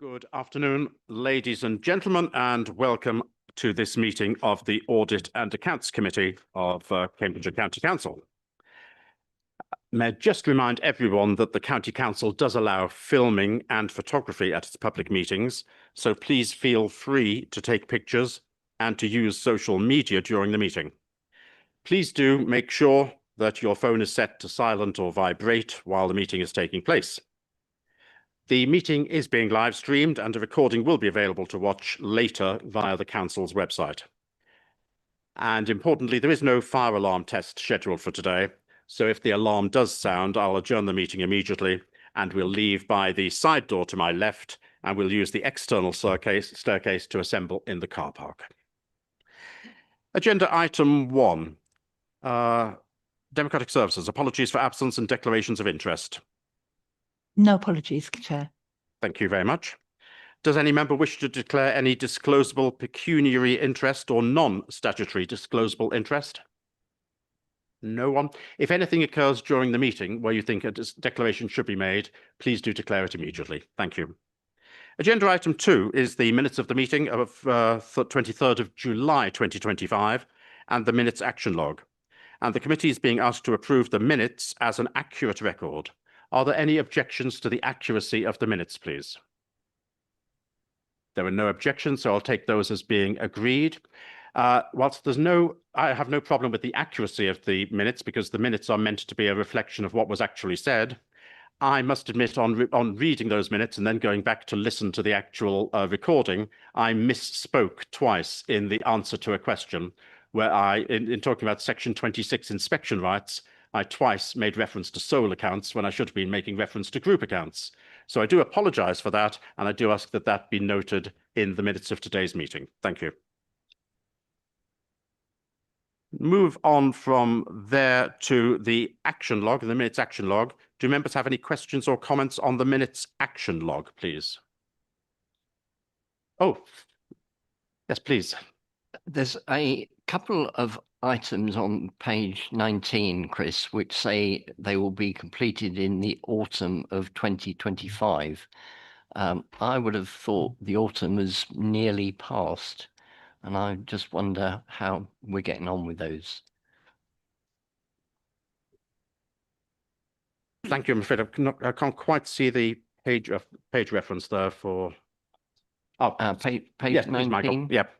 Good afternoon, ladies and gentlemen, and welcome to this meeting of the Audit and Accounts Committee of Cambridgeshire County Council. May I just remind everyone that the County Council does allow filming and photography at its public meetings, so please feel free to take pictures and to use social media during the meeting. Please do make sure that your phone is set to silent or vibrate while the meeting is taking place. The meeting is being live streamed and a recording will be available to watch later via the Council's website. And importantly, there is no fire alarm test scheduled for today, so if the alarm does sound, I'll adjourn the meeting immediately and we'll leave by the side door to my left and we'll use the external staircase to assemble in the car park. Agenda item 1, Democratic Services, apologies for absence and declarations of interest. No apologies, Chair. Thank you very much. Does any member wish to declare any disclosable pecuniary interest or non-statutory disclosable interest? No one. If anything occurs during the meeting where you think a declaration should be made, please do declare it immediately. Thank you. Agenda item 2 is the minutes of the meeting of 23rd of July 2025 and the minutes action log. And the committee is being asked to approve the minutes as an accurate record. Are there any objections to the accuracy of the minutes, please? There are no objections, so I'll take those as being agreed. Whilst I have no problem with the accuracy of the minutes because the minutes are meant to be a reflection of what was actually said. I must admit on reading those minutes and then going back to listen to the actual recording, I misspoke twice in the answer to a question where in talking about section 26 inspection rights, I twice made reference to sole accounts when I should have been making reference to group accounts. So I do apologise for that, and I do ask that that be noted in the minutes of today's meeting. Thank you. Move on from there to the action log, the minutes action log. Do members have any questions or comments on the minutes action log, please? Oh, yes, please. There's a couple of items on page 19, Chris, which say they will be completed in the autumn of 2025. I would have thought the autumn is nearly past, and I just wonder how we're getting on with those. Thank you. I'm afraid I can't quite see the page reference there for. Oh, page yes, 19. please, Michael. Yep.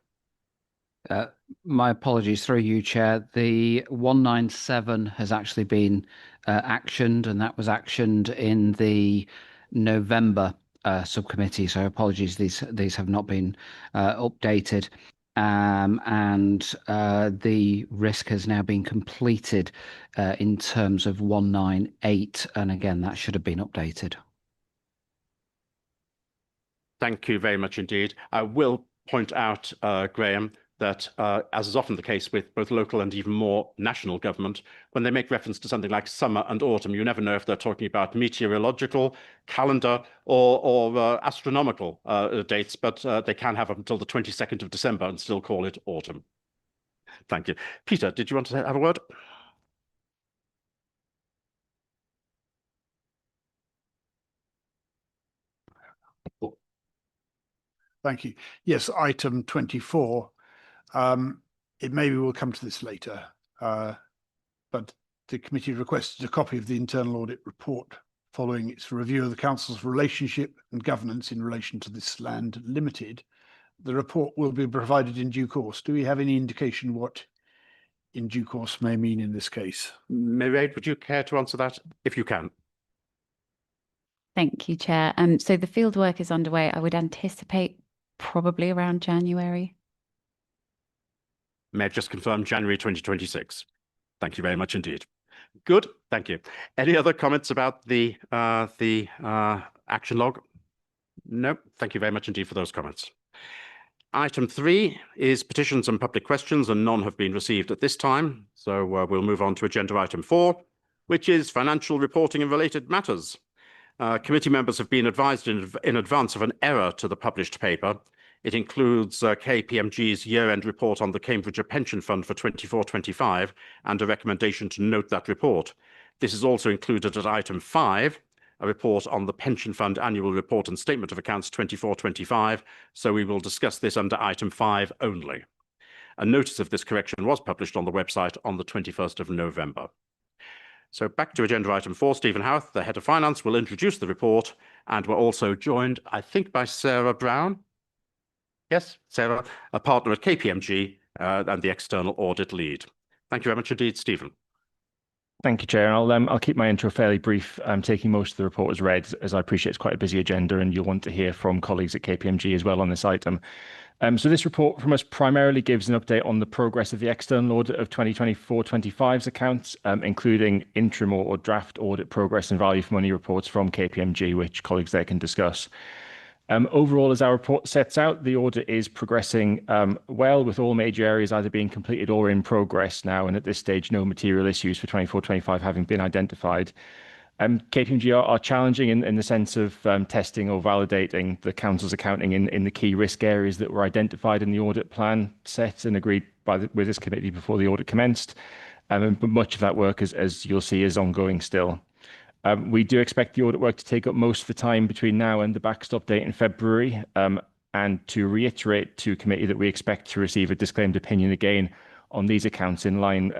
My apologies through you, Chair. The 197 has actually been actioned, and that was actioned in the November subcommittee. So apologies, these have not been updated. And the risk has now been completed in terms of 198, and again, that should have been updated. Thank you very much indeed. I will point out, Graham, that as is often the case with both local and even more national government, when they make reference to something like summer and autumn, you never know if they're talking about meteorological, calendar, or astronomical dates, but they can have up until the 22nd of December and still call it autumn. Thank you. Peter, did you want to have a word? Thank you. Yes, item 24. It maybe we'll come to this later, but the committee requested a copy of the internal audit report following its review of the council's relationship and governance in relation to this land limited. The report will be provided in due course. Do we have any indication what in due course may mean in this case? Mairead, would you care to answer that if you can? Thank you, Chair. So the field work is underway. I would anticipate probably around January. May I just confirm January 2026? Thank you very much indeed. Good, thank you. Any other comments about the action log? No, thank you very much indeed for those comments. Item 3 is petitions and public questions, and none have been received at this time. So we'll move on to agenda item 4, which is financial reporting and related matters. Committee members have been advised in advance of an error to the published paper. It includes KPMG's year-end report on the Cambridgeshire Pension Fund for 24-25 and a recommendation to note that report. This is also included at item 5, a report on the Pension Fund Annual Report and Statement of Accounts 24-25, so we will discuss this under item 5 only. A notice of this correction was published on the website on the 21st of November. So back to agenda item 4, Stephen Howarth, the Head of Finance, will introduce the report, and we're also joined, I think, by Sarah Brown. Yes, Sarah, a partner at KPMG and the external audit lead. Thank you very much indeed, Stephen. Thank you, Chair. I'll keep my intro fairly brief, taking most of the report as read, as I appreciate it's quite a busy agenda and you'll want to hear from colleagues at KPMG as well on this item. So this report from us primarily gives an update on the progress of the external audit of 2024-25's accounts, including interim or draft audit progress and value for money reports from KPMG, which colleagues there can discuss. Overall, as our report sets out, the audit is progressing well, with all major areas either being completed or in progress now, and at this stage, no material issues for 24-25 having been identified. KPMG are challenging in the sense of testing or validating the council's accounting in the key risk areas that were identified in the audit plan set and agreed with this committee before the audit commenced. But much of that work, as you'll see, is ongoing still. We do expect the audit work to take up most of the time between now and the backstop date in February, and to reiterate to committee that we expect to receive a disclaimed opinion again on these accounts in line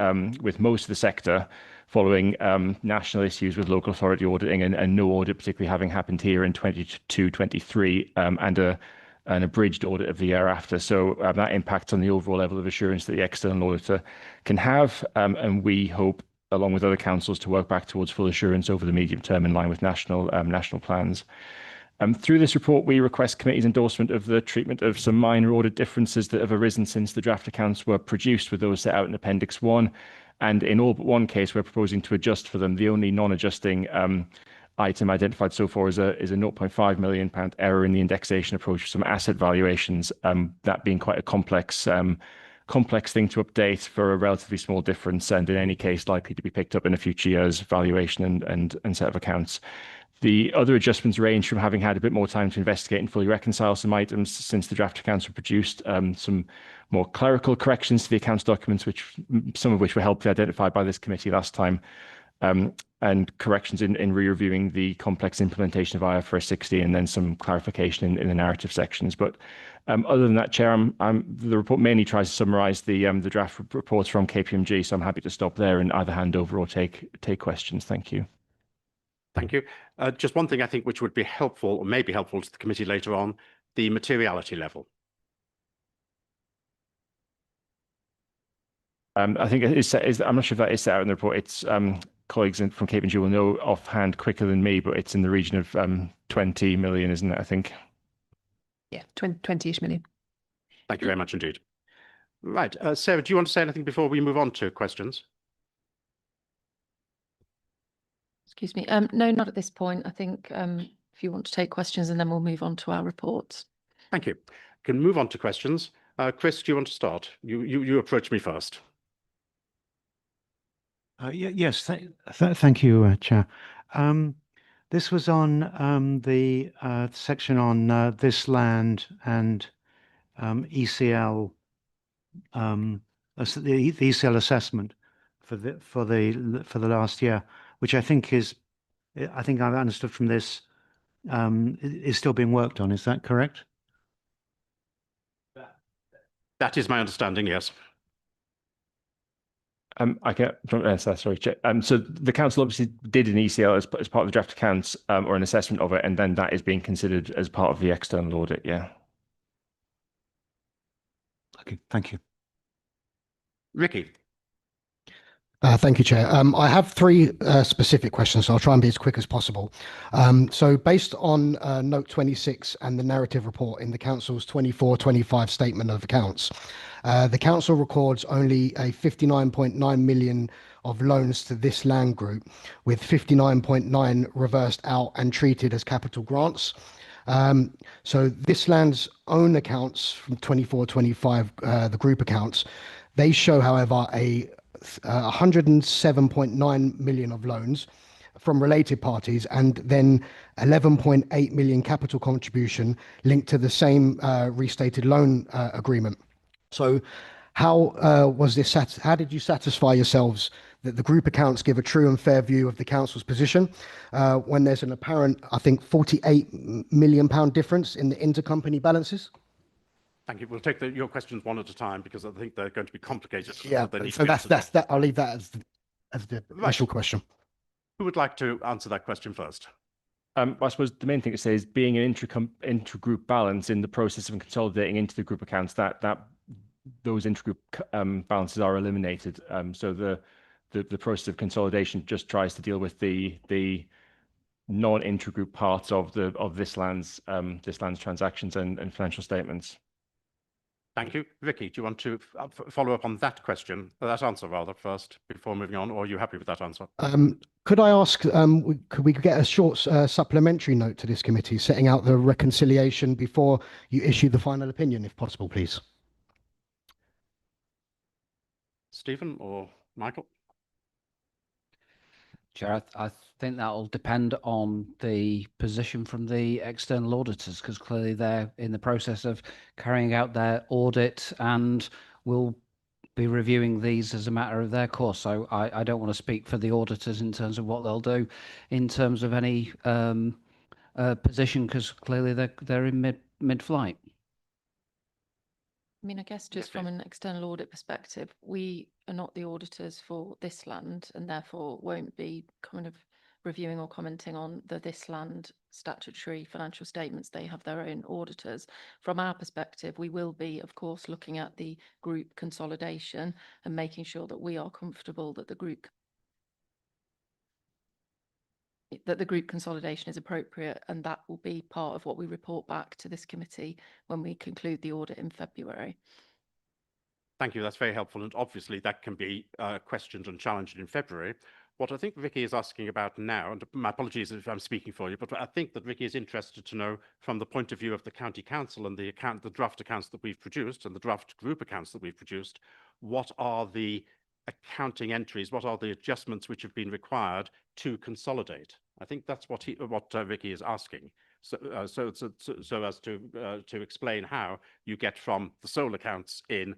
with most of the sector, following national issues with local authority auditing and no audit particularly having happened here in 22-23, and an abridged audit of the year after. So that impacts on the overall level of assurance that the external auditor can have, and we hope, along with other councils, to work back towards full assurance over the medium term in line with national plans. Through this report, we request committee's endorsement of the treatment of some minor audit differences that have arisen since the draft accounts were produced, with those set out in Appendix 1. And in all but one case, we're proposing to adjust for them. The only non-adjusting item identified so far is a £0.5 million error in the indexation approach for some asset valuations, that being quite a complex thing to update for a relatively small difference, and in any case likely to be picked up in a future year's valuation and set of accounts. The other adjustments range from having had a bit more time to investigate and fully reconcile some items since the draft accounts were produced, some more clerical corrections to the accounts documents, some of which were helpfully identified by this committee last time, and corrections in re-reviewing the complex implementation of IFRS 60, and then some clarification in the narrative sections. But other than that, Chair, the report mainly tries to summarise the draft reports from KPMG, so I'm happy to stop there and either hand over or take questions. Thank you. Thank you. Just one thing I think which would be helpful, or may be helpful to the committee later on, the materiality level. I think I'm not sure if that is set out in the report. It's colleagues from KPMG will know offhand quicker than me, but it's in the region of 20 million, isn't it? I think. Yeah, 20-ish million. Thank you very much indeed. Right, Sarah, do you want to say anything before we move on to questions? Excuse me. No, not at this point. I think if you want to take questions, and then we'll move on to our reports. Thank you. Can move on to questions. Chris, do you want to start? You approach me first. Yes, thank you, Chair. This was on the section on this land and ECL, the ECL assessment for the last year, which I think I've understood from this is still being worked on. Is that correct? That is my understanding, yes. Sorry, Chair. So the council obviously did an ECL as part of the draft accounts, or an assessment of it, and then that is being considered as part of the external audit. Yeah. Okay, thank you. Ricky. Thank you, Chair. I have three specific questions, so I'll try and be as quick as possible. So based on note 26 and the narrative report in the council's 24-25 statement of accounts, the council records only a 59.9 million of loans to this land group, with 59.9 reversed out and treated as capital grants. So this land's own accounts from 24-25, the group accounts, they show, however, a 107.9 million of loans from related parties, and then 11.8 million capital contribution linked to the same restated loan agreement. So how was this? How did you satisfy yourselves that the group accounts give a true and fair view of the council's position when there's an apparent, I think, £48 million difference in the intercompany balances? Thank you. We'll take your questions one at a time because I think they're going to be complicated. Yeah, They need to so be answered. that. I'll leave that as the Right. initial question. Who would like to answer that question first? I suppose the main thing to say is being an intergroup balance in the process of consolidating into the group accounts, that those intergroup balances are eliminated. So the process of consolidation just tries to deal with the non-intergroup parts of this land's transactions and financial statements. Thank you. Vicky, do you want to follow up on that question, that answer rather, first, before moving on, or are you happy with that answer? Could I ask, could we get a short supplementary note to this committee setting out the reconciliation before you issue the final opinion, if possible, please? Stephen or Michael? Chair, I think that'll depend on the position from the external auditors, because clearly they're in the process of carrying out their audit and will be reviewing these as a matter of their course. So I don't want to speak for the auditors in terms of what they'll do in terms of any position, because clearly they're in mid-flight. I mean, I guess just Yes, from please. an external audit perspective, we are not the auditors for this land and therefore won't be kind of reviewing or commenting on the this land statutory financial statements. They have their own auditors. From our perspective, we will be, of course, looking at the group consolidation and making sure that we are comfortable that the group consolidation is appropriate, and that will be part of what we report back to this committee when we conclude the audit in February. Thank you. That's very helpful. And obviously that can be questioned and challenged in February. What I think Vicky is asking about now, and my apologies if I'm speaking for you, but I think that Vicky is interested to know from the point of view of the County Council and the draft accounts that we've produced and the draft group accounts that we've produced, what are the accounting entries, what are the adjustments which have been required to consolidate? I think that's what Vicky is asking. So as to explain how you get from the sole accounts in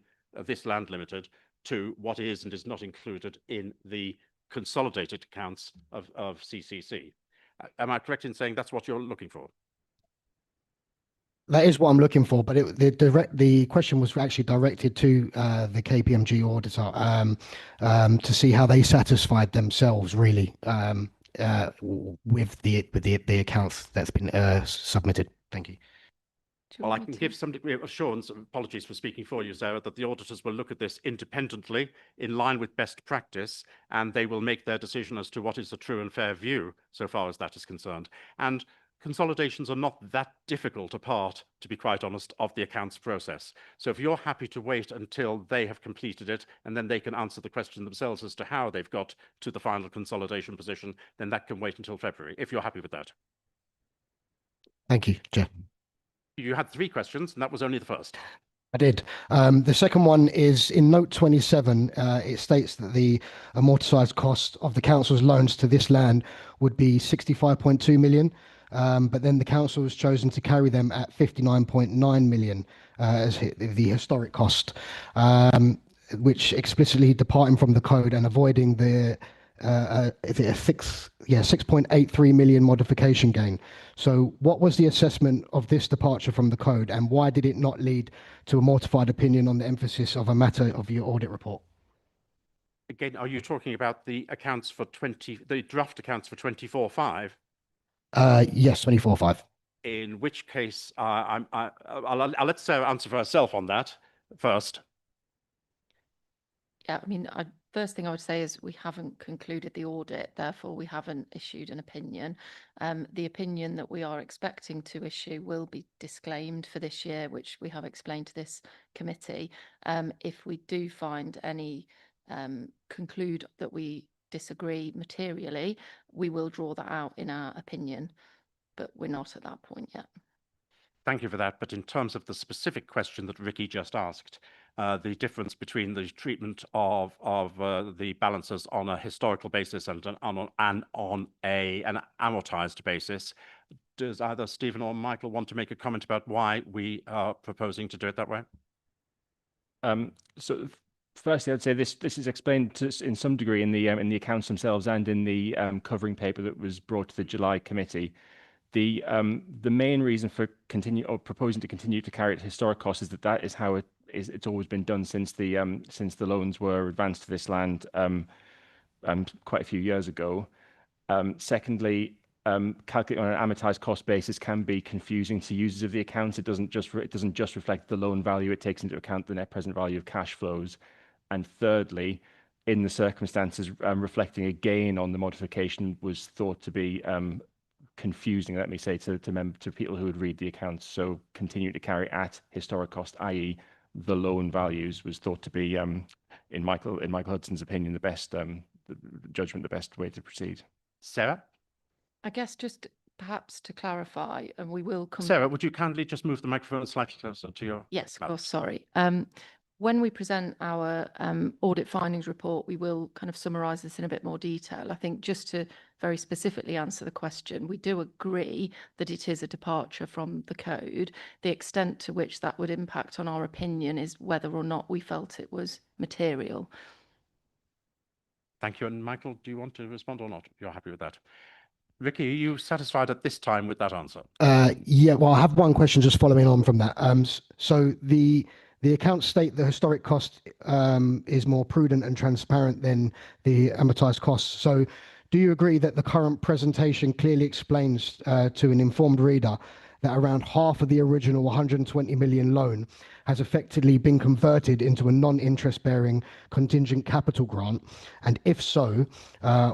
this land limited to what is and is not included in the consolidated accounts of CCC. Am I correct in saying that's what you're looking for? That is what I'm looking for, but the question was actually directed to the KPMG auditor to see how they satisfied themselves, really, with the accounts that's been submitted. Thank you. Well, I can give some degree of assurance, apologies for speaking for you, Sarah, that the auditors will look at this independently in line with best practice, and they will make their decision as to what is a true and fair view so far as that is concerned. And consolidations are not that difficult a part, to be quite honest, of the accounts process. So if you're happy to wait until they have completed it and then they can answer the question themselves as to how they've got to the final consolidation position, then that can wait until February, if you're happy with that. Thank you, Chair. You had 3 questions, and that was only the first. I did. The second one is in note 27. It states that the amortized cost of the council's loans to this land would be 65.2 million. But then the council has chosen to carry them at 59.9 million as the historic cost, which explicitly departing from the code and avoiding the 6.83 million modification gain. So what was the assessment of this departure from the code, and why did it not lead to a mortified opinion on the emphasis of a matter of your audit report? Again, are you talking about the accounts for the draft accounts for 24/5? Yes, 24/5. In which case, I'll let Sarah answer for herself on that first. Yeah, I mean, first thing I would say is we haven't concluded the audit, therefore we haven't issued an opinion. The opinion that we are expecting to issue will be disclaimed for this year, which we have explained to this committee. If we do find any conclude that we disagree materially, we will draw that out in our opinion, but we're not at that point yet. Thank you for that. But in terms of the specific question that Ricky just asked, the difference between the treatment of the balances on a historical basis and on an amortized basis, does either Stephen or Michael want to make a comment about why we are proposing to do it that way? So firstly, I'd say this is explained in some degree in the accounts themselves and in the covering paper that was brought to the July committee. The main reason for proposing to continue to carry out historic costs is that is how it's always been done since the loans were advanced to this land quite a few years ago. Secondly, calculating on an amortized cost basis can be confusing to users of the accounts. It doesn't just reflect the loan value. It takes into account the net present value of cash flows. And thirdly, in the circumstances, reflecting a gain on the modification was thought to be confusing, let me say, to people who would read the accounts. So continue to carry at historic cost, i.e. the loan values, was thought to be, in Michael Hudson's opinion, the best judgment, the best way to proceed. Sarah? I guess just perhaps to clarify, and we will come. Sarah, would you kindly just move the microphone slightly closer to your... Yes, of mouth? course, sorry. When we present our audit findings report, we will kind of summarise this in a bit more detail. I think just to very specifically answer the question, we do agree that it is a departure from the code. The extent to which that would impact on our opinion is whether or not we felt it was material. Thank you. And Michael, do you want to respond or not? You're happy with that? Vicky, are you satisfied at this time with that answer? Yeah, well, I have one question just following on from that. So the accounts state the historic cost is more prudent and transparent than the amortized costs. So do you agree that the current presentation clearly explains to an informed reader that around half of the original 120 million loan has effectively been converted into a non-interest bearing contingent capital grant? And if so,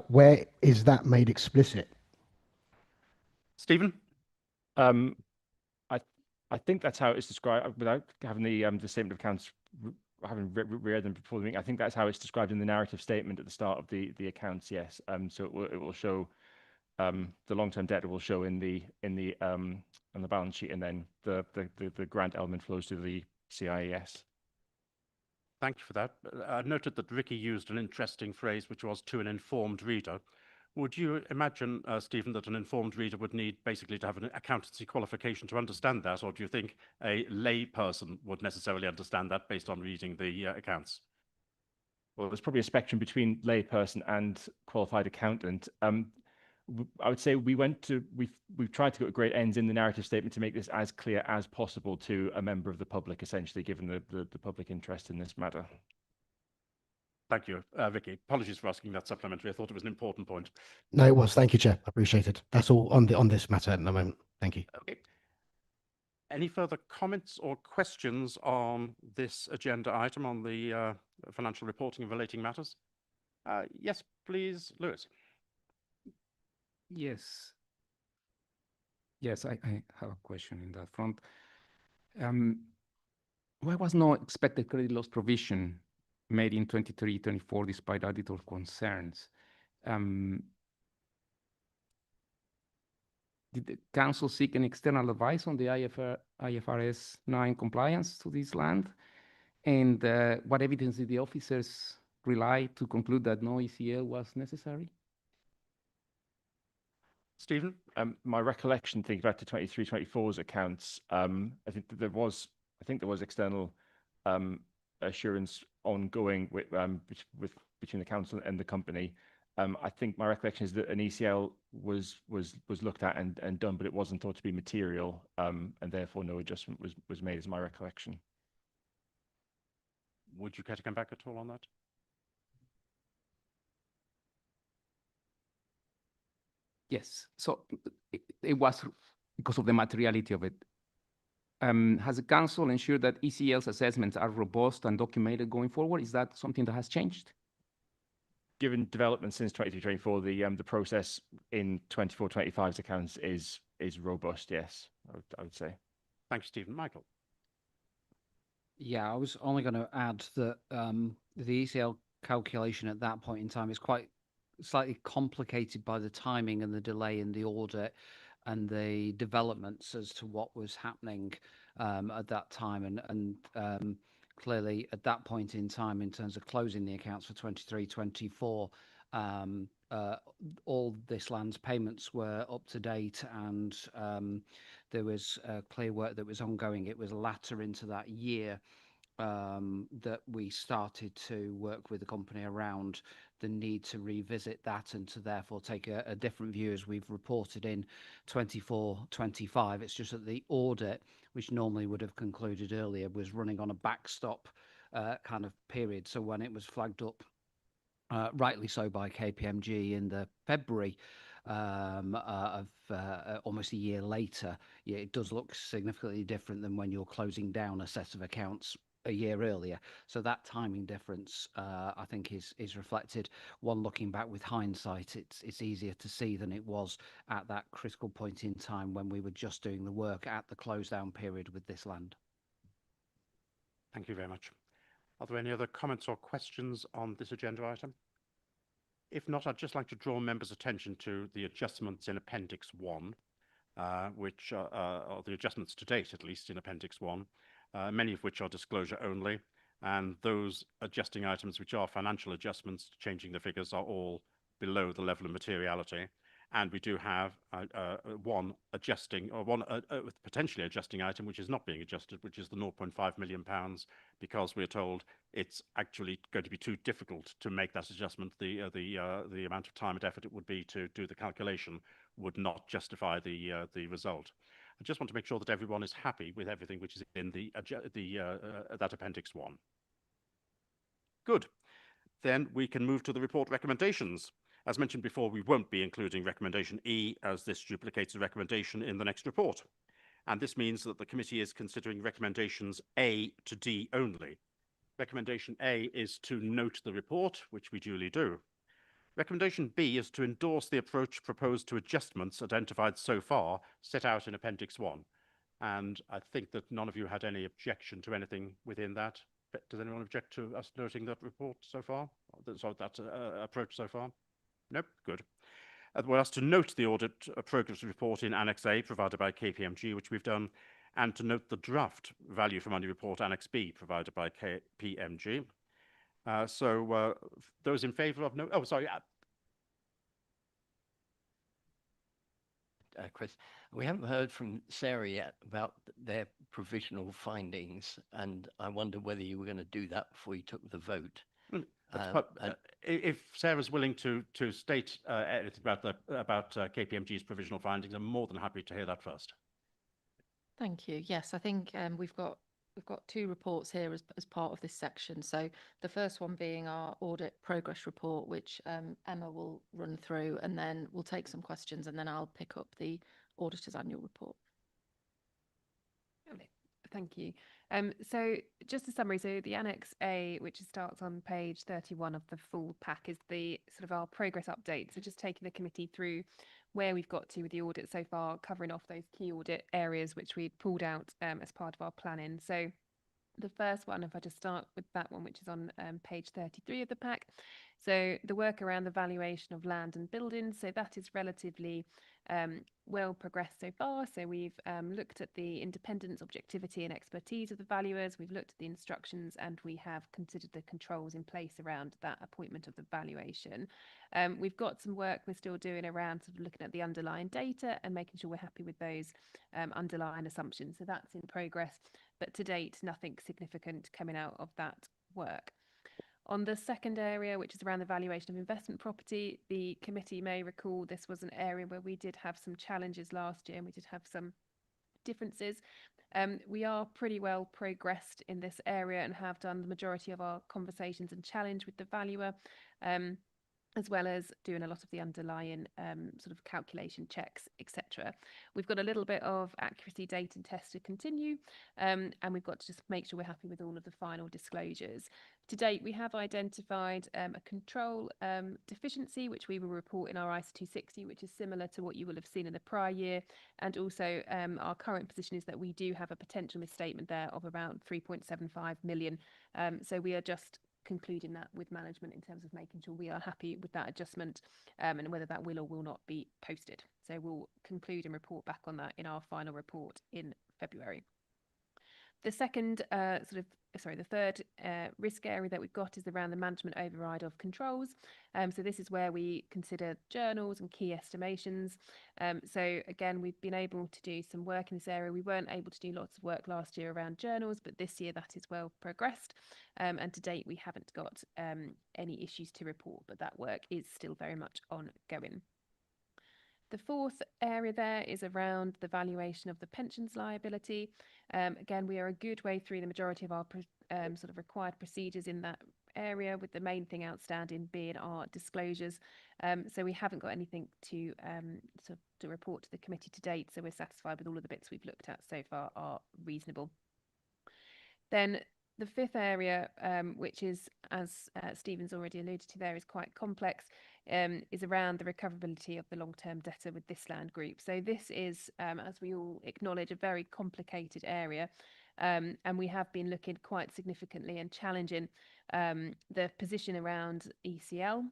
where is that made explicit? Stephen? I think that's how it's described without having the statement of accounts, having read them before the meeting. I think that's how it's described in the narrative statement at the start of the accounts. Yes. So it will show the long-term debt will show on the balance sheet, and then the grant element flows to the CIES. Thank you for that. I noted that Vicky used an interesting phrase, which was to an informed reader. Would you imagine, Stephen, that an informed reader would need basically to have an accountancy qualification to understand that, or do you think a lay person would necessarily understand that based on reading the accounts? Well, there's probably a spectrum between lay person and qualified accountant. I would say we've tried to go to great ends in the narrative statement to make this as clear as possible to a member of the public, essentially, given the public interest in this matter. Thank you, Vicky. Apologies for asking that supplementary. I thought it was an important point. No, it was. Thank you, Chair. Appreciate it. That's all on this matter at the moment. Thank you. Okay. Any further comments or questions on this agenda item on the financial reporting and relating matters? Yes, please, Lewis. Yes. Yes, I have a question in that front. Why was no expected credit loss provision made in 23-24 despite auditor concerns? Did the council seek an external advice on the IFRS 9 compliance to this land? And what evidence did the officers rely to conclude that no ECL was necessary? Stephen? My recollection, thinking back to 23-24's accounts, I think that there was external assurance ongoing between the council and the company. I think my recollection is that an ECL was looked at and done, but it wasn't thought to be material, and therefore no adjustment was made, is my recollection. Would you care to come back at all on that? Yes. So it was because of the materiality of it. Has the council ensured that ECL's assessments are robust and documented going forward? Is that something that has changed? Given development since 23-24, the process in 24-25's accounts is robust. Yes, I would say. Thank you, Stephen. Michael. Yeah, I was only going to add that the ECL calculation at that point in time is quite slightly complicated by the timing and the delay in the audit and the developments as to what was happening at that time. And clearly at that point in time, in terms of closing the accounts for 23-24, all this land's payments were up to date, and there was clear work that was ongoing. It was latter into that year that we started to work with the company around the need to revisit that and to therefore take a different view as we've reported in 24-25. It's just that the audit, which normally would have concluded earlier, was running on a backstop kind of period. So when it was flagged up, rightly so by KPMG in the February of almost a year later, yeah, it does look significantly different than when you're closing down a set of accounts a year earlier. So that timing difference, I think, is reflected. One looking back with hindsight, it's easier to see than it was at that critical point in time when we were just doing the work at the close down period with this land. Thank you very much. Are there any other comments or questions on this agenda item? If not, I'd just like to draw members' attention to the adjustments in Appendix 1, which are the adjustments to date, at least in Appendix 1, many of which are disclosure only. And those adjusting items, which are financial adjustments, changing the figures, are all below the level of materiality. And we do have one adjusting, or one potentially adjusting item, which is not being adjusted, which is the £0.5 million, because we're told it's actually going to be too difficult to make that adjustment. The amount of time and effort it would be to do the calculation would not justify the result. I just want to make sure that everyone is happy with everything which is in that Appendix 1. Good. Then we can move to the report recommendations. As mentioned before, we won't be including recommendation E, as this duplicates the recommendation in the next report. And this means that the committee is considering recommendations A to D only. Recommendation A is to note the report, which we duly do. Recommendation B is to endorse the approach proposed to adjustments identified so far, set out in Appendix 1. And I think that none of you had any objection to anything within that. Does anyone object to us noting that report so far? So that approach so far? Nope, good. We're asked to note the audit progress report in Annex A provided by KPMG, which we've done, and to note the draft value for money report Annex B provided by KPMG. So those in favour of no, oh, sorry. Chris, we haven't heard from Sarah yet about their provisional findings, and I wonder whether you were going to do that before you took the vote. If Sarah's willing to state anything about KPMG's provisional findings, I'm more than happy to hear that first. Thank you. Yes, I think we've got two reports here as part of this section. So the first one being our audit progress report, which Emma will run through, and then we'll take some questions, and then I'll pick up the auditor's annual report. Thank you. So just a summary, so the Annex A, which starts on page 31 of the full pack, is the sort of our progress update. So just taking the committee through where we've got to with the audit so far, covering off those key audit areas which we'd pulled out as part of our planning. So the first one, if I just start with that one, which is on page 33 of the pack. So the work around the valuation of land and buildings, so that is relatively well progressed so far. So we've looked at the independence, objectivity and expertise of the valuers. We've looked at the instructions, and we have considered the controls in place around that appointment of the valuation. We've got some work we're still doing around sort of looking at the underlying data and making sure we're happy with those underlying assumptions. So that's in progress, but to date, nothing significant coming out of that work. On the second area, which is around the valuation of investment property, the committee may recall this was an area where we did have some challenges last year, and we did have some differences. We are pretty well progressed in this area and have done the majority of our conversations and challenge with the valuer, as well as doing a lot of the underlying sort of calculation checks, etc. We've got a little bit of accuracy data and tests to continue, and we've got to just make sure we're happy with all of the final disclosures. To date, we have identified a control deficiency, which we will report in our ISA 260, which is similar to what you will have seen in the prior year. And also our current position is that we do have a potential misstatement there of around 3.75 million. So we are just concluding that with management in terms of making sure we are happy with that adjustment and whether that will or will not be posted. So we'll conclude and report back on that in our final report in February. The second the third risk area that we've got is around the management override of controls. So this is where we consider journals and key estimations. So again, we've been able to do some work in this area. We weren't able to do lots of work last year around journals, but this year that is well progressed. And to date, we haven't got any issues to report, but that work is still very much ongoing. The fourth area there is around the valuation of the pensions liability. Again, we are a good way through the majority of our sort of required procedures in that area, with the main thing outstanding being our disclosures. So we haven't got anything to report to the committee to date. So we're satisfied with all of the bits we've looked at so far are reasonable. Then the fifth area, which is, as Stephen's already alluded to there, is quite complex, is around the recoverability of the long-term debtor with this land group. So this is, as we all acknowledge, a very complicated area. And we have been looking quite significantly and challenging the position around ECL.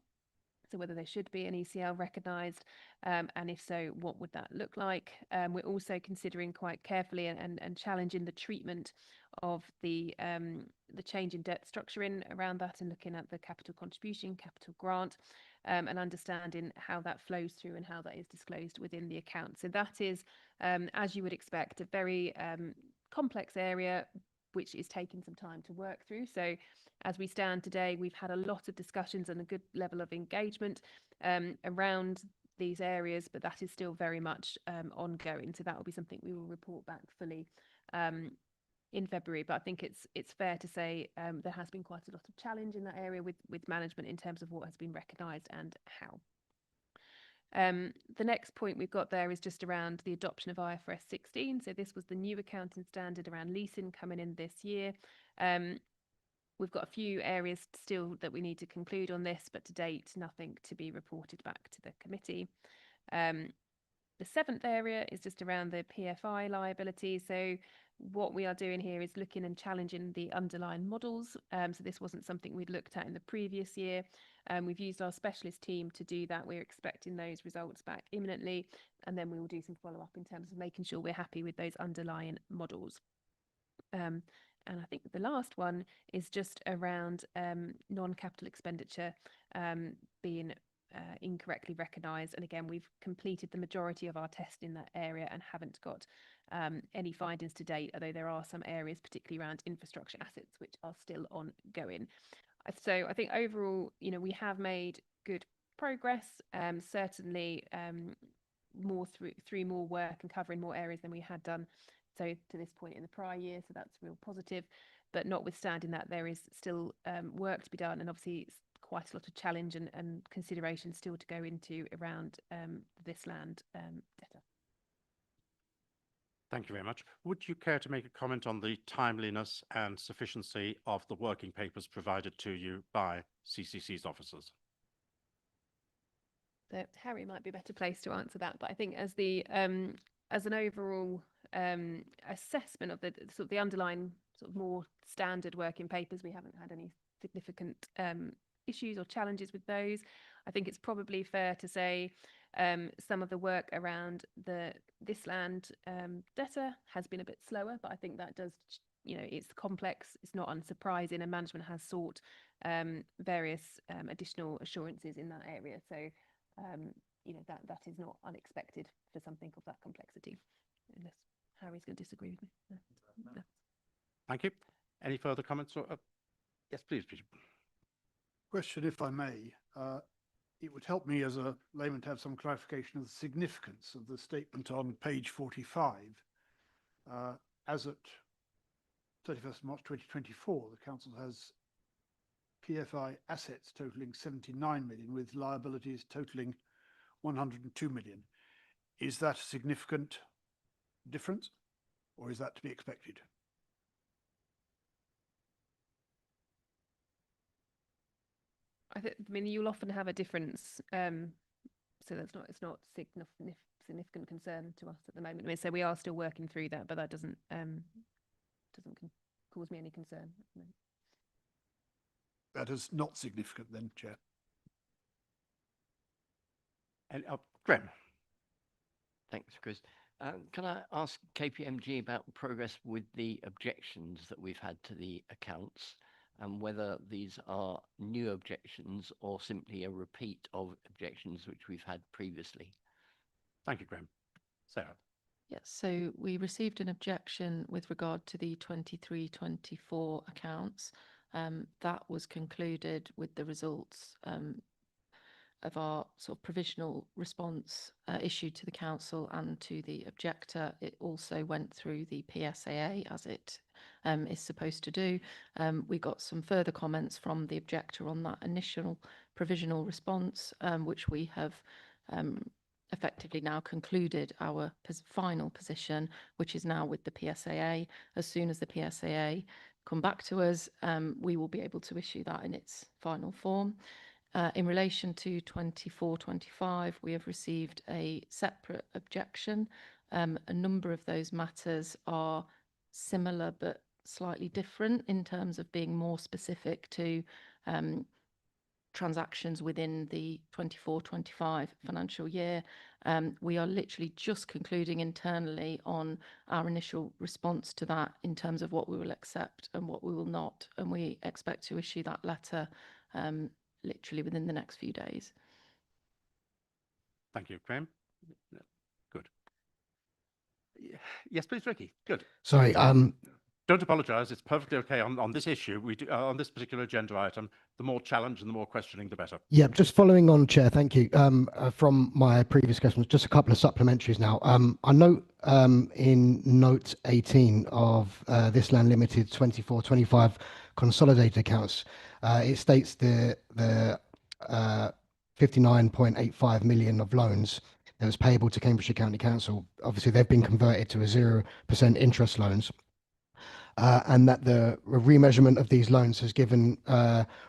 So whether there should be an ECL recognised, and if so, what would that look like? We're also considering quite carefully and challenging the treatment of the change in debt structuring around that, and looking at the capital contribution, capital grant, and understanding how that flows through and how that is disclosed within the account. So that is, as you would expect, a very complex area, which is taking some time to work through. So as we stand today, we've had a lot of discussions and a good level of engagement around these areas, but that is still very much ongoing. So that will be something we will report back fully in February. But I think it's fair to say there has been quite a lot of challenge in that area with management in terms of what has been recognised and how. The next point we've got there is just around the adoption of IFRS 16. So this was the new accounting standard around leasing coming in this year. We've got a few areas still that we need to conclude on this, but to date, nothing to be reported back to the committee. The seventh area is just around the PFI liability. So what we are doing here is looking and challenging the underlying models. So this wasn't something we'd looked at in the previous year. We've used our specialist team to do that. We're expecting those results back imminently, and then we will do some follow-up in terms of making sure we're happy with those underlying models. And I think the last one is just around non-capital expenditure being incorrectly recognised. And again, we've completed the majority of our test in that area and haven't got any findings to date, although there are some areas, particularly around infrastructure assets, which are still ongoing. So I think overall, we have made good progress, certainly more through more work and covering more areas than we had done so to this point in the prior year. So that's real positive. But notwithstanding that, there is still work to be done, and obviously quite a lot of challenge and consideration still to go into around this land debtor. Thank you very much. Would you care to make a comment on the timeliness and sufficiency of the working papers provided to you by CCC's officers? So Harry might be a better place to answer that, but I think as the as an overall assessment of the underlying sort of more standard working papers, we haven't had any significant issues or challenges with those. I think it's probably fair to say some of the work around this land debtor has been a bit slower, but I think that does, it's complex, it's not unsurprising, and management has sought various additional assurances in that area. So, that is not unexpected for something of that complexity, unless Harry's going to disagree with me. No. Thank you. Any further comments? Yes, please, Peter. Question, if I may. It would help me as a layman to have some clarification of the significance of the statement on page 45. As at 31st March 2024, the council has PFI assets totaling 79 million with liabilities totaling 102 million. Is that a significant difference, or is that to be expected? I mean, you'll often have a difference, so it's not significant concern to us at the moment. I mean, so we are still working through that, but that doesn't cause me any concern at the moment. That is not significant then, Chair. And Graham. Thanks, Chris. Can I ask KPMG about progress with the objections that we've had to the accounts and whether these are new objections or simply a repeat of objections which we've had previously? Thank you, Graham. Sarah. Yes, so we received an objection with regard to the 23-24 accounts. That was concluded with the results of our sort of provisional response issued to the council and to the objector. It also went through the PSAA as it is supposed to do. We got some further comments from the objector on that initial provisional response, which we have effectively now concluded our final position, which is now with the PSAA. As soon as the PSAA come back to us, we will be able to issue that in its final form. In relation to 24-25, we have received a separate objection. A number of those matters are similar but slightly different in terms of being more specific to transactions within the 24-25 financial year. We are literally just concluding internally on our initial response to that in terms of what we will accept and what we will not, and we expect to issue that letter literally within the next few days. Thank you, Graham. Good. Yes, please, Ricky. Good. Sorry. Don't apologise. It's perfectly okay on this issue. We do on this particular agenda item. The more challenge and the more questioning, the better. Yeah, just following on, Chair. Thank you. From my previous questions, just a couple of supplementaries now. I note in note 18 of this Land Limited 24-25 consolidated accounts, it states the 59.85 million of loans that was payable to Cambridgeshire County Council. Obviously, they've been converted to a 0% interest loans. And that the remeasurement of these loans has given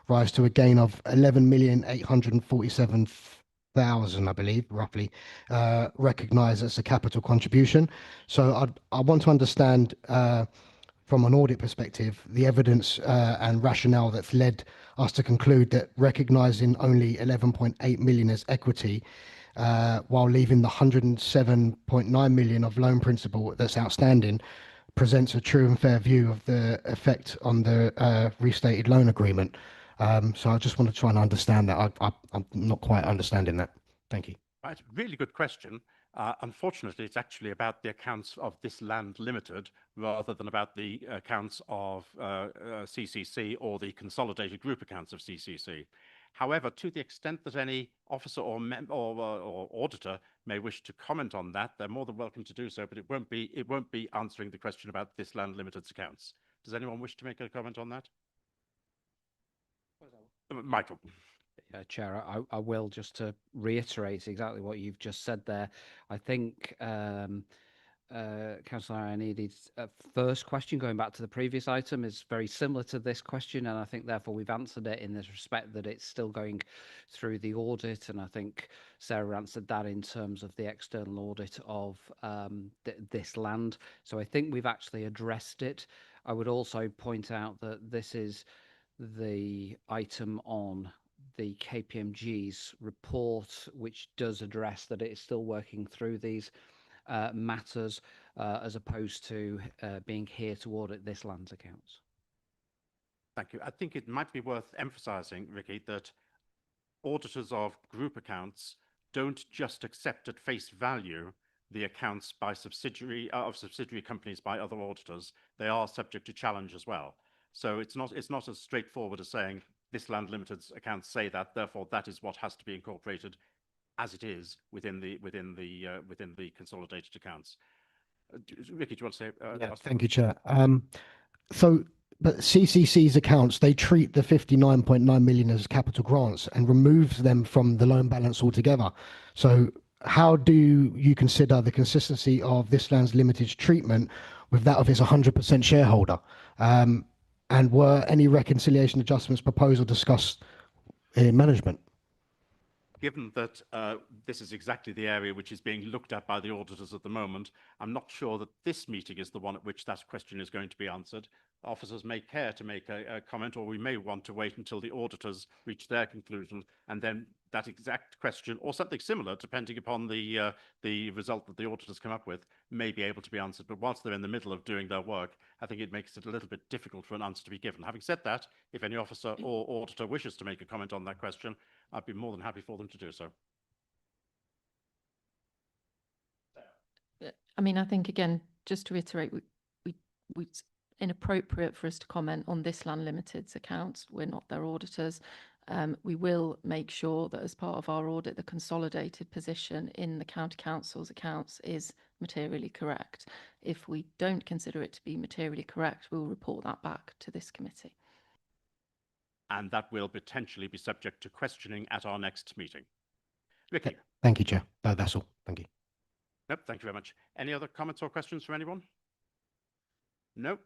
rise to a gain of 11,847,000, I believe, roughly, recognised as a capital contribution. So I want to understand from an audit perspective, the evidence and rationale that's led us to conclude that recognising only 11.8 million as equity while leaving the 107.9 million of loan principal that's outstanding presents a true and fair view of the effect on the restated loan agreement. So I just want to try and understand that. I'm not quite understanding that. Thank you. Right, really good question. Unfortunately, it's actually about the accounts of this Land Limited rather than about the accounts of CCC or the consolidated group accounts of CCC. However, to the extent that any officer or auditor may wish to comment on that, they're more than welcome to do so, but it won't be answering the question about this Land Limited's accounts. Does anyone wish to make a comment on that? Michael. Chair, I will, just to reiterate exactly what you've just said there. I think Councillor Ioannidis' first question, going back to the previous item, is very similar to this question, and I think therefore we've answered it in this respect that it's still going through the audit, and I think Sarah answered that in terms of the external audit of this land. So I think we've actually addressed it. I would also point out that this is the item on the KPMG's report, which does address that it is still working through these matters as opposed to being here to audit this land's accounts. Thank you. I think it might be worth emphasising, Ricky, that auditors of group accounts don't just accept at face value the accounts by subsidiary companies by other auditors. They are subject to challenge as well. So it's not as straightforward as saying this Land Limited's accounts say that, therefore that is what has to be incorporated as it is within the consolidated accounts. Ricky, do you want to say? Yeah, thank you, Chair. But CCC's accounts, they treat the 59.9 million as capital grants and removes them from the loan balance altogether. So how do you consider the consistency of this Land Limited's treatment with that of its 100% shareholder? And were any reconciliation adjustments proposed or discussed in management? Given that this is exactly the area which is being looked at by the auditors at the moment, I'm not sure that this meeting is the one at which that question is going to be answered. Officers may care to make a comment, or we may want to wait until the auditors reach their conclusion, and then that exact question, or something similar, depending upon the result that the auditors come up with, may be able to be answered, but whilst they're in the middle of doing their work, I think it makes it a little bit difficult for an answer to be given. Having said that, if any officer or auditor wishes to make a comment on that question, I'd be more than happy for them to do so. I mean, I think again, just to reiterate, it's inappropriate for us to comment on this Land Limited's accounts. We're not their auditors. We will make sure that as part of our audit, the consolidated position in the county council's accounts is materially correct. If we don't consider it to be materially correct, we'll report that back to this committee. And that will potentially be subject to questioning at our next meeting. Ricky. Thank you, Chair. That's all. Thank you. Nope, thank you very much. Any other comments or questions from anyone? No.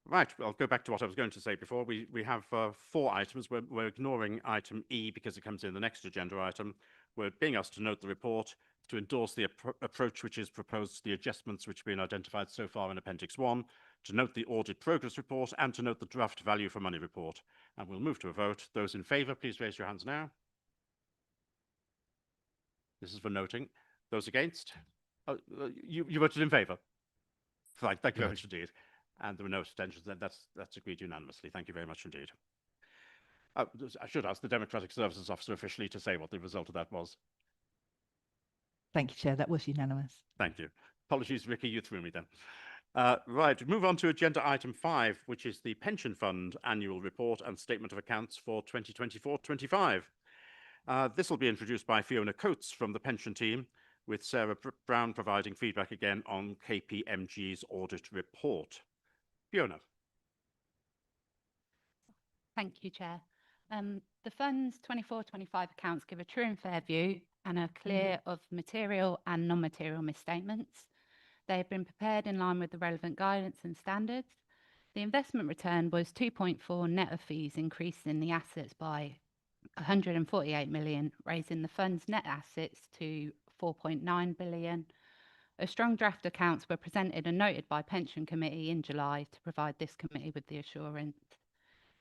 Right, well, I'll go back to what I was going to say before. We have 4 items. We're ignoring item E because it comes in the next agenda item. We're being asked to note the report, to endorse the approach which is proposed, the adjustments which have been identified so far in Appendix 1, to note the audit progress report, and to note the draft value for money report. And we'll move to a vote. Those in favour, please raise your hands now. This is for noting. Those against? You voted in favour? Fine, thank you very much indeed. And there were no abstentions. That's agreed unanimously. Thank you very much indeed. I should ask the Democratic Services Officer officially to say what the result of that was. Thank you, Chair. That was unanimous. Thank you. Apologies, Ricky, you threw me then. Right, move on to agenda item 5, which is the Pension Fund Annual Report and Statement of Accounts for 2024-25. This will be introduced by Fiona Coates from the pension team, with Sarah Brown providing feedback again on KPMG's audit report. Fiona. Thank you, Chair. The fund's 24-25 accounts give a true and fair view and are clear of material and non-material misstatements. They have been prepared in line with the relevant guidance and standards. The investment return was 2.4 net of fees, increasing the assets by 148 million, raising the fund's net assets to 4.9 billion. A strong draft accounts were presented and noted by Pension Committee in July to provide this committee with the assurance.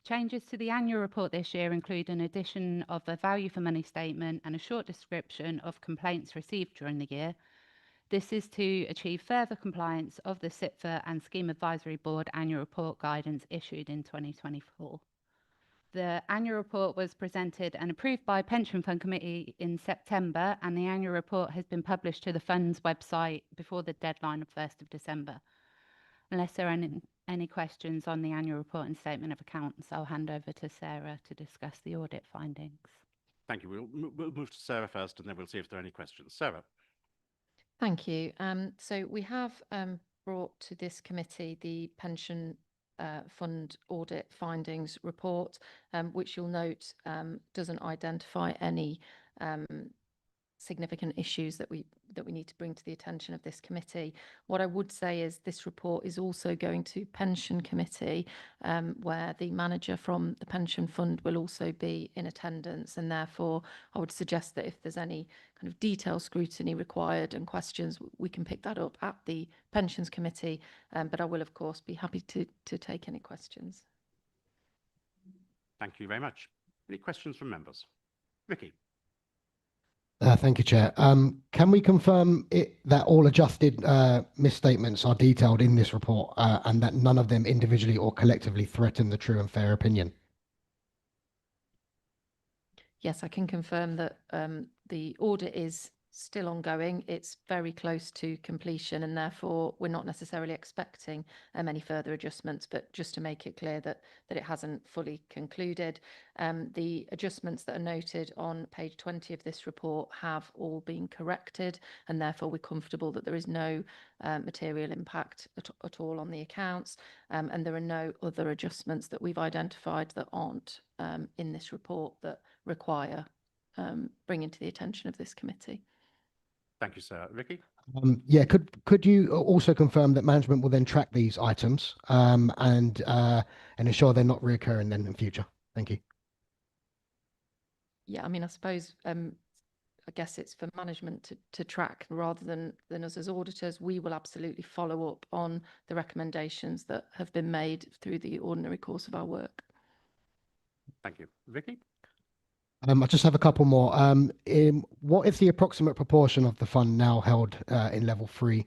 Changes to the annual report this year include an addition of a value for money statement and a short description of complaints received during the year. This is to achieve further compliance of the SIPFA and Scheme Advisory Board annual report guidance issued in 2024. The annual report was presented and approved by Pension Fund Committee in September, and the annual report has been published to the fund's website before the deadline of 1st of December. Unless there are any questions on the annual report and statement of accounts, I'll hand over to Sarah to discuss the audit findings. Thank you. We'll move to Sarah first, and then we'll see if there are any questions. Sarah. Thank you. So we have brought to this committee the pension fund audit findings report, which you'll note doesn't identify any significant issues that we need to bring to the attention of this committee. What I would say is this report is also going to Pension Committee, where the manager from the pension fund will also be in attendance, and therefore I would suggest that if there's any kind of detailed scrutiny required and questions, we can pick that up at the Pensions Committee, but I will of course be happy to take any questions. Thank you very much. Any questions from members? Ricky. Thank you, Chair. Can we confirm that all adjusted misstatements are detailed in this report and that none of them individually or collectively threaten the true and fair opinion? Yes, I can confirm that the audit is still ongoing. It's very close to completion, and therefore we're not necessarily expecting any further adjustments, but just to make it clear that it hasn't fully concluded. The adjustments that are noted on page 20 of this report have all been corrected, and therefore we're comfortable that there is no material impact at all on the accounts, and there are no other adjustments that we've identified that aren't in this report that require bringing to the attention of this committee. Thank you, sir. Ricky? Yeah, could you also confirm that management will then track these items and ensure they're not reoccurring then in future? Thank you. Yeah, I mean, I suppose I guess it's for management to track rather than us as auditors. We will absolutely follow up on the recommendations that have been made through the ordinary course of our work. Thank you. Ricky? I just have a couple more. What is the approximate proportion of the fund now held in level 3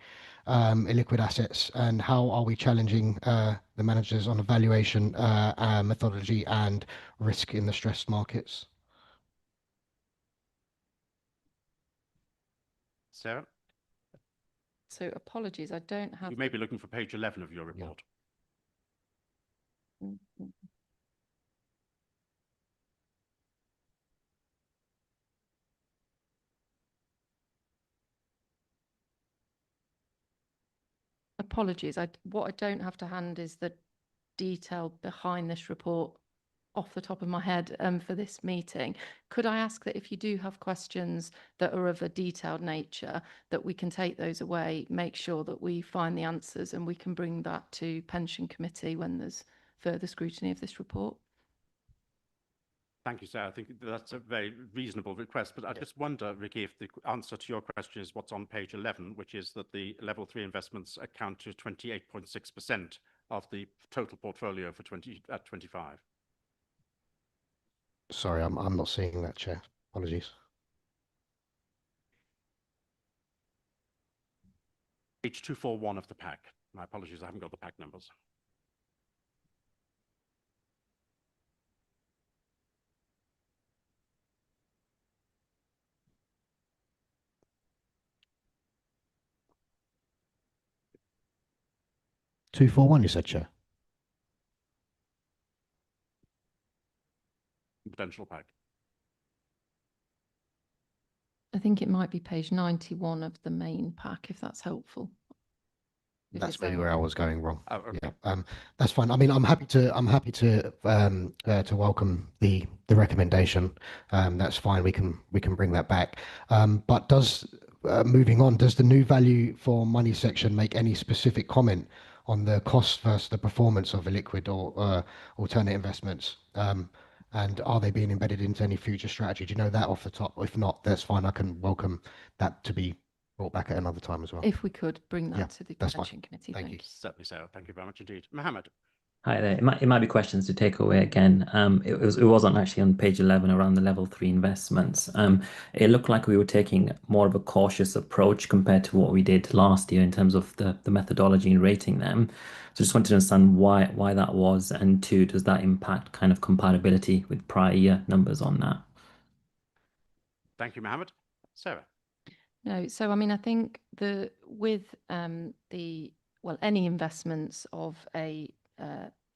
illiquid assets, and how are we challenging the managers on evaluation methodology and risk in the stressed markets? Sarah, So apologies, I don't have. you may be looking for page 11 of your report. Mhm. Apologies, what I don't have to hand is the detail behind this report off the top of my head for this meeting. Could I ask that if you do have questions that are of a detailed nature, that we can take those away, make sure that we find the answers, and we can bring that to Pension Committee when there's further scrutiny of this report? Thank you, Sarah. I think that's a very reasonable request, but I just wonder, Ricky, if the answer to your question is what's on page 11, which is that the level 3 investments account to 28.6% of the total portfolio for 2025. Sorry, I'm not seeing that, Chair. Apologies. Page 241 of the pack. My apologies, I haven't got the pack numbers. Two four one, you said, Chair. Potential pack. I think it might be page 91 of the main pack, if that's helpful. If That's it's maybe where I was going wrong. Oh, okay. Yeah, that's fine. I mean, I'm happy to welcome the recommendation. That's fine. We can bring that back. But moving on, does the new value for money section make any specific comment on the cost versus the performance of illiquid or alternate investments? And are they being embedded into any future strategy? Do you know that off the top? If not, that's fine. I can welcome that to be brought back at another time as well. If we could bring that Yeah, to the that's fine. Pension Committee, Thank thank you. you. Certainly, Sarah. Thank you very much indeed. Mohammed. Hi there. It might be questions to take away again. It wasn't actually on page 11 around the level 3 investments. It looked like we were taking more of a cautious approach compared to what we did last year in terms of the methodology in rating them. So just wanted to understand why that was, and two, does that impact kind of comparability with prior year numbers on that? Thank you, Mohammed. Sarah. No, so I mean, I think with any investments of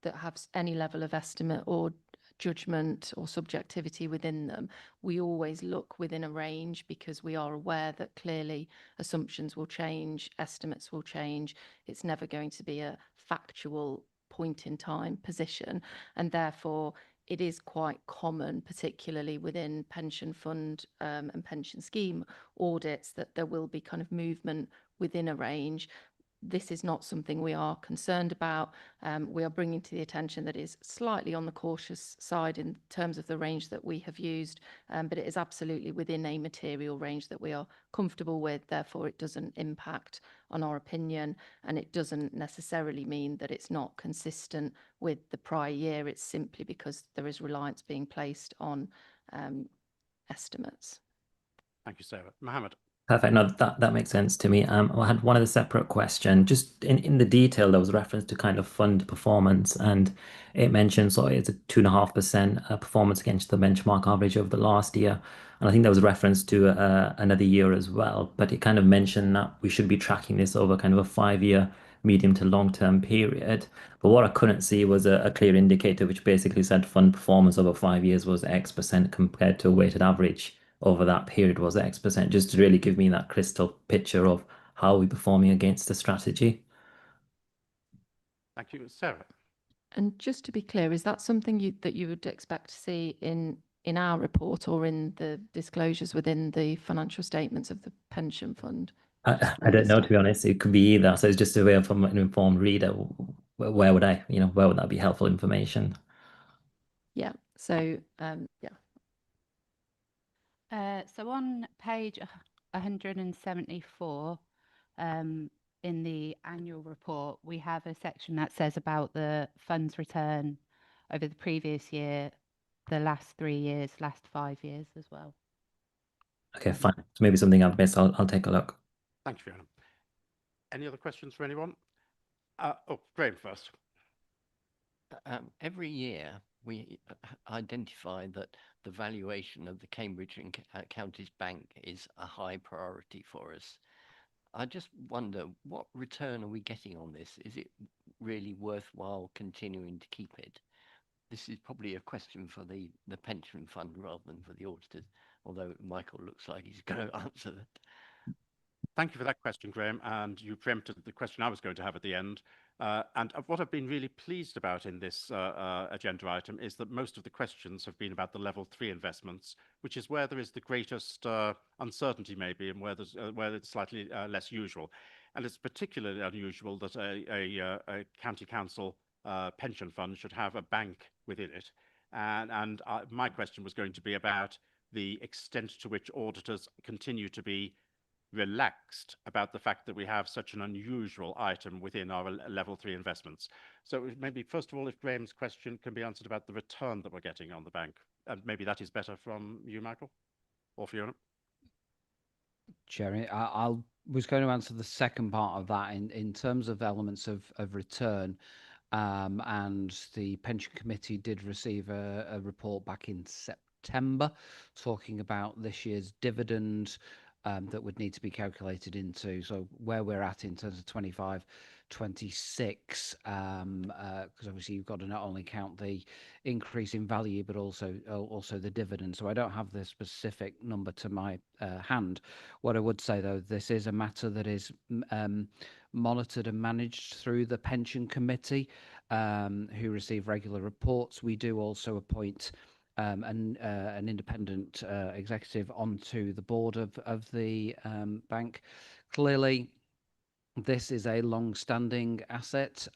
that have any level of estimate or judgment or subjectivity within them, we always look within a range because we are aware that clearly assumptions will change, estimates will change. It's never going to be a factual point in time position, and therefore it is quite common, particularly within pension fund and pension scheme audits, that there will be kind of movement within a range. This is not something we are concerned about. We are bringing to the attention that is slightly on the cautious side in terms of the range that we have used, but it is absolutely within a material range that we are comfortable with. Therefore, it doesn't impact on our opinion, and it doesn't necessarily mean that it's not consistent with the prior year. It's simply because there is reliance being placed on estimates. Thank you, Sarah. Mohammed. Perfect. No, that makes sense to me. I had one other separate question. Just in the detail, there was reference to kind of fund performance, and it mentioned so it's a 2.5% performance against the benchmark average over the last year. And I think there was a reference to another year as well, but it kind of mentioned that we should be tracking this over kind of a 5-year medium to long-term period. But what I couldn't see was a clear indicator, which basically said fund performance over 5 years was X% compared to a weighted average over that period was X%, just to really give me that crystal picture of how we're performing against the strategy. Thank you, Sarah. And just to be clear, is that something that you would expect to see in our report or in the disclosures within the financial statements of the pension fund? I don't know, to be honest. It could be either. So it's just a way of an informed reader. Where would that be helpful information? Yeah. So yeah. So on page 174, in the annual report, we have a section that says about the fund's return over the previous year the last 3 years, last 5 years as well. Okay, fine. So maybe something I've missed. I'll take a look. Thank you, Fiona. Any other questions for anyone? Oh, Graham first. Every year we identify that the valuation of the Cambridge and Counties Bank is a high priority for us. I just wonder, what return are we getting on this? Is it really worthwhile continuing to keep it? This is probably a question for the pension fund rather than for the auditors, although Michael looks like he's going to answer that. Thank you for that question, Graham. And you preempted the question I was going to have at the end. And what I've been really pleased about in this agenda item is that most of the questions have been about the level 3 investments, which is where there is the greatest uncertainty maybe, and where it's slightly less usual. And it's particularly unusual that a county council pension fund should have a bank within it. And my question was going to be about the extent to which auditors continue to be relaxed about the fact that we have such an unusual item within our level 3 investments. So maybe first of all, if Graham's question can be answered about the return that we're getting on the bank, and maybe that is better from you, Michael, or Fiona. Jerry, I was going to answer the second part of that in terms of elements of return. And the pension committee did receive a report back in September talking about this year's dividend that would need to be calculated into. So where we're at in terms of 25, 26, because obviously you've got to not only count the increase in value, but also the dividend. So I don't have the specific number to my hand. What I would say, though, this is a matter that is monitored and managed through the pension committee, who receive regular reports. We do also appoint an independent executive onto the board of the bank. Clearly, this is a long-standing asset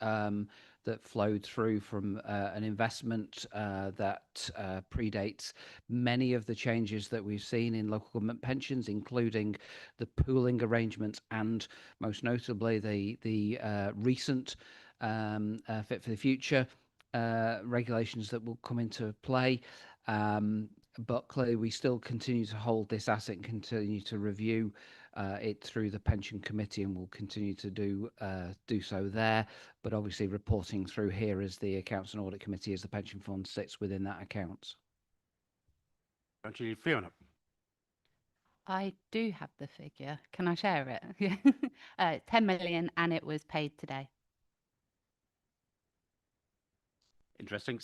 that flowed through from an investment that predates many of the changes that we've seen in local government pensions, including the pooling arrangements and most notably the recent Fit for the Future regulations that will come into play. But clearly we still continue to hold this asset and continue to review it through the pension committee, and will continue to do so there. But obviously reporting through here as the accounts and audit committee, as the pension fund sits within that account. Thank you, Fiona. I do have the figure. Can I share it? 10 million, and it was paid today. Interesting.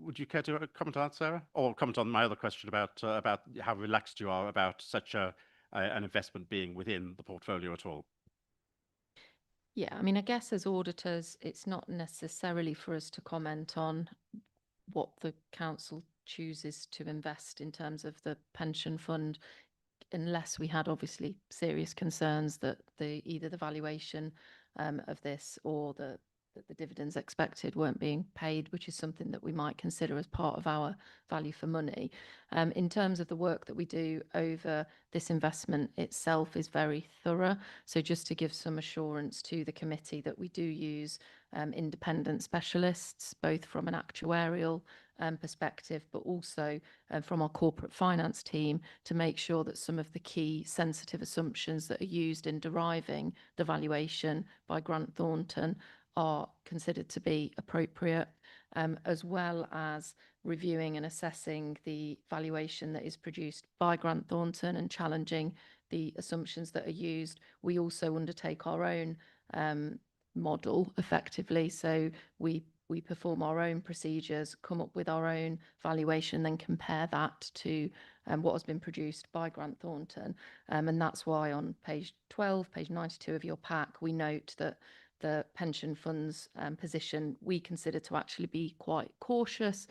Would you care to comment on that, Sarah, or comment on my other question about how relaxed you are about such an investment being within the portfolio at all? Yeah, I mean, I guess as auditors, it's not necessarily for us to comment on what the council chooses to invest in terms of the pension fund, unless we had obviously serious concerns that either the valuation of this or that the dividends expected weren't being paid, which is something that we might consider as part of our value for money. In terms of the work that we do over this investment itself is very thorough. So just to give some assurance to the committee that we do use independent specialists, both from an actuarial perspective, but also from our corporate finance team, to make sure that some of the key sensitive assumptions that are used in deriving the valuation by Grant Thornton are considered to be appropriate, as well as reviewing and assessing the valuation that is produced by Grant Thornton and challenging the assumptions that are used. We also undertake our own model effectively. So we perform our own procedures, come up with our own valuation, then compare that to what has been produced by Grant Thornton. And that's why on page 12, page 92 of your pack, we note that the pension fund's position we consider to actually be quite cautious,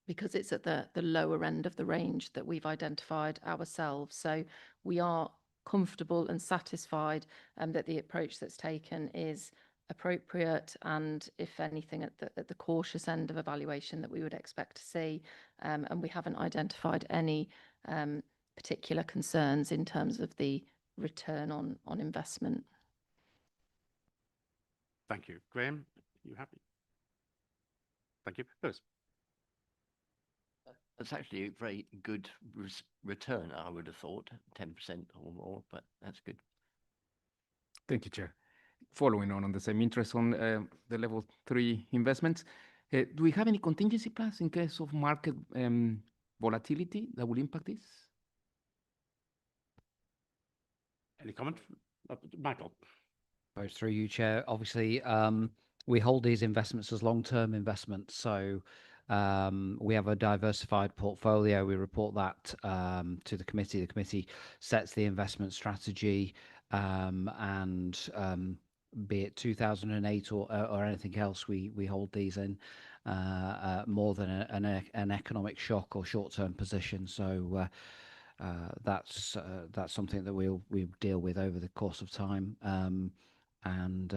because it's at the lower end of the range that we've identified ourselves. So we are comfortable and satisfied that the approach that's taken is appropriate, and if anything at the cautious end of evaluation that we would expect to see, and we haven't identified any particular concerns in terms of the return on investment. Thank you. Graham, you happy? Thank you. Lewis. That's actually a very good return, I would have thought, 10% or more, but that's good. Thank you, Chair. Following on the same interest on the level 3 investments, do we have any contingency plans in case of market volatility that will impact this? Any comment? Michael? Goes through you, Chair. Obviously, we hold these investments as long-term investments. So we have a diversified portfolio. We report that to the committee. The committee sets the investment strategy, and be it 2008 or anything else, we hold these in more than an economic shock or short-term position. So that's something that we deal with over the course of time, and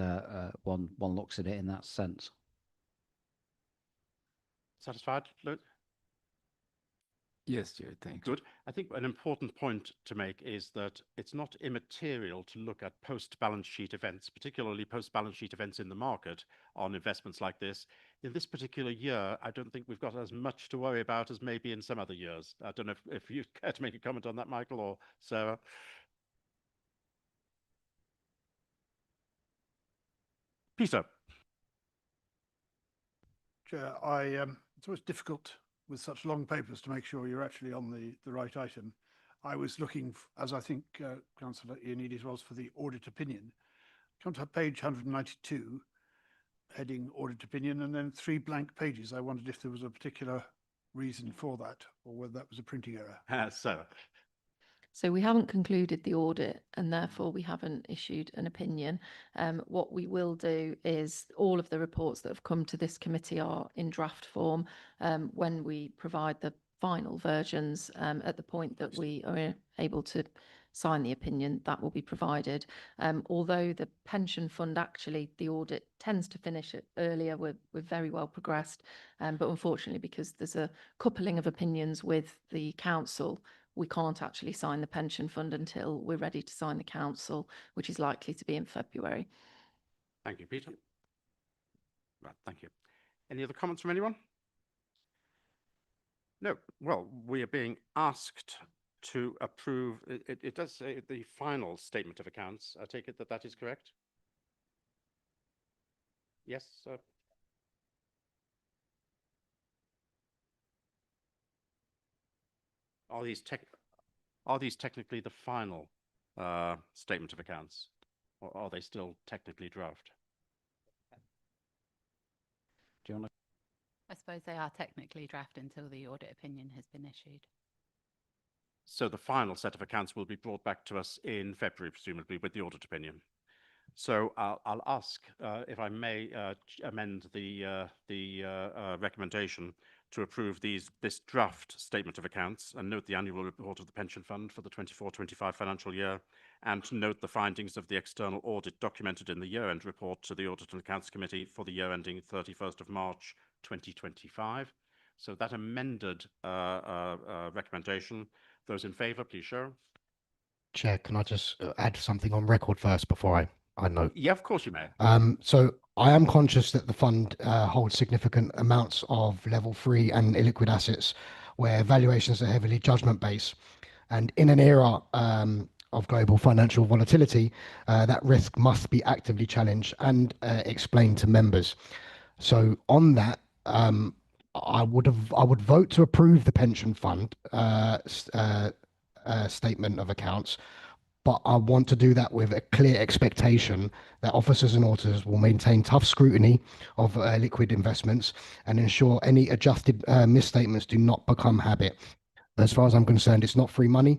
one looks at it in that sense. Satisfied, Luke? Yes, Chair, thanks. Good. I think an important point to make is that it's not immaterial to look at post-balance sheet events, particularly post-balance sheet events in the market on investments like this. In this particular year, I don't think we've got as much to worry about as maybe in some other years. I don't know if you care to make a comment on that, Michael or Sarah. Peter. Chair, it's always difficult with such long papers to make sure you're actually on the right item. I was looking, as I think Councillor Ioannidis was, for the audit opinion. Come to page 192, heading audit opinion, and then 3 blank pages. I wondered if there was a particular reason for that, or whether that was a printing error. Sarah. So we haven't concluded the audit, and therefore we haven't issued an opinion. What we will do is all of the reports that have come to this committee are in draft form. When we provide the final versions at the point that we are able to sign the opinion, that will be provided. Although the pension fund, actually the audit tends to finish it earlier, we're very well progressed, but unfortunately because there's a coupling of opinions with the council, we can't actually sign the pension fund until we're ready to sign the council, which is likely to be in February. Thank you, Peter. Right, thank you. Any other comments from anyone? No. Well, we are being asked to approve. It does say the final statement of accounts. I take it that that is correct? Yes, sir. Are these technically the final statement of accounts, or are they still technically draft? Do you want to? I suppose they are technically draft until the audit opinion has been issued. So the final set of accounts will be brought back to us in February, presumably, with the audit opinion. So I'll ask if I may amend the recommendation to approve this draft statement of accounts and note the annual report of the pension fund for the 24-25 financial year, and to note the findings of the external audit documented in the year-end report to the Audit and Accounts Committee for the year ending 31st of March 2025. So that amended recommendation. Those in favour, please show. Chair, can I just add something on record first before I note? Yeah, of course you may. So I am conscious that the fund holds significant amounts of level 3 and illiquid assets where valuations are heavily judgment based. And in an era of global financial volatility, that risk must be actively challenged and explained to members. So on that, I would vote to approve the pension fund statement of accounts, but I want to do that with a clear expectation that officers and auditors will maintain tough scrutiny of liquid investments and ensure any adjusted misstatements do not become habit. As far as I'm concerned, it's not free money,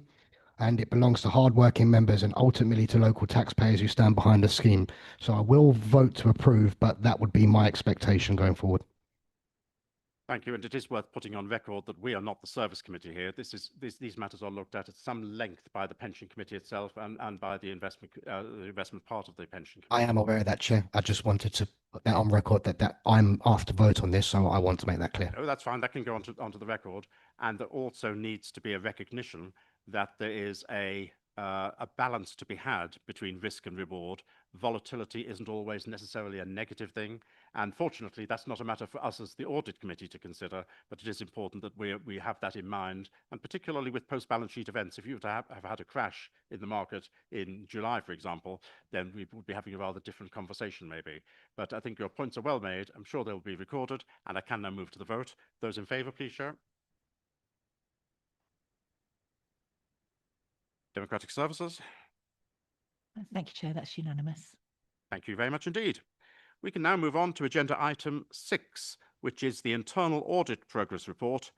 and it belongs to hard-working members and ultimately to local taxpayers who stand behind the scheme. So I will vote to approve, but that would be my expectation going forward. Thank you, and it is worth putting on record that we are not the service committee here. These matters are looked at some length by the pension committee itself and by the investment part of the pension committee. I am aware of that, Chair. I just wanted to put that on record that I'm asked to vote on this, so I want to make that clear. Oh, that's fine. That can go onto the record, and there also needs to be a recognition that there is a a balance to be had between risk and reward. Volatility isn't always necessarily a negative thing. And fortunately, that's not a matter for us as the audit committee to consider, but it is important that we have that in mind. And particularly with post-balance sheet events, if you were to have had a crash in the market in July, for example, then we would be having a rather different conversation maybe. But I think your points are well made. I'm sure they'll be recorded, and I can now move to the vote. Those in favour, please show. Democratic Services. Thank you, Chair. That's unanimous. Thank you very much indeed. We can now move on to agenda item 6, which is the Internal Audit Progress Report,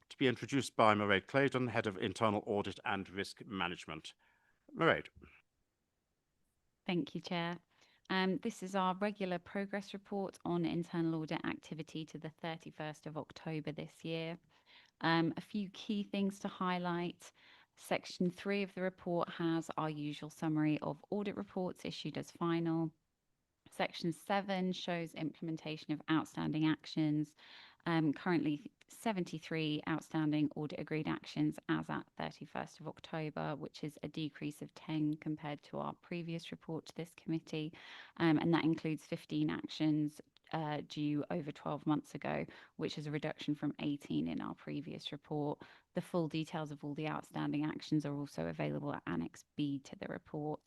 to be introduced by Mairead Claydon, Head of Internal Audit and Risk Management. Mairead. Thank you, Chair. This is our regular progress report on internal audit activity to the 31st of October this year. A few key things to highlight. Section 3 of the report has our usual summary of audit reports issued as final. Section 7 shows implementation of outstanding actions. Currently 73 outstanding audit agreed actions as at 31st of October, which is a decrease of 10 compared to our previous report to this committee. And that includes 15 actions due over 12 months ago, which is a reduction from 18 in our previous report. The full details of all the outstanding actions are also available at Annex B to the report.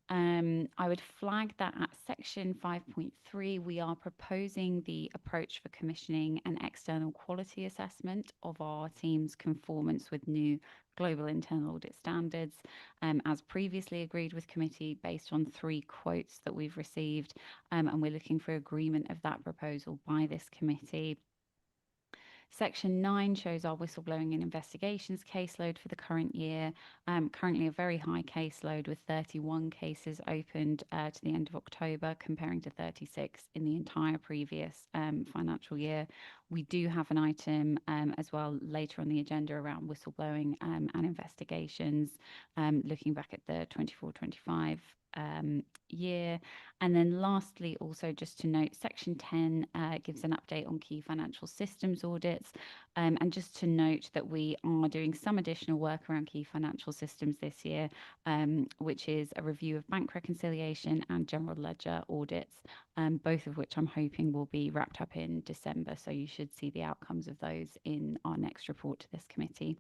I would flag that at section 5.3, we are proposing the approach for commissioning an external quality assessment of our team's conformance with new global internal audit standards, as previously agreed with committee based on 3 quotes that we've received, and we're looking for agreement of that proposal by this committee. Section 9 shows our whistleblowing and investigations caseload for the current year. Currently a very high caseload with 31 cases opened to the end of October, comparing to 36 in the entire previous financial year. We do have an item as well later on the agenda around whistleblowing and investigations, looking back at the 24-25 year. And then lastly, also just to note, section 10 gives an update on key financial systems audits. And just to note that we are doing some additional work around key financial systems this year, which is a review of bank reconciliation and general ledger audits, both of which I'm hoping will be wrapped up in December. So you should see the outcomes of those in our next report to this committee.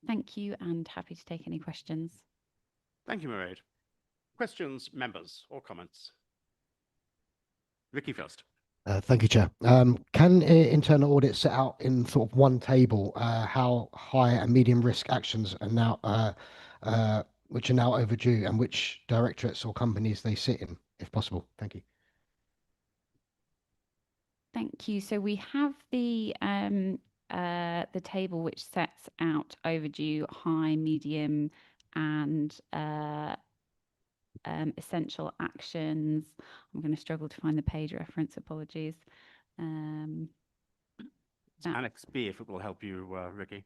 Thank you, and happy to take any questions. Thank you, Mairead. Questions, members, or comments? Ricky first. Thank you, Chair. Can internal audit set out in sort of one table how high and medium risk actions are now, which are now overdue, and which directorates or companies they sit in, if possible? Thank you. Thank you. So we have the table which sets out overdue, high, medium, and essential actions. I'm going to struggle to find the page reference. Apologies. Annex B, if it will help you, Ricky.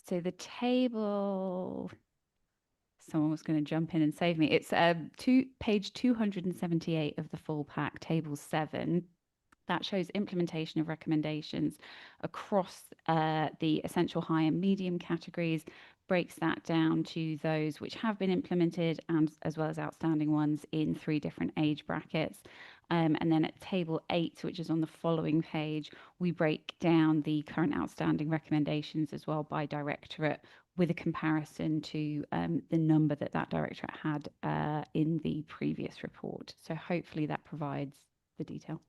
So the table, someone was going to jump in and save me. It's page 278 of the full pack, table 7. That shows implementation of recommendations across the essential high and medium categories, breaks that down to those which have been implemented and as well as outstanding ones in 3 different age brackets. And then at table 8, which is on the following page, we break down the current outstanding recommendations as well by directorate, with a comparison to the number that directorate had in the previous report. So hopefully that provides the detail.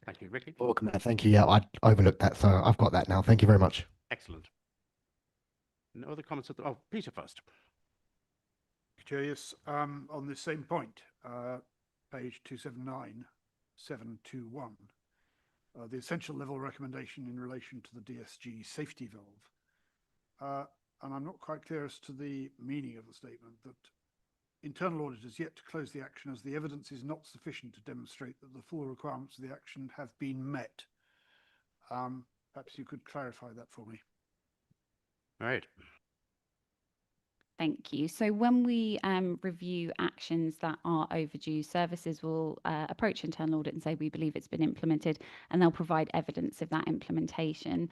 Thank you, Ricky. Welcome there. Thank you. Yeah, I overlooked that, so I've got that now. Thank you very much. Excellent. No other comments? Oh, Peter first. Chair, yes, on the same point, page 279, 721, the essential level recommendation in relation to the DSG safety valve. And I'm not quite clear as to the meaning of the statement that internal audit is yet to close the action as the evidence is not sufficient to demonstrate that the full requirements of the action have been met. Perhaps you could clarify that for me. Right. Thank you. So when we review actions that are overdue, services will approach internal audit and say, we believe it's been implemented, and they'll provide evidence of that implementation.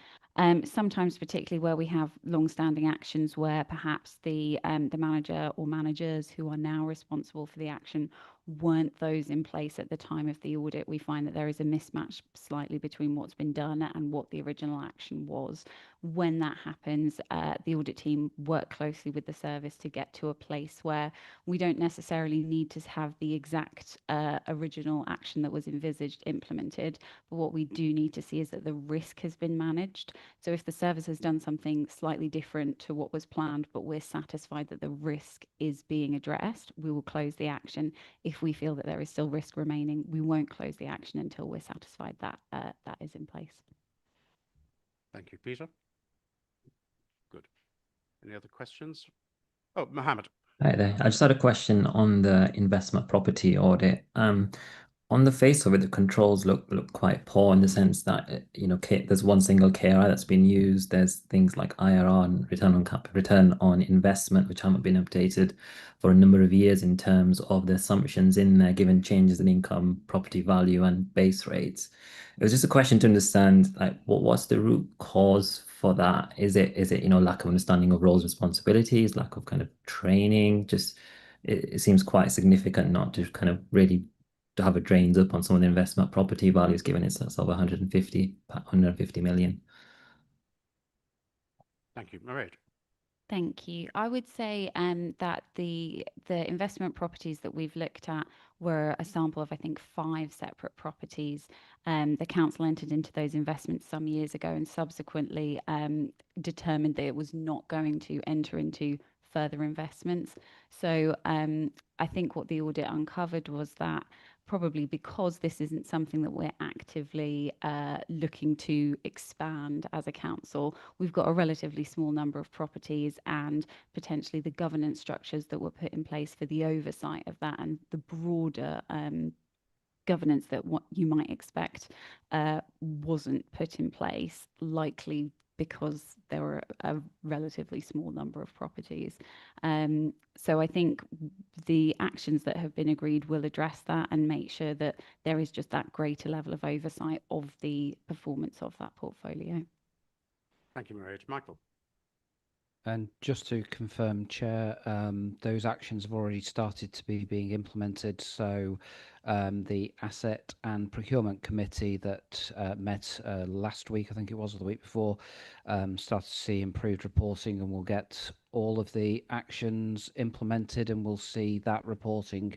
Sometimes, particularly where we have long-standing actions where perhaps the manager or managers who are now responsible for the action weren't those in place at the time of the audit, we find that there is a mismatch slightly between what's been done and what the original action was. When that happens, the audit team work closely with the service to get to a place where we don't necessarily need to have the exact original action that was envisaged implemented, but what we do need to see is that the risk has been managed. So if the service has done something slightly different to what was planned, but we're satisfied that the risk is being addressed, we will close the action. If we feel that there is still risk remaining, we won't close the action until we're satisfied that that is in place. Thank you, Peter. Good. Any other questions? Oh, Mohammed. Hi there. I just had a question on the investment property audit. On the face of it, the controls look quite poor in the sense that there's one single KRI that's been used. There's things like IRR and return on investment, which haven't been updated for a number of years in terms of the assumptions in there, given changes in income, property value, and base rates. It was just a question to understand, like, what's the root cause for that? Is it lack of understanding of roles, responsibilities, lack of kind of training? Just it seems quite significant not to kind of really to have a drains up on some of the investment property values, given it's sort of 150 million. Thank you, Mairead. Thank you. I would say that the investment properties that we've looked at were a sample of, I think, 5 separate properties. The council entered into those investments some years ago and subsequently determined that it was not going to enter into further investments. So I think what the audit uncovered was that probably because this isn't something that we're actively looking to expand as a council, we've got a relatively small number of properties, and potentially the governance structures that were put in place for the oversight of that and the broader governance that what you might expect wasn't put in place, likely because there were a relatively small number of properties. So I think the actions that have been agreed will address that and make sure that there is just that greater level of oversight of the performance of that portfolio. Thank you, Mairead. Michael. And just to confirm, Chair, those actions have already started to be being implemented. So the Asset and Procurement Committee that met last week, I think it was, or the week before, started to see improved reporting, and we'll get all of the actions implemented, and we'll see that reporting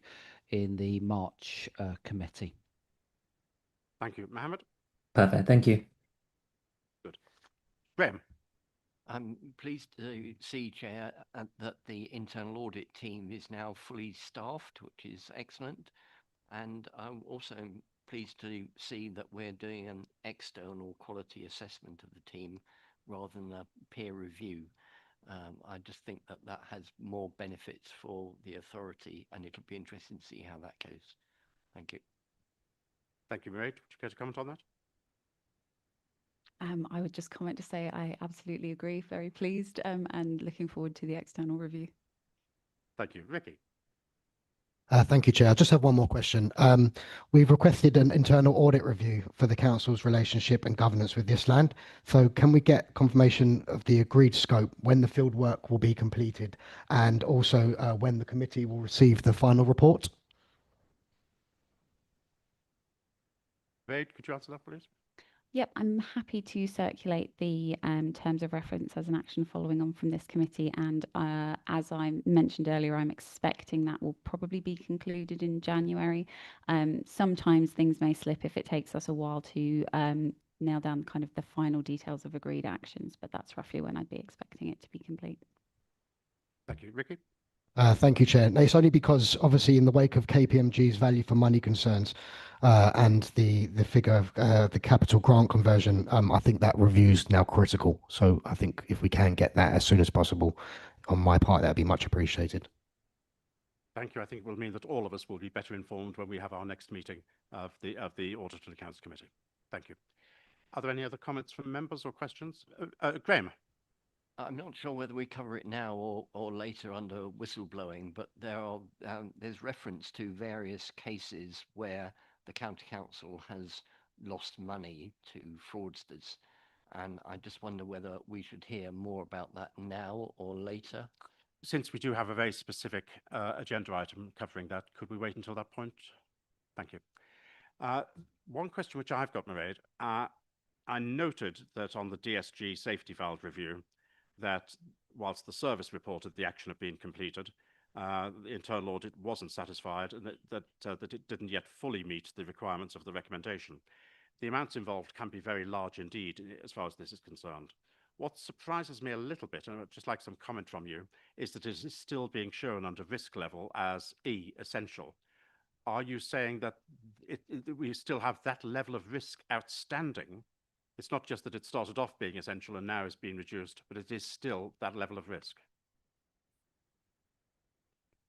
in the March committee. Thank you, Mohammed. Perfect. Thank you. Good. Graham. I'm pleased to see, Chair, that the internal audit team is now fully staffed, which is excellent. And I'm also pleased to see that we're doing an external quality assessment of the team rather than a peer review. I just think that that has more benefits for the authority, and it'll be interesting to see how that goes. Thank you. Thank you, Mairead. Would you care to comment on that? I would just comment to say I absolutely agree, very pleased, and looking forward to the external review. Thank you. Ricky. Thank you, Chair. I just have one more question. We've requested an internal audit review for the council's relationship and governance with this land. So can we get confirmation of the agreed scope, when the field work will be completed, and also when the committee will receive the final report? Mairead, could you answer that, please? Yep, I'm happy to circulate the terms of reference as an action following on from this committee. And as I mentioned earlier, I'm expecting that will probably be concluded in January. Sometimes things may slip if it takes us a while to nail down kind of the final details of agreed actions, but that's roughly when I'd be expecting it to be complete. Thank you. Ricky. Thank you, Chair. No, it's only because obviously in the wake of KPMG's value for money concerns and the figure of the capital grant conversion, I think that review's now critical. So I think if we can get that as soon as possible, on my part, that'd be much appreciated. Thank you. I think it will mean that all of us will be better informed when we have our next meeting of the Audit and Accounts Committee. Thank you. Are there any other comments from members or questions? Graham. I'm not sure whether we cover it now or later under whistleblowing, but there's reference to various cases where the county council has lost money to fraudsters. And I just wonder whether we should hear more about that now or later. Since we do have a very specific agenda item covering that, could we wait until that point? Thank you. One question which I've got, Mairead, I noted that on the DSG safety valve review, that whilst the service reported the action had been completed, the internal audit wasn't satisfied and that it didn't yet fully meet the requirements of the recommendation. The amounts involved can be very large indeed as far as this is concerned. What surprises me a little bit, and I'd just like some comment from you, is that it is still being shown under risk level as E, essential. Are you saying that we still have that level of risk outstanding? It's not just that it started off being essential and now is being reduced, but it is still that level of risk.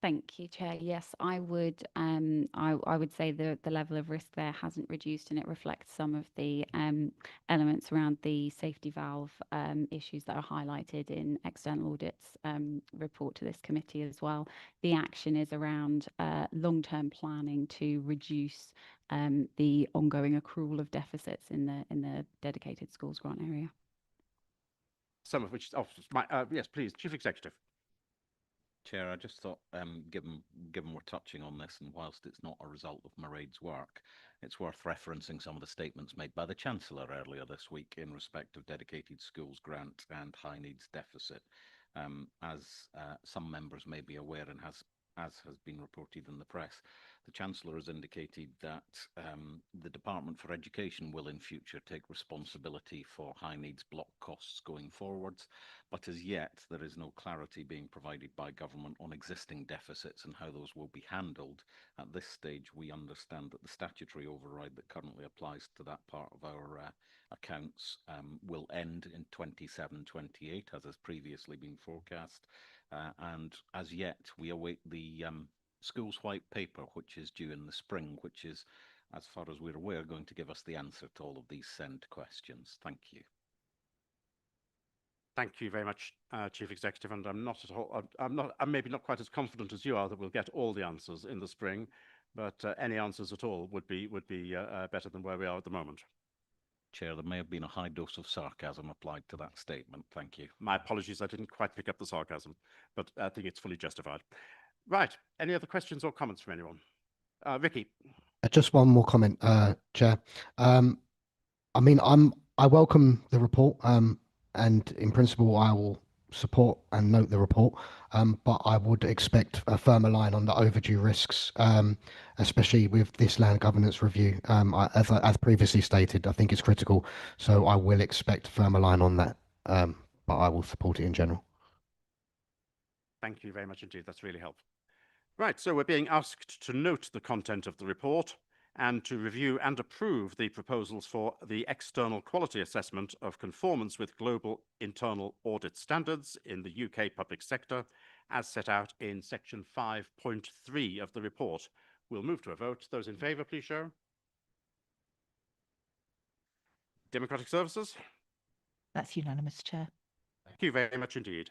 Thank you, Chair. Yes, I would say the level of risk there hasn't reduced, and it reflects some of the elements around the safety valve issues that are highlighted in external audits report to this committee as well. The action is around long-term planning to reduce the ongoing accrual of deficits in the dedicated schools grant area. Some of which, yes, please, Chief Executive. Chair, I just thought, given we're touching on this, and whilst it's not a result of Mairead's work, it's worth referencing some of the statements made by the Chancellor earlier this week in respect of dedicated schools grant and high needs deficit. As some members may be aware, and as has been reported in the press, the Chancellor has indicated that the Department for Education will in future take responsibility for high needs block costs going forwards, but as yet there is no clarity being provided by government on existing deficits and how those will be handled. At this stage, we understand that the statutory override that currently applies to that part of our accounts will end in 27-28, as has previously been forecast. And as yet, we await the Schools White Paper, which is due in the spring, which is, as far as we're aware, going to give us the answer to all of these sent questions. Thank you. Thank you very much, Chief Executive. And I'm maybe not quite as confident as you are that we'll get all the answers in the spring, but any answers at all would be better than where we are at the moment. Chair, there may have been a high dose of sarcasm applied to that statement. Thank you. My apologies, I didn't quite pick up the sarcasm, but I think it's fully justified. Right, any other questions or comments from anyone? Vicky. Just one more comment, Chair. I mean, I welcome the report, and in principle, I will support and note the report, but I would expect a firmer line on the overdue risks, especially with this land governance review. As previously stated, I think it's critical, so I will expect a firmer line on that, but I will support it in general. Thank you very much indeed. That's really helpful. Right, so we're being asked to note the content of the report and to review and approve the proposals for the external quality assessment of conformance with global internal audit standards in the UK public sector, as set out in section 5.3 of the report. We'll move to a vote. Those in favour, please show. Democratic Services? That's unanimous, Chair. Thank you very much indeed.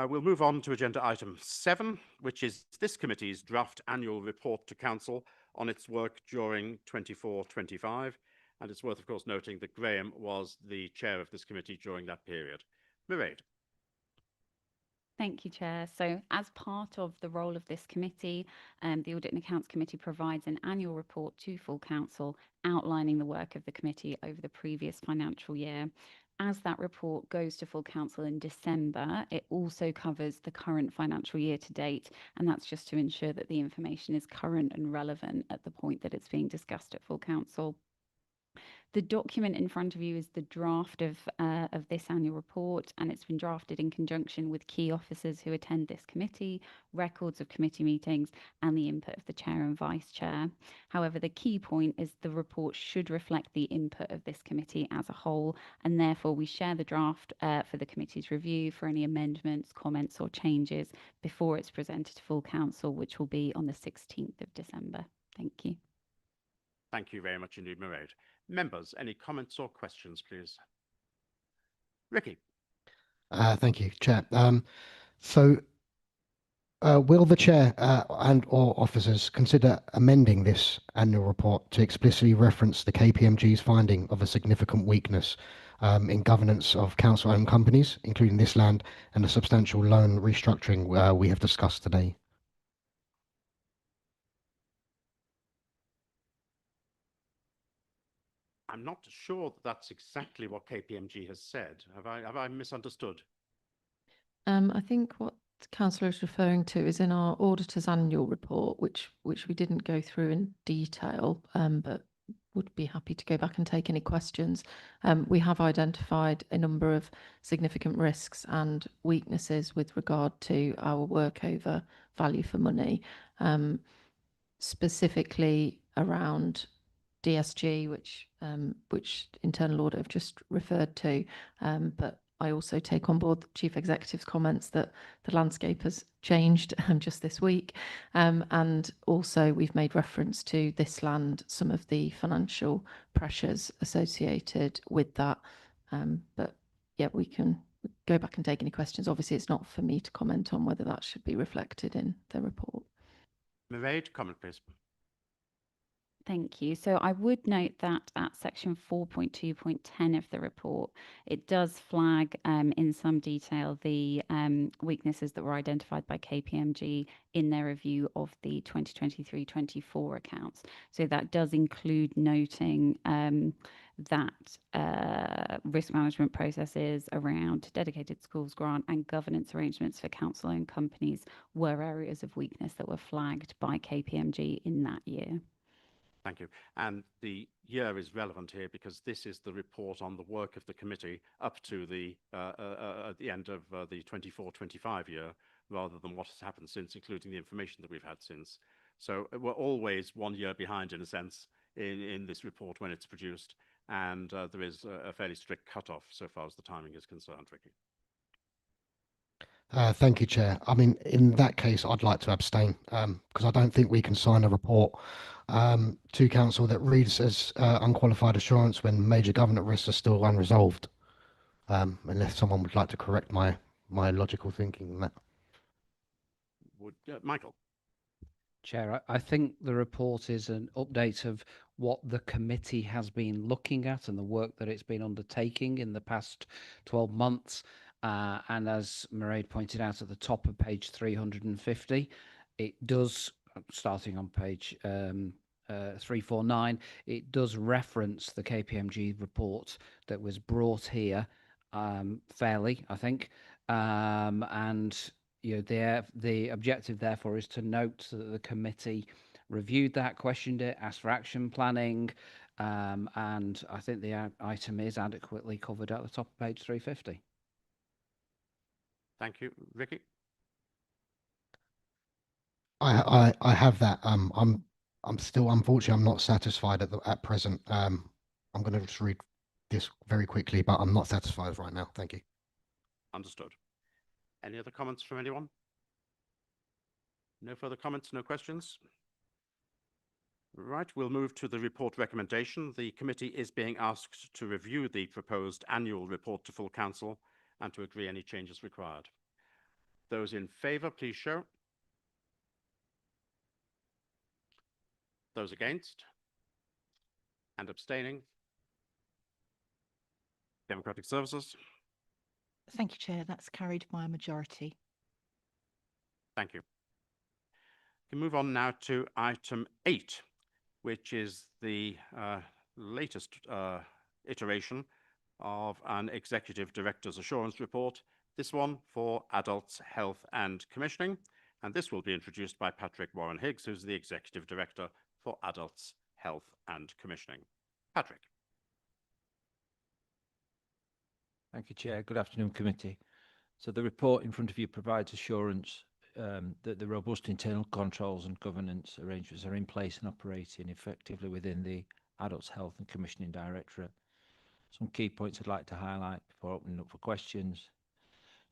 We'll move on to agenda item 7, which is this committee's draft annual report to Council on its work during 24-25. And it's worth, of course, noting that Graham was the chair of this committee during that period. Mairead. Thank you, Chair. So as part of the role of this committee, the Audit and Accounts Committee provides an annual report to full Council outlining the work of the committee over the previous financial year. As that report goes to full Council in December, it also covers the current financial year to date, and that's just to ensure that the information is current and relevant at the point that it's being discussed at full Council. The document in front of you is the draft of this annual report, and it's been drafted in conjunction with key officers who attend this committee, records of committee meetings, and the input of the chair and vice chair. However, the key point is the report should reflect the input of this committee as a whole, and therefore we share the draft for the committee's review for any amendments, comments, or changes before it's presented to full Council, which will be on the 16th of December. Thank you. Thank you very much indeed, Mairead. Members, any comments or questions, please? Ricky. Thank you, Chair. Will the Chair and or officers consider amending this annual report to explicitly reference the KPMG's finding of a significant weakness in governance of council-owned companies, including this land, and the substantial loan restructuring we have discussed today? I'm not sure that that's exactly what KPMG has said. Have I misunderstood? I think what Councillor is referring to is in our auditor's annual report, which we didn't go through in detail, but would be happy to go back and take any questions. We have identified a number of significant risks and weaknesses with regard to our work over value for money, specifically around DSG, which internal audit have just referred to, but I also take on board the Chief Executive's comments that the landscape has changed just this week, and also we've made reference to this land, some of the financial pressures associated with that, but yeah, we can go back and take any questions. Obviously, it's not for me to comment on whether that should be reflected in the report. Mairead, comment please. Thank you. So I would note that at section 4.2.10 of the report, it does flag in some detail the weaknesses that were identified by KPMG in their review of the 2023-24 accounts. So that does include noting that risk management processes around dedicated schools grant and governance arrangements for council-owned companies were areas of weakness that were flagged by KPMG in that year. Thank you. And the year is relevant here because this is the report on the work of the committee up to the at the end of the 24-25 year, rather than what has happened since, including the information that we've had since. So we're always 1 year behind, in a sense, in this report when it's produced, and there is a fairly strict cutoff so far as the timing is concerned, Ricky. Thank you, Chair. I mean, in that case, I'd like to abstain because I don't think we can sign a report to council that reads as unqualified assurance when major government risks are still unresolved, unless someone would like to correct my logical thinking on that. Would Michael? Chair, I think the report is an update of what the committee has been looking at and the work that it's been undertaking in the past 12 months. And as Mairead pointed out at the top of page 350, it does, starting on page 349, it does reference the KPMG report that was brought here fairly, I think. And you know, the objective, therefore, is to note that the committee reviewed that, questioned it, asked for action planning, and I think the item is adequately covered at the top of page 350. Thank you. Ricky? I have that. I'm still, unfortunately, I'm not satisfied at present. I'm going to just read this very quickly, but I'm not satisfied right now. Thank you. Understood. Any other comments from anyone? No further comments, no questions? Right, we'll move to the report recommendation. The committee is being asked to review the proposed annual report to full council and to agree any changes required. Those in favour, please show. Those against? And abstaining? Democratic Services? Thank you, Chair. That's carried by a majority. Thank you. We can move on now to item 8, which is the latest iteration of an Executive Director's Assurance Report, this one for Adults, Health and Commissioning, and this will be introduced by Patrick Warren-Higgs, who's the Executive Director for Adults, Health and Commissioning. Patrick. Thank you, Chair. Good afternoon, committee. So the report in front of you provides assurance that the robust internal controls and governance arrangements are in place and operating effectively within the Adults Health and Commissioning Directorate. Some key points I'd like to highlight before opening up for questions.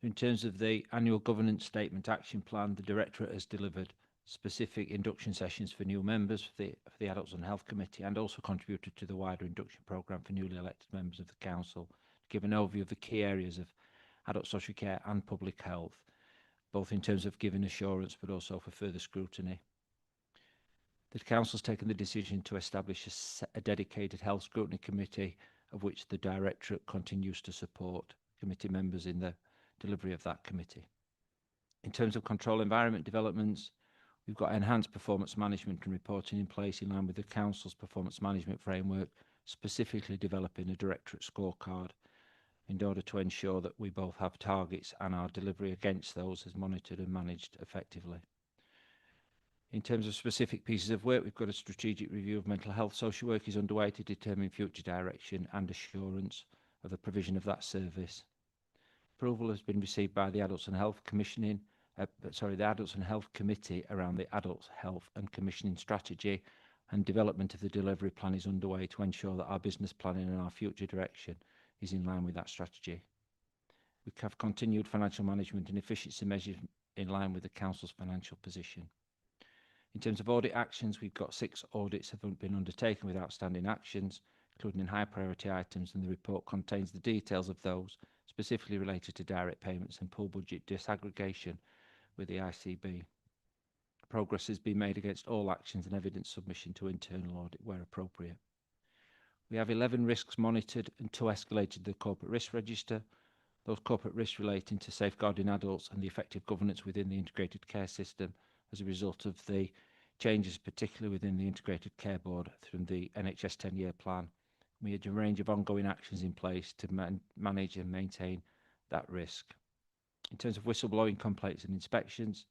In terms of the annual governance statement action plan, the Directorate has delivered specific induction sessions for new members for the Adults and Health Committee, and also contributed to the wider induction programme for newly elected members of the Council, to give an overview of the key areas of adult social care and public health, both in terms of giving assurance but also for further scrutiny. The Council's taken the decision to establish a dedicated health scrutiny committee, of which the Directorate continues to support committee members in the delivery of that committee. In terms of control environment developments, we've got enhanced performance management and reporting in place in line with the Council's performance management framework, specifically developing a Directorate scorecard in order to ensure that we both have targets and our delivery against those is monitored and managed effectively. In terms of specific pieces of work, we've got a strategic review of mental health social work is underway to determine future direction and assurance of the provision of that service. Approval has been received by the Adults and Health Commissioning, the Adults and Health Committee around the Adults Health and Commissioning strategy, and development of the delivery plan is underway to ensure that our business planning and our future direction is in line with that strategy. We have continued financial management and efficiency measures in line with the Council's financial position. In terms of audit actions, we've got 6 audits have been undertaken with outstanding actions, including in high priority items, and the report contains the details of those specifically related to direct payments and pool budget disaggregation with the ICB. Progress has been made against all actions and evidence submission to internal audit where appropriate. We have 11 risks monitored and 2 escalated to the corporate risk register. Those corporate risks relating to safeguarding adults and the effective governance within the integrated care system as a result of the changes, particularly within the Integrated Care Board from the NHS 10-year plan. We had a range of ongoing actions in place to manage and maintain that risk. In terms of whistleblowing complaints and inspections,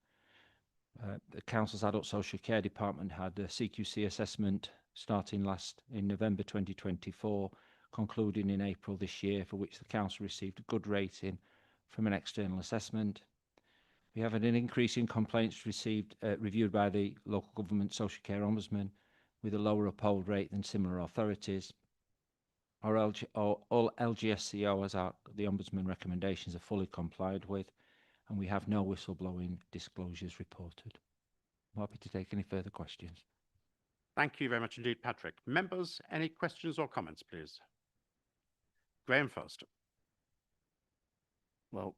the Council's Adult Social Care Department had a CQC assessment starting in November 2024, concluding in April this year, for which the Council received a good rating from an external assessment. We have an increase in complaints reviewed by the Local Government Social Care Ombudsman with a lower uphold rate than similar authorities. All LGSCO, as the Ombudsman recommendations, are fully complied with, and we have no whistleblowing disclosures reported. I'm happy to take any further questions. Thank you very much indeed, Patrick. Members, any questions or comments, please? Graham first. Well,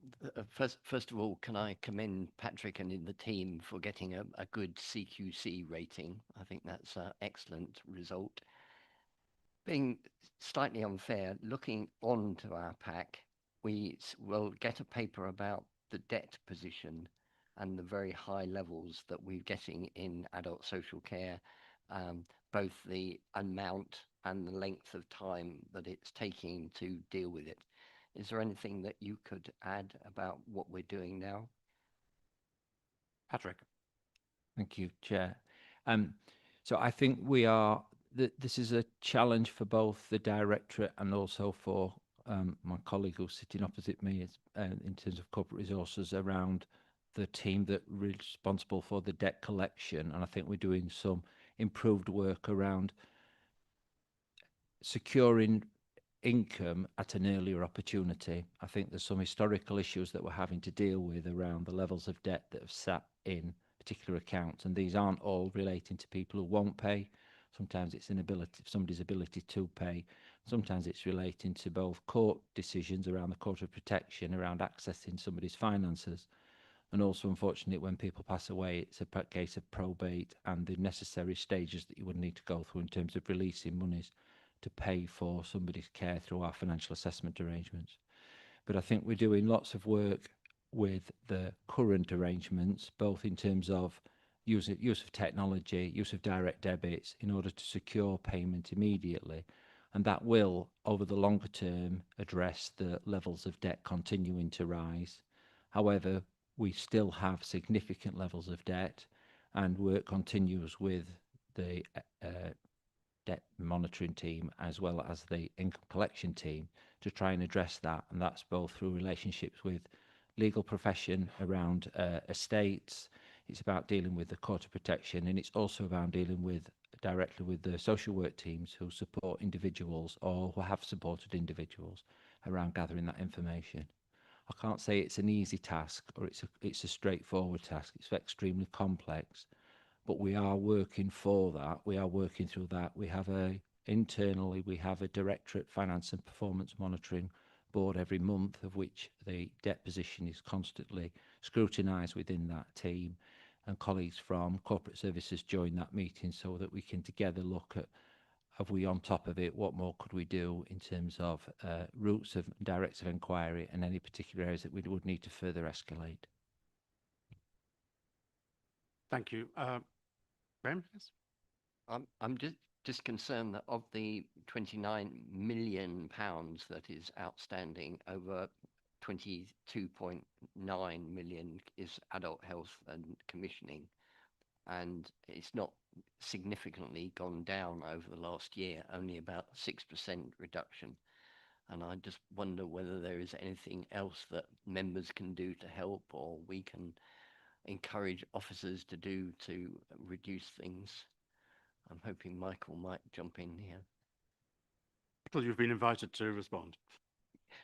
first of all, can I commend Patrick and the team for getting a good CQC rating? I think that's an excellent result. Being slightly unfair, looking onto our pack, we will get a paper about the debt position and the very high levels that we're getting in adult social care, both the amount and the length of time that it's taking to deal with it. Is there anything that you could add about what we're doing now? Patrick. Thank you, Chair. So I think this is a challenge for both the Directorate and also for my colleague who's sitting opposite me in terms of corporate resources around the team that is responsible for the debt collection. And I think we're doing some improved work around securing income at an earlier opportunity. I think there's some historical issues that we're having to deal with around the levels of debt that have sat in particular accounts, and these aren't all relating to people who won't pay. Sometimes it's somebody's ability to pay. Sometimes it's relating to both court decisions around the Court of Protection around accessing somebody's finances, and also, unfortunately, when people pass away, it's a case of probate and the necessary stages that you would need to go through in terms of releasing monies to pay for somebody's care through our financial assessment arrangements. But I think we're doing lots of work with the current arrangements, both in terms of use of technology, use of direct debits in order to secure payment immediately. And that will, over the longer term, address the levels of debt continuing to rise. However, we still have significant levels of debt, and work continues with the debt monitoring team as well as the income collection team to try and address that, and that's both through relationships with legal profession around estates. It's about dealing with the Court of Protection, and it's also about dealing directly with the social work teams who support individuals or who have supported individuals around gathering that information. I can't say it's an easy task or it's a straightforward task. It's extremely complex. But we are working for that. We are working through that. Internally, we have a Directorate Finance and Performance Monitoring board every month, of which the debt position is constantly scrutinised within that team, and colleagues from corporate services join that meeting so that we can together look at, are we on top of it, what more could we do in terms of routes of direct of inquiry and any particular areas that we would need to further escalate. Thank you. Graham? Yes. I'm just concerned that of the £29 million that is outstanding, over 22.9 million is adult health and commissioning, and it's not significantly gone down over the last year, only about 6% reduction. And I just wonder whether there is anything else that members can do to help, or we can encourage officers to do to reduce things. I'm hoping Michael might jump in here. Michael, you've been invited to respond.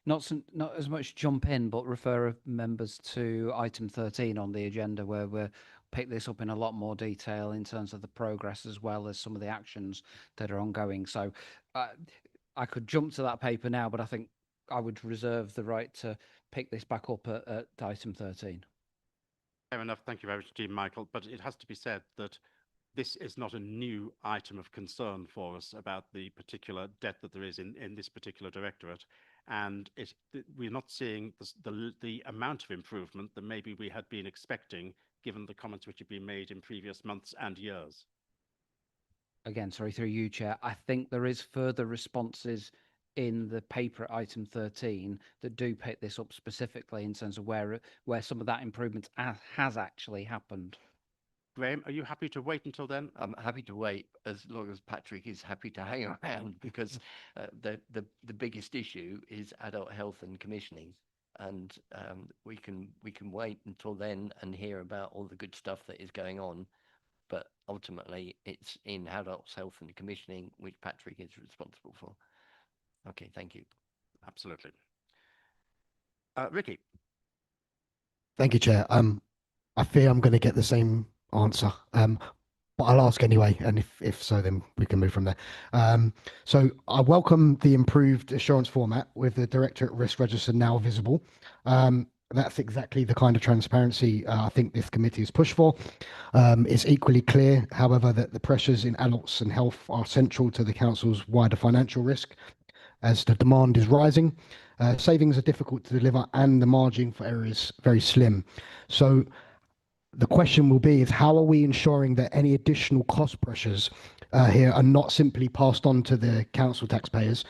Not as much jump in, but refer members to item 13 on the agenda, where we'll pick this up in a lot more detail in terms of the progress as well as some of the actions that are ongoing. So I could jump to that paper now, but I think I would reserve the right to pick this back up at item 13. Fair enough. Thank you very much indeed, Michael. But it has to be said that this is not a new item of concern for us about the particular debt that there is in this particular directorate. And we're not seeing the amount of improvement that maybe we had been expecting, given the comments which have been made in previous months and years. Again, sorry, through you, Chair. I think there is further responses in the paper at item 13 that do pick this up specifically in terms of where some of that improvement has actually happened. Graham, are you happy to wait until then? I'm happy to wait as long as Patrick is happy to hang around, because the biggest issue is adult health and commissioning, and we can wait until then and hear about all the good stuff that is going on, but ultimately it's in adult health and commissioning which Patrick is responsible for. Okay, thank you. Absolutely. Ricky. Thank you, Chair. I fear I'm going to get the same answer, but I'll ask anyway, and if so, then we can move from there. So I welcome the improved assurance format with the Directorate Risk Register now visible. That's exactly the kind of transparency I think this committee has pushed for. It's equally clear, however, that the pressures in adults and health are central to the Council's wider financial risk, as the demand is rising. Savings are difficult to deliver, and the margin for error is very slim. So the question will be is, how are we ensuring that any additional cost pressures here are not simply passed on to the council taxpayers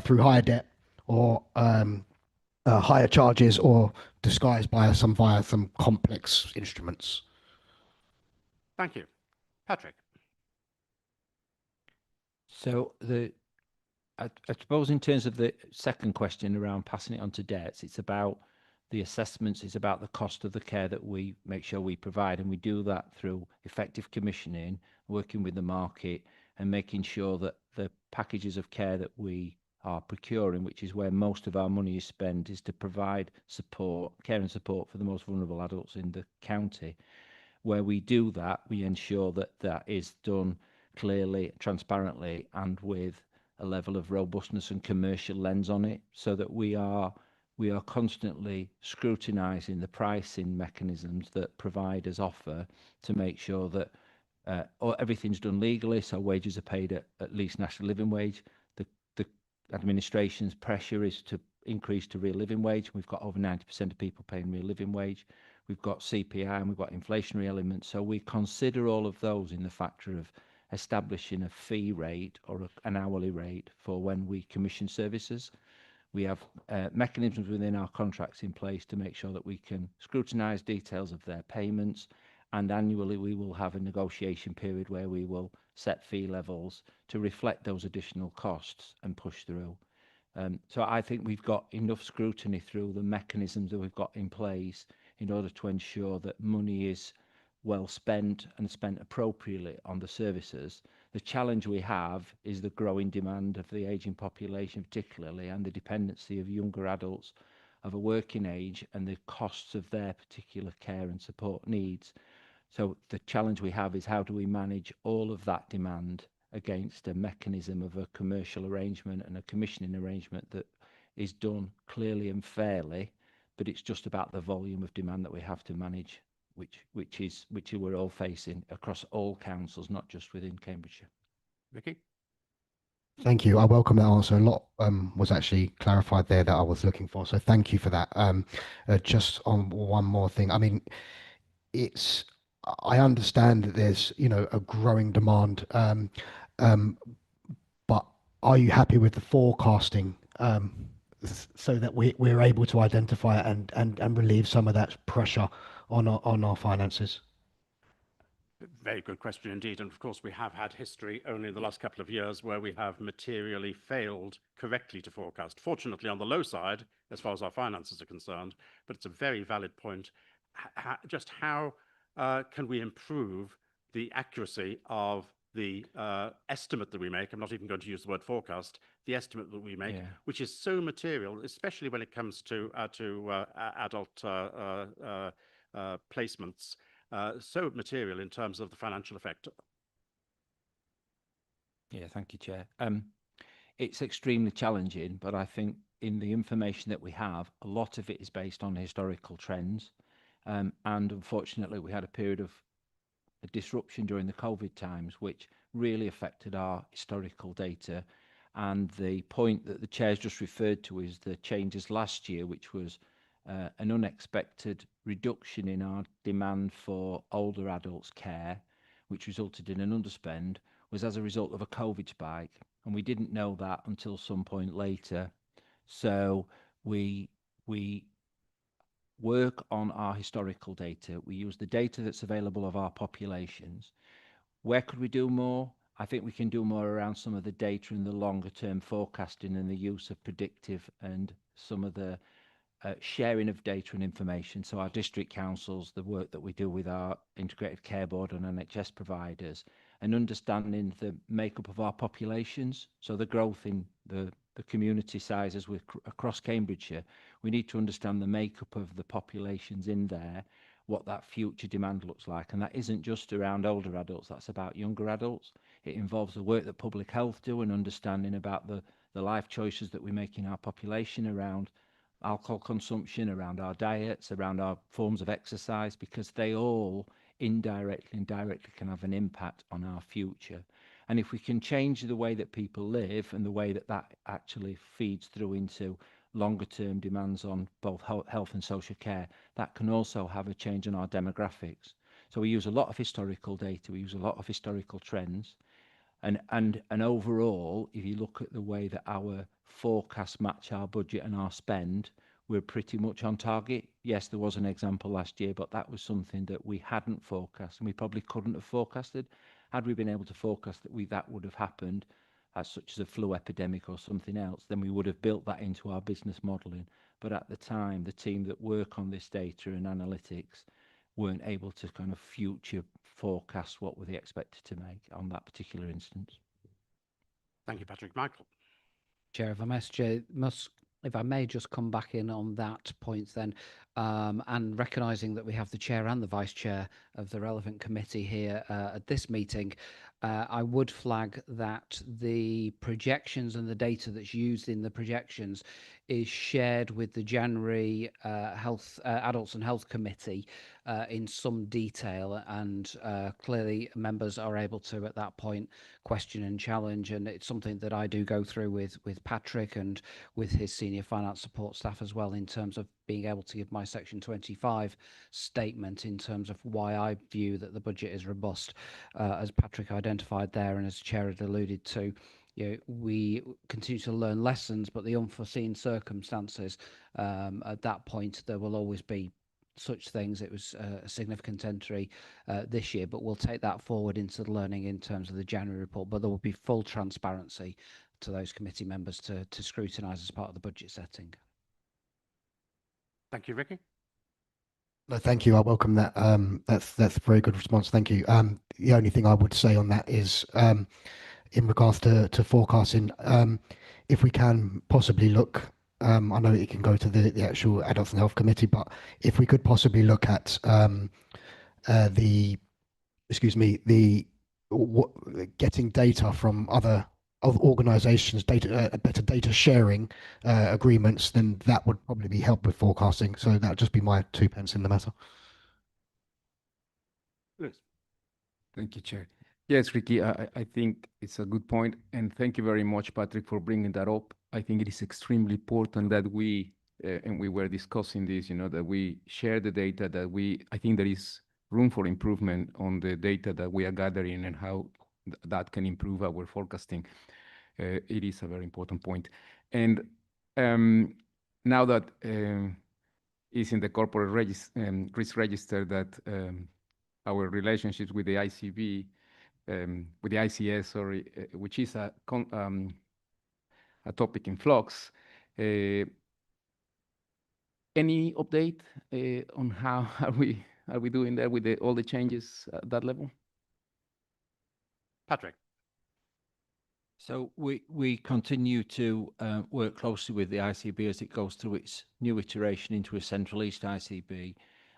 through higher debt or higher charges, or disguised via some complex instruments? Thank you. Patrick. So I suppose in terms of the second question around passing it on to debts, it's about the assessments, it's about the cost of the care that we make sure we provide, and we do that through effective commissioning, working with the market, and making sure that the packages of care that we are procuring, which is where most of our money is spent, is to provide support, care and support for the most vulnerable adults in the county. Where we do that, we ensure that that is done clearly, transparently, and with a level of robustness and commercial lens on it, so that we are constantly scrutinising the pricing mechanisms that providers offer to make sure that everything's done legally, so wages are paid at least national living wage. The administration's pressure is to increase to real living wage. We've got over 90% of people paying real living wage. We've got CPI and we've got inflationary elements. So we consider all of those in the factor of establishing a fee rate or an hourly rate for when we commission services. We have mechanisms within our contracts in place to make sure that we can scrutinise details of their payments, and annually we will have a negotiation period where we will set fee levels to reflect those additional costs and push through. So I think we've got enough scrutiny through the mechanisms that we've got in place in order to ensure that money is well spent and spent appropriately on the services. The challenge we have is the growing demand of the ageing population particularly, and the dependency of younger adults of a working age and the costs of their particular care and support needs. So the challenge we have is, how do we manage all of that demand against a mechanism of a commercial arrangement and a commissioning arrangement that is done clearly and fairly, but it's just about the volume of demand that we have to manage, which we're all facing across all councils, not just within Cambridgeshire. Vicky? Thank you. I welcome that answer. A lot was actually clarified there that I was looking for. So thank you for that. Just on one more thing. I mean, I understand that there's, a growing demand, but are you happy with the forecasting so that we're able to identify and relieve some of that pressure on our finances? Very good question indeed. And of course, we have had history only in the last couple of years where we have materially failed correctly to forecast. Fortunately, on the low side, as far as our finances are concerned, but it's a very valid point. Just how can we improve the accuracy of the estimate that we make? I'm not even going to use the word forecast, the estimate that we make, which is so material, especially when it comes to adult placements. So material in terms of the financial effect. Yeah, thank you, Chair. It's extremely challenging, but I think in the information that we have, a lot of it is based on historical trends. And unfortunately, we had a period of a disruption during the COVID times, which really affected our historical data. And the point that the Chair's just referred to is the changes last year, which was an unexpected reduction in our demand for older adults care, which resulted in an underspend, was as a result of a COVID spike. And we didn't know that until some point later. So we work on our historical data. We use the data that's available of our populations. Where could we do more? I think we can do more around some of the data in the longer term forecasting and the use of predictive and some of the sharing of data and information. So our district councils, the work that we do with our integrated care board and NHS providers, and understanding the makeup of our populations. So the growth in the community sizes across Cambridgeshire, we need to understand the makeup of the populations in there, what that future demand looks like. And that isn't just around older adults, that's about younger adults. It involves the work that public health do and understanding about the life choices that we make in our population around alcohol consumption, around our diets, around our forms of exercise, because they all indirectly and directly can have an impact on our future. And if we can change the way that people live and the way that that actually feeds through into longer term demands on both health and social care, that can also have a change in our demographics. So we use a lot of historical data, we use a lot of historical trends. And overall, if you look at the way that our forecasts match our budget and our spend, we're pretty much on target. Yes, there was an example last year, but that was something that we hadn't forecast and we probably couldn't have forecasted. Had we been able to forecast that would have happened, as such as a flu epidemic or something else, then we would have built that into our business modelling. But at the time, the team that work on this data and analytics weren't able to kind of future forecast what were they expected to make on that particular instance. Thank you, Patrick. Michael. Chair, if I may just come back in on that point then, and recognising that we have the chair and the vice chair of the relevant committee here at this meeting, I would flag that the projections and the data that's used in the projections is shared with the January Adults and Health Committee in some detail, and clearly members are able to at that point question and challenge, and it's something that I do go through with Patrick and with his senior finance support staff as well, in terms of being able to give my section 25 statement in terms of why I view that the budget is robust, as Patrick identified there and as the chair had alluded to. We continue to learn lessons, but the unforeseen circumstances, at that point, there will always be such things. It was a significant entry this year, but we'll take that forward into the learning in terms of the January report. But there will be full transparency to those committee members to scrutinise as part of the budget setting. Thank you, Vicky. No, thank you. I welcome that. That's a very good response. Thank you. The only thing I would say on that is, in regards to forecasting, if we can possibly look, I know it can go to the actual Adults and Health Committee, but if we could possibly look at getting data from other of organizations better data sharing agreements, then that would probably be help with forecasting. So that would just be my 2 pence in the matter. Lewis. Thank you, Chair. Yes, Ricky, I think it's a good point, and thank you very much, Patrick, for bringing that up. I think it is extremely important that we, and we were discussing this, that we share the data I think there is room for improvement on the data that we are gathering and how that can improve our forecasting. It is a very important point. And now that it's in the corporate risk register that our relationships with the ICB, with the ICS, sorry, which is a topic in flux. Any update on how are we doing there with all the changes at that level? Patrick. So we continue to work closely with the ICB as it goes through its new iteration into a Central East ICB.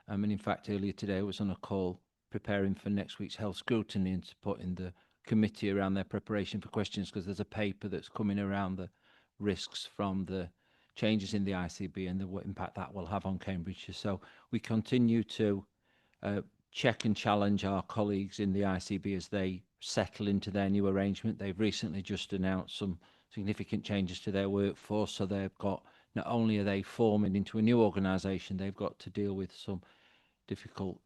And in fact, earlier today, I was on a call preparing for next week's health scrutiny and supporting the committee around their preparation for questions, because there's a paper that's coming around the risks from the changes in the ICB and the impact that will have on Cambridgeshire. So we continue to check and challenge our colleagues in the ICB as they settle into their new arrangement. They've recently just announced some significant changes to their workforce. So they've got, not only are they forming into a new organisation, they've got to deal with some difficult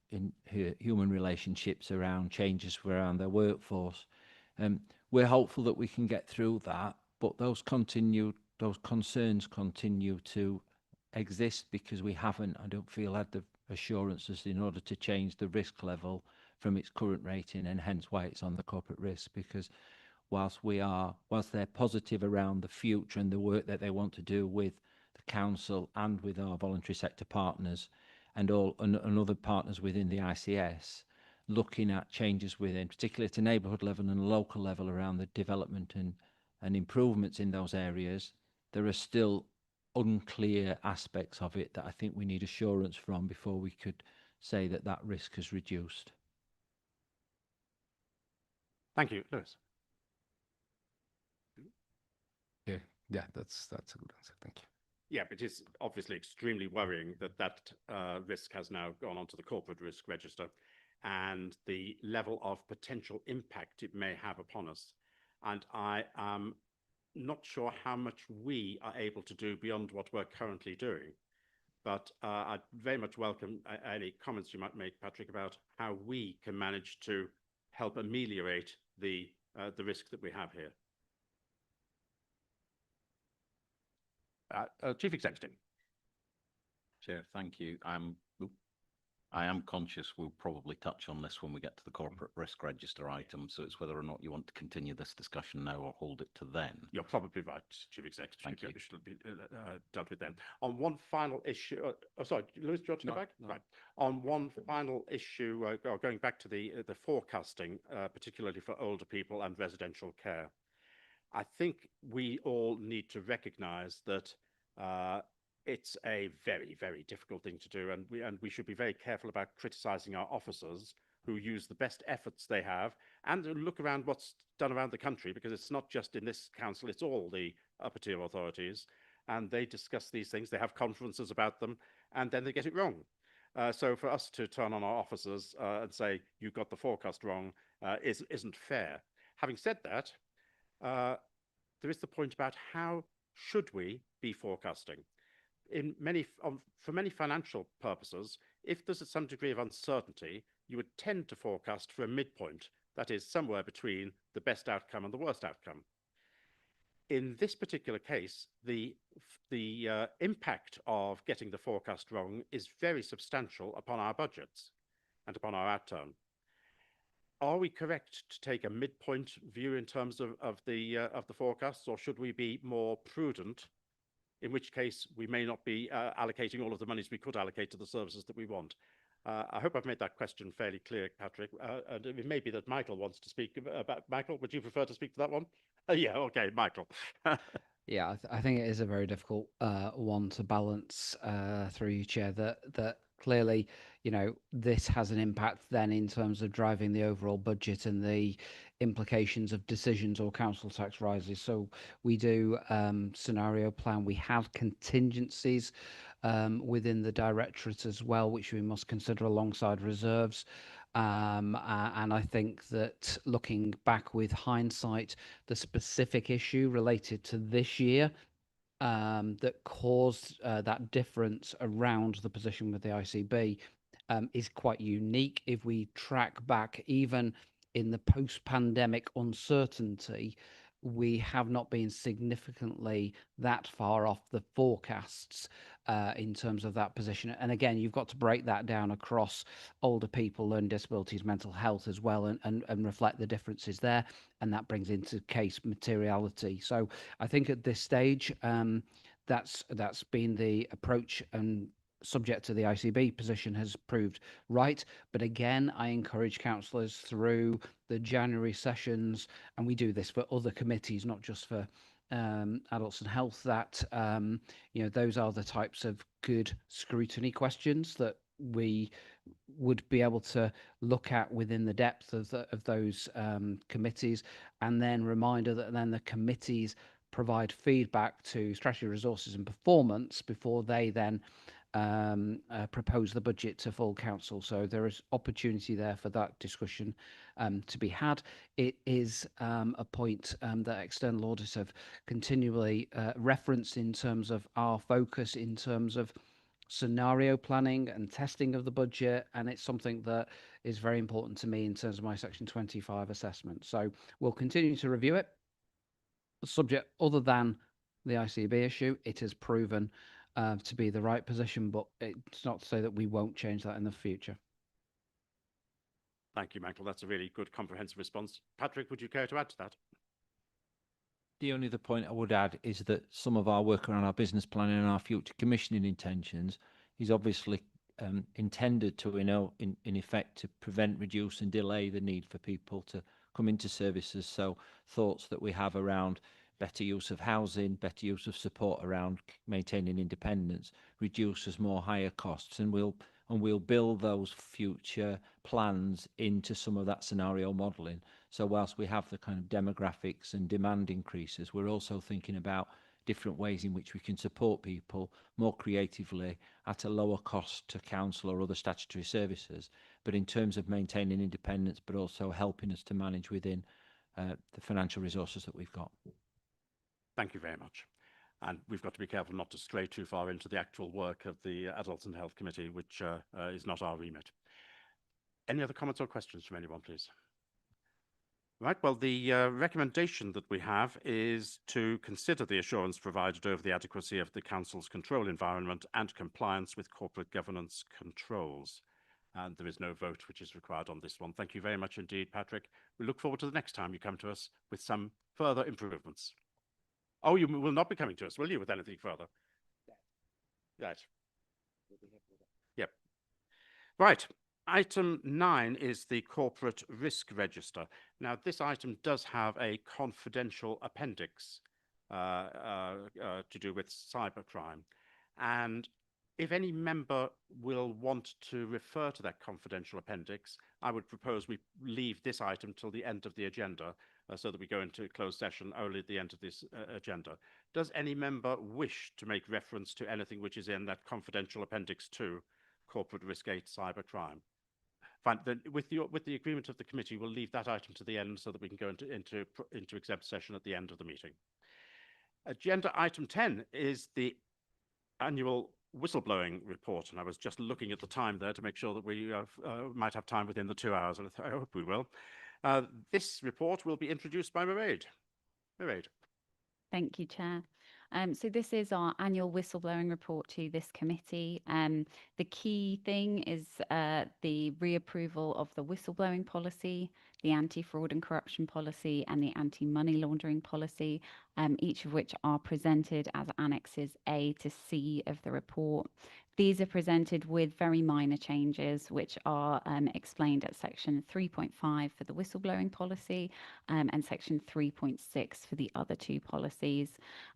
human relationships around changes around their workforce. We're hopeful that we can get through that, but those concerns continue to exist because we haven't, I don't feel, had the assurances in order to change the risk level from its current rating, and hence why it's on the corporate risk. Because whilst they're positive around the future and the work that they want to do with the council and with our voluntary sector partners and other partners within the ICS, looking at changes within, particularly at a neighbourhood level and a local level around the development and improvements in those areas, there are still unclear aspects of it that I think we need assurance from before we could say that that risk has reduced. Thank you, Lewis. Yeah, that's a good answer. Thank you. Yeah, but it's obviously extremely worrying that risk has now gone onto the corporate risk register, and the level of potential impact it may have upon us. And I am not sure how much we are able to do beyond what we're currently doing. But I'd very much welcome any comments you might make, Patrick, about how we can manage to help ameliorate the risk that we have here. Chief Executive. Chair, thank you. I am conscious we'll probably touch on this when we get to the corporate risk register item, so it's whether or not you want to continue this discussion now or hold it to then. You're probably right, Chief Executive. Thank you. It should be dealt with then. On one final issue, sorry, Lewis, do you want to go back? No. Right. On one final issue, going back to the forecasting, particularly for older people and residential care, I think we all need to recognise that it's a very, very difficult thing to do, and we should be very careful about criticising our officers who use the best efforts they have and look around what's done around the country, because it's not just in this council, it's all the upper tier authorities, and they discuss these things, they have conferences about them, and then they get it wrong. So for us to turn on our officers and say, you got the forecast wrong, isn't fair. Having said that, there is the point about how should we be forecasting. For many financial purposes, if there's some degree of uncertainty, you would tend to forecast for a midpoint, that is somewhere between the best outcome and the worst outcome. In this particular case, the impact of getting the forecast wrong is very substantial upon our budgets and upon our outturn. Are we correct to take a midpoint view in terms of the forecasts, or should we be more prudent? In which case, we may not be allocating all of the monies we could allocate to the services that we want. I hope I've made that question fairly clear, Patrick. And it may be that Michael wants to speak about. Michael, would you prefer to speak to that one? Yeah, okay, Michael. Yeah, I think it is a very difficult one to balance through you, Chair, that clearly, this has an impact then in terms of driving the overall budget and the implications of decisions or council tax rises. So we do scenario plan. We have contingencies within the directorate as well, which we must consider alongside reserves. And I think that looking back with hindsight, the specific issue related to this year that caused that difference around the position with the ICB is quite unique. If we track back, even in the post-pandemic uncertainty, we have not been significantly that far off the forecasts in terms of that position. And again, you've got to break that down across older people, learning disabilities, mental health as well, and reflect the differences there. And that brings into case materiality. So I think at this stage, that's been the approach, and subject to the ICB position has proved right. But again, I encourage councillors through the January sessions, and we do this for other committees, not just for adults and health, that those are the types of good scrutiny questions that we would be able to look at within the depth of those committees, and then reminder that then the committees provide feedback to strategy, resources and performance before they then propose the budget to full council. So there is opportunity there for that discussion to be had. It is a point that external auditors have continually referenced in terms of our focus in terms of scenario planning and testing of the budget, and it's something that is very important to me in terms of my section 25 assessment. So we'll continue to review it. Subject other than the ICB issue, it has proven to be the right position, but it's not to say that we won't change that in the future. Thank you, Michael. That's a really good comprehensive response. Patrick, would you care to add to that? The only other point I would add is that some of our work around our business planning and our future commissioning intentions is obviously intended to, in effect, to prevent, reduce and delay the need for people to come into services. So thoughts that we have around better use of housing, better use of support around maintaining independence, reduces more higher costs, and we'll build those future plans into some of that scenario modelling. So whilst we have the kind of demographics and demand increases, we're also thinking about different ways in which we can support people more creatively at a lower cost to council or other statutory services, but in terms of maintaining independence, but also helping us to manage within the financial resources that we've got. Thank you very much. And we've got to be careful not to stray too far into the actual work of the Adults and Health Committee, which is not our remit. Any other comments or questions from anyone, please? Right, well, the recommendation that we have is to consider the assurance provided over the adequacy of the Council's control environment and compliance with corporate governance controls. And there is no vote which is required on this one. Thank you very much indeed, Patrick. We look forward to the next time you come to us with some further improvements. Oh, you will not be coming to us, will you, with anything further? Right. Yep. Right. Item 9 is the corporate risk register. Now, this item does have a confidential appendix to do with cybercrime. And if any member will want to refer to that confidential appendix, I would propose we leave this item till the end of the agenda so that we go into closed session only at the end of this agenda. Does any member wish to make reference to anything which is in that confidential appendix 2, corporate risk 8, cybercrime? Fine. Then with the agreement of the committee, we'll leave that item to the end so that we can go into exempt session at the end of the meeting. Agenda item 10 is the annual whistleblowing report, and I was just looking at the time there to make sure that we might have time within the 2 hours, and I hope we will. This report will be introduced by Mairead. Mairead. Thank you, Chair. So this is our annual whistleblowing report to this committee. The key thing is the reapproval of the whistleblowing policy, the anti-fraud and corruption policy, and the anti-money laundering policy, each of which are presented as annexes A to C of the report. These are presented with very minor changes, which are explained at section 3.5 for the whistleblowing policy and section 3.6 for the other two policies.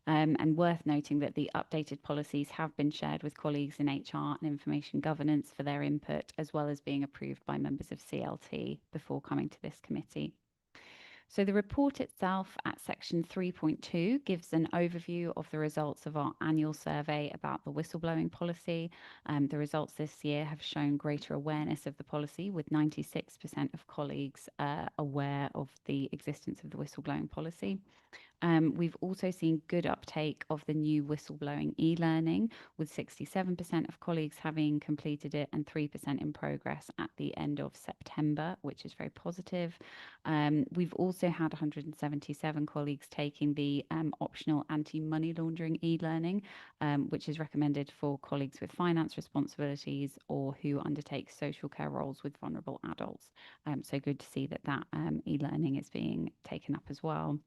And worth noting that the updated policies have been shared with colleagues in HR and information governance for their input, as well as being approved by members of CLT before coming to this committee. So the report itself at section 3.2 gives an overview of the results of our annual survey about the whistleblowing policy. The results this year have shown greater awareness of the policy, with 96% of colleagues aware of the existence of the whistleblowing policy. We've also seen good uptake of the new whistleblowing e-learning, with 67% of colleagues having completed it and 3% in progress at the end of September, which is very positive. We've also had 177 colleagues taking the optional anti-money laundering e-learning, which is recommended for colleagues with finance responsibilities or who undertake social care roles with vulnerable adults. So good to see that e-learning is being taken up as well.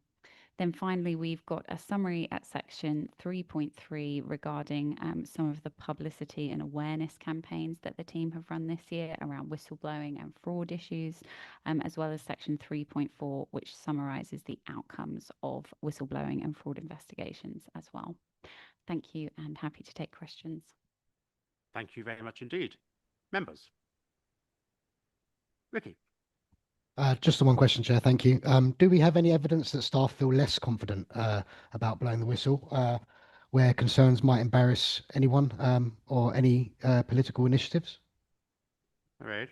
Then finally, we've got a summary at section 3.3 regarding some of the publicity and awareness campaigns that the team have run this year around whistleblowing and fraud issues, as well as section 3.4, which summarises the outcomes of whistleblowing and fraud investigations as well. Thank you, and happy to take questions. Thank you very much indeed. Members? Ricky? Just the one question, Chair. Thank you. Do we have any evidence that staff feel less confident about blowing the whistle, where concerns might embarrass anyone or any political initiatives? All right.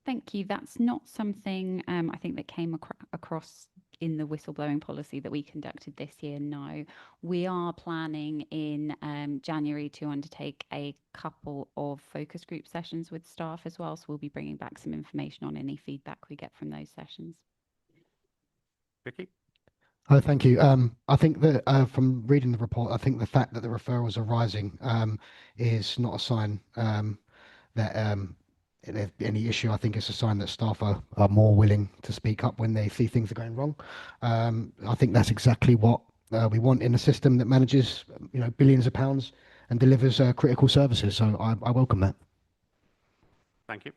Thank you. That's not something I think that came across in the whistleblowing policy that we conducted this year. No, we are planning in January to undertake a couple of focus group sessions with staff as well. So we'll be bringing back some information on any feedback we get from those sessions. Vicky? Oh, thank you. I think that from reading the report, I think the fact that the referrals are rising is not a sign that if there's any issue. I think it's a sign that staff are more willing to speak up when they see things are going wrong. I think that's exactly what we want in a system that manages, billions of pounds and delivers critical services. So I welcome that. Thank you.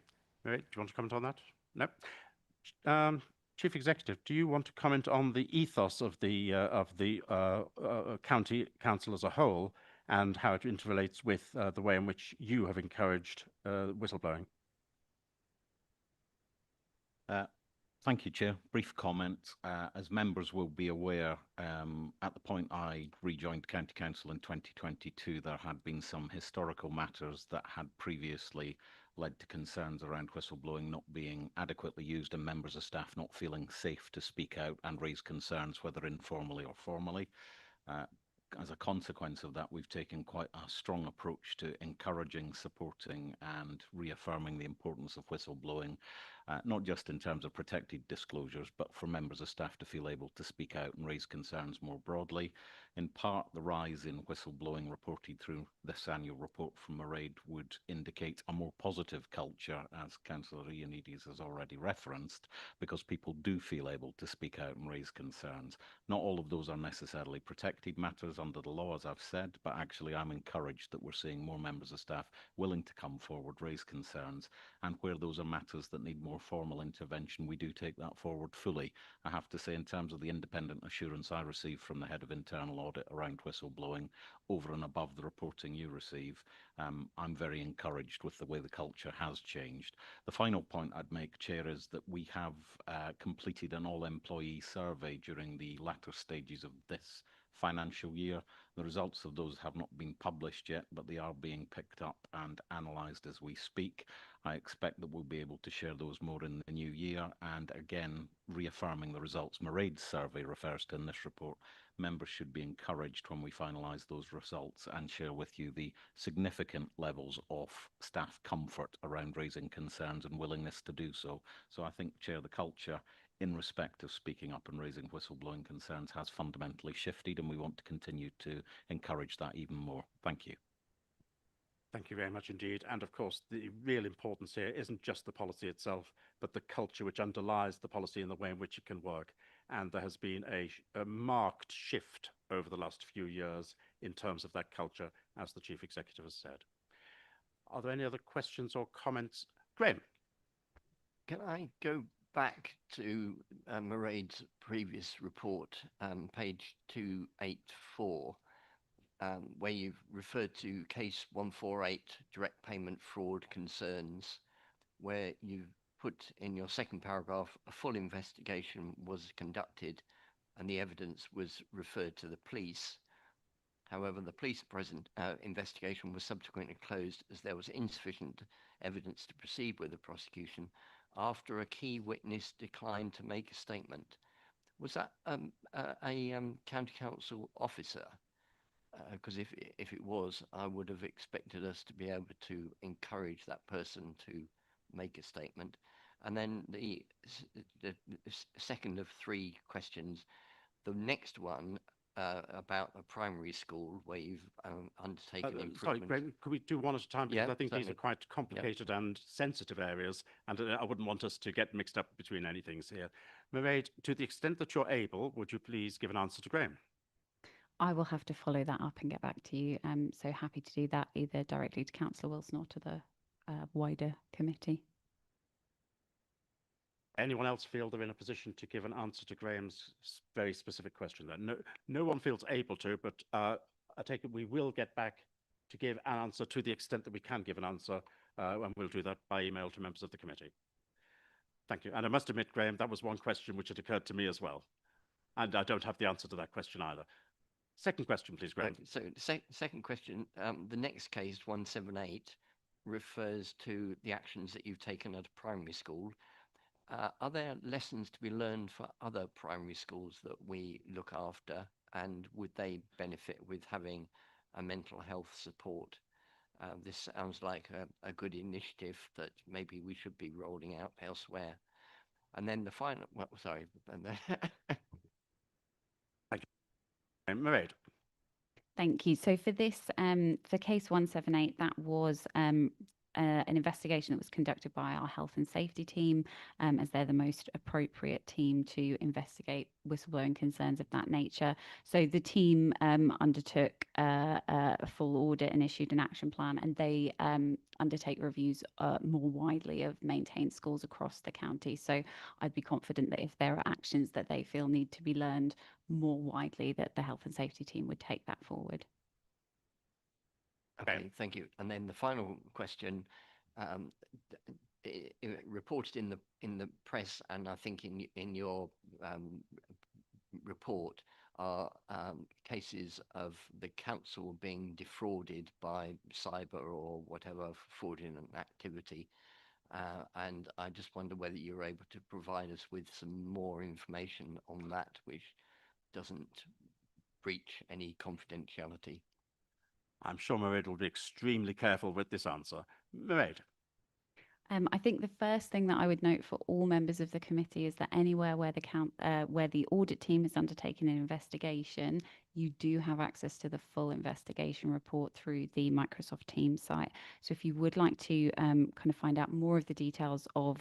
All right. Do you want to comment on that? No. Chief Executive, do you want to comment on the ethos of the county council as a whole and how it interrelates with the way in which you have encouraged whistleblowing? Thank you, Chair. Brief comment. As members will be aware, at the point I rejoined County Council in 2022, there had been some historical matters that had previously led to concerns around whistleblowing not being adequately used and members of staff not feeling safe to speak out and raise concerns, whether informally or formally. As a consequence of that, we've taken quite a strong approach to encouraging, supporting and reaffirming the importance of whistleblowing, not just in terms of protected disclosures, but for members of staff to feel able to speak out and raise concerns more broadly. In part, the rise in whistleblowing reported through this annual report from Mairead would indicate a more positive culture, as Councillor Ioannidis has already referenced, because people do feel able to speak out and raise concerns. Not all of those are necessarily protected matters under the law, as I've said, but actually I'm encouraged that we're seeing more members of staff willing to come forward, raise concerns, and where those are matters that need more formal intervention, we do take that forward fully. I have to say, in terms of the independent assurance I received from the Head of Internal Audit around whistleblowing, over and above the reporting you receive, I'm very encouraged with the way the culture has changed. The final point I'd make, Chair, is that we have completed an all-employee survey during the latter stages of this financial year. The results of those have not been published yet, but they are being picked up and analysed as we speak. I expect that we'll be able to share those more in the new year. And again, reaffirming the results Mairead's survey refers to in this report, members should be encouraged when we finalise those results and share with you the significant levels of staff comfort around raising concerns and willingness to do so. So I think, Chair, the culture in respect of speaking up and raising whistleblowing concerns has fundamentally shifted, and we want to continue to encourage that even more. Thank you. Thank you very much indeed. And of course, the real importance here isn't just the policy itself, but the culture which underlies the policy and the way in which it can work. And there has been a marked shift over the last few years in terms of that culture, as the Chief Executive has said. Are there any other questions or comments? Graham? Can I go back to Mairead's previous report, page 284, where you've referred to case 148, direct payment fraud concerns, where you've put in your second paragraph, a full investigation was conducted and the evidence was referred to the police. However, the police investigation was subsequently closed as there was insufficient evidence to proceed with the prosecution after a key witness declined to make a statement. Was that a county council officer? Because if it was, I would have expected us to be able to encourage that person to make a statement. And then the second of three questions, the next one about a primary school where you've undertaken improvement. Sorry, Graham, could we do one at a time? Because Yeah, I think these are certainly. quite complicated and sensitive areas, and I wouldn't want us to get mixed up between any things here. Mairead, to the extent that you're able, would you please give an answer to Graham? I will have to follow that up and get back to you. So happy to do that either directly to Councillor Wilson or to the wider committee. Anyone else feel they're in a position to give an answer to Graham's very specific question? There, no one feels able to, but I take it we will get back to give an answer to the extent that we can give an answer, and we'll do that by email to members of the committee. Thank you. And I must admit, Graham, that was one question which had occurred to me as well, and I don't have the answer to that question either. Second question, please, Graham. So second question, the next case, 178, refers to the actions that you've taken at a primary school. Are there lessons to be learned for other primary schools that we look after, and would they benefit with having a mental health support? This sounds like a good initiative that maybe we should be rolling out elsewhere. And then the final, well, sorry. And then Mairead. Thank you. So for this, for case 178, that was an investigation that was conducted by our health and safety team, as they're the most appropriate team to investigate whistleblowing concerns of that nature. So the team undertook a full audit and issued an action plan, and they undertake reviews more widely of maintained schools across the county. So I'd be confident that if there are actions that they feel need to be learned more widely, that the health and safety team would take that forward. Okay, thank you. And then the final question, reported in the press, and I think in your report, are cases of the council being defrauded by cyber or whatever fraudulent activity. And I just wonder whether you're able to provide us with some more information on that, which doesn't breach any confidentiality. I'm sure Mairead will be extremely careful with this answer. Mairead. I think the first thing that I would note for all members of the committee is that anywhere where the audit team has undertaken an investigation, you do have access to the full investigation report through the Microsoft Teams site. So if you would like to kind of find out more of the details of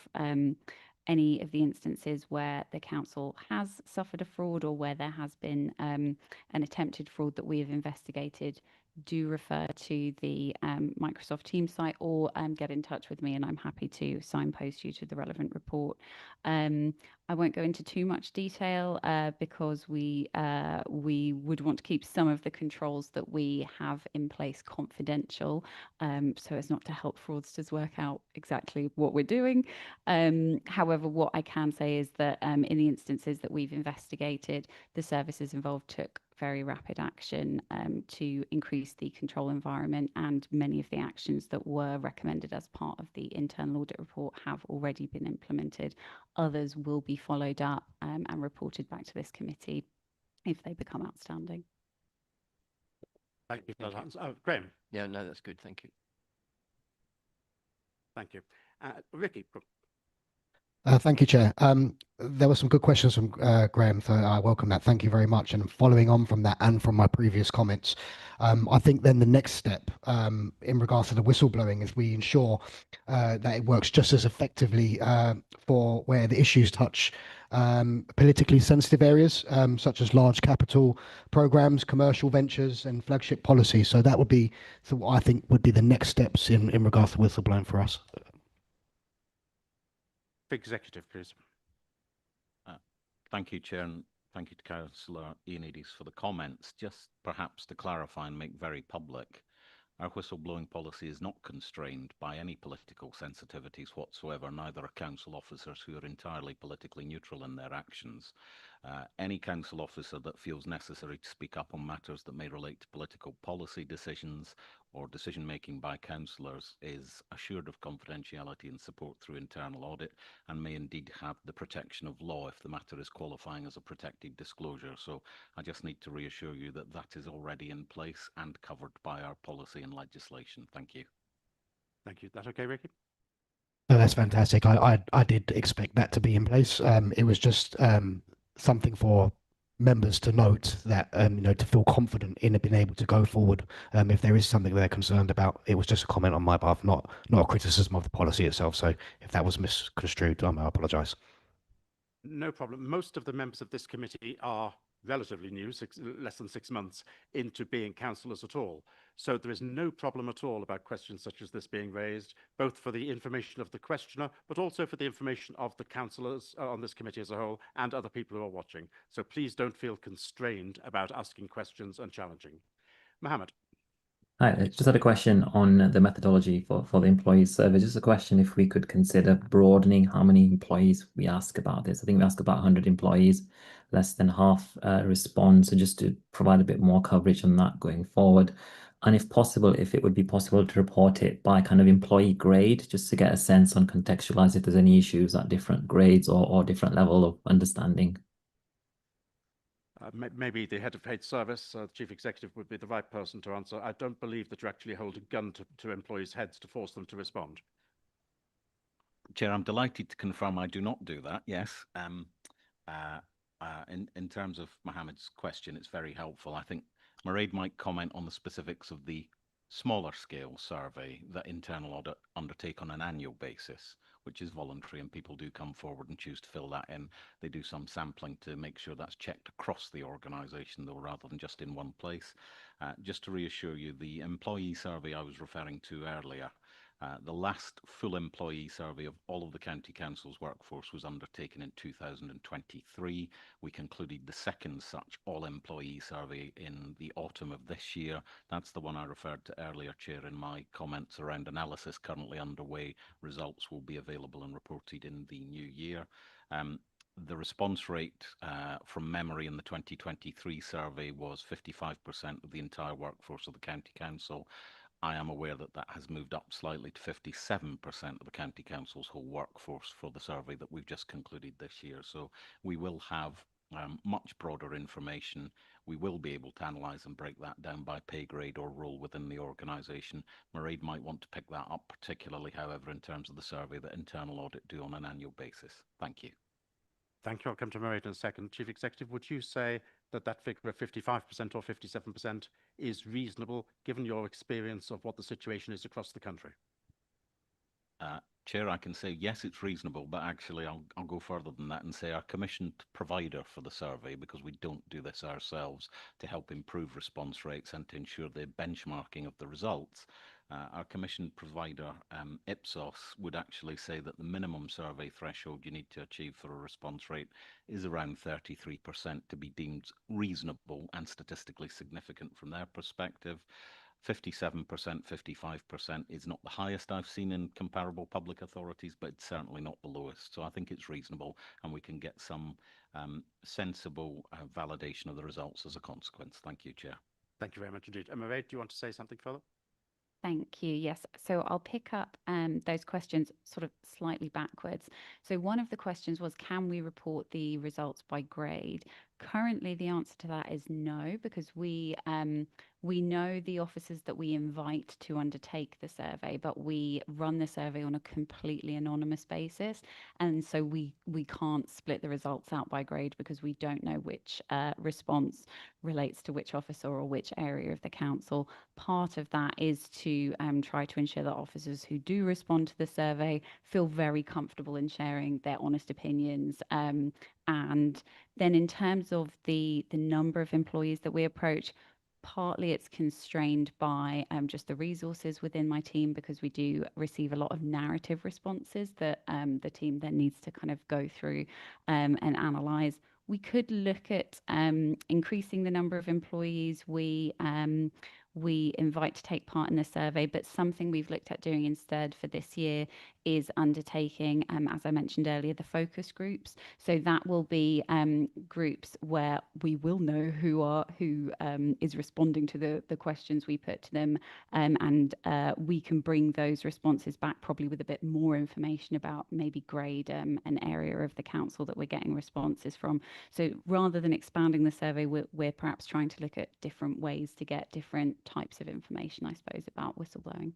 any of the instances where the council has suffered a fraud or where there has been an attempted fraud that we have investigated, do refer to the Microsoft Teams site or get in touch with me, and I'm happy to signpost you to the relevant report. I won't go into too much detail because we would want to keep some of the controls that we have in place confidential, so as not to help fraudsters work out exactly what we're doing. However, what I can say is that in the instances that we've investigated, the services involved took very rapid action to increase the control environment, and many of the actions that were recommended as part of the internal audit report have already been implemented. Others will be followed up and reported back to this committee if they become outstanding. Thank you for that answer. Graham. Yeah, no, that's good. Thank you. Thank you. Ricky. Thank you, Chair. There were some good questions from Graham, so I welcome that. Thank you very much. And following on from that and from my previous comments, I think then the next step in regards to the whistleblowing is we ensure that it works just as effectively for where the issues touch politically sensitive areas, such as large capital programs, commercial ventures, and flagship policies. So that would be, so I think would be the next steps in regards to whistleblowing for us. Executive, please. Thank you, Chair, and thank you to Councillor Ioannidis for the comments. Just perhaps to clarify and make very public, Our whistleblowing policy is not constrained by any political sensitivities whatsoever, neither are council officers who are entirely politically neutral in their actions. Any council officer that feels necessary to speak up on matters that may relate to political policy decisions or decision making by councillors is assured of confidentiality and support through internal audit, and may indeed have the protection of law if the matter is qualifying as a protected disclosure. So I just need to reassure you that that is already in place and covered by our policy and legislation. Thank you. Thank you. That okay, Ricky? No, that's fantastic. I did expect that to be in place. It was just something for members to note that to feel confident in being able to go forward. If there is something they're concerned about, it was just a comment on my behalf, not a criticism of the policy itself. So if that was misconstrued, I apologise. No problem. Most of the members of this committee are relatively new, less than 6 months into being councillors at all. So there is no problem at all about questions such as this being raised, both for the information of the questioner, but also for the information of the councillors on this committee as a whole and other people who are watching. So please don't feel constrained about asking questions and challenging. Mohammed. Hi, I just had a question on the methodology for the employees survey. Just a question if we could consider broadening how many employees we ask about this. I think we ask about 100 employees, less than half respond. So just to provide a bit more coverage on that going forward. And if possible, if it would be possible to report it by kind of employee grade, just to get a sense on contextualize if there's any issues at different grades or different level of understanding. Maybe the head of paid service, the chief executive, would be the right person to answer. I don't believe that you actually hold a gun to employees' heads to force them to respond. Chair, I'm delighted to confirm I do not do that. Yes. In terms of Mohammed's question, it's very helpful. I think Mairead might comment on the specifics of the smaller scale survey that internal audit undertake on an annual basis, which is voluntary, and people do come forward and choose to fill that in. They do some sampling to make sure that's checked across the organisation, though, rather than just in one place. Just to reassure you, the employee survey I was referring to earlier, the last full employee survey of all of the county council's workforce was undertaken in 2023. We concluded the second such all-employee survey in the autumn of this year. That's the one I referred to earlier, Chair, in my comments around analysis currently underway. Results will be available and reported in the new year. The response rate from memory in the 2023 survey was 55% of the entire workforce of the county council. I am aware that that has moved up slightly to 57% of the county council's whole workforce for the survey that we've just concluded this year. So we will have much broader information. We will be able to analyse and break that down by pay grade or role within the organisation. Mairead might want to pick that up, particularly, however, in terms of the survey that internal audit do on an annual basis. Thank you. Thank you. I'll come to Mairead in a second. Chief Executive, would you say that that figure of 55% or 57% is reasonable, given your experience of what the situation is across the country? Chair, I can say yes, it's reasonable, but actually I'll go further than that and say our commissioned provider for the survey, because we don't do this ourselves, to help improve response rates and to ensure the benchmarking of the results. Our commissioned provider, Ipsos, would actually say that the minimum survey threshold you need to achieve for a response rate is around 33% to be deemed reasonable and statistically significant from their perspective. 57%, 55% is not the highest I've seen in comparable public authorities, but it's certainly not the lowest. So I think it's reasonable, and we can get some sensible validation of the results as a consequence. Thank you, Chair. Thank you very much indeed. Mairead, do you want to say something further? Thank you. Yes. So I'll pick up those questions sort of slightly backwards. So one of the questions was, can we report the results by grade? Currently, the answer to that is no, because we know the officers that we invite to undertake the survey, but we run the survey on a completely anonymous basis. And so we can't split the results out by grade because we don't know which response relates to which officer or which area of the council. Part of that is to try to ensure that officers who do respond to the survey feel very comfortable in sharing their honest opinions. And then in terms of the number of employees that we approach, partly it's constrained by just the resources within my team, because we do receive a lot of narrative responses that the team then needs to kind of go through and analyse. We could look at increasing the number of employees we we invite to take part in the survey. But something we've looked at doing instead for this year is undertaking, as I mentioned earlier, the focus groups. So that will be groups where we will know who is responding to the questions we put to them, and we can bring those responses back probably with a bit more information about maybe grade, an area of the council that we're getting responses from. So rather than expanding the survey, we're perhaps trying to look at different ways to get different types of information, I suppose, about whistleblowing.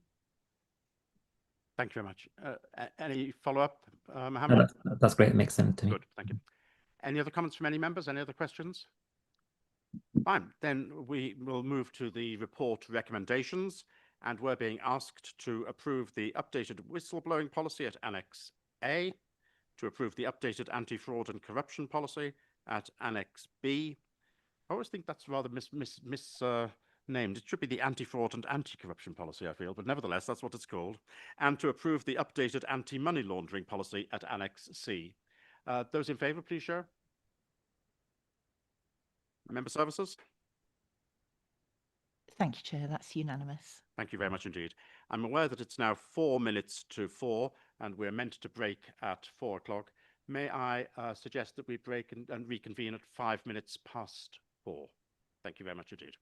Thank you very much. Any follow-up, No, Mohammed? that's great. It makes sense to me. Good, thank you. Any other comments from any members? Any other questions? Fine, then we will move to the report recommendations, and we're being asked to approve the updated whistleblowing policy at Annex A, to approve the updated anti-fraud and corruption policy at Annex B. I always think that's rather named. It should be the anti-fraud and anti-corruption policy, I feel, but nevertheless, that's what it's called. And to approve the updated anti-money laundering policy at Annex C. Those in favour, please show. Member Services? Thank you, Chair. That's unanimous. Thank you very much indeed. I'm aware that it's now 4 minutes to 4, and we're meant to break at 4 o'clock. May I suggest that we break and reconvene at 5 minutes past 4? Thank you very much indeed.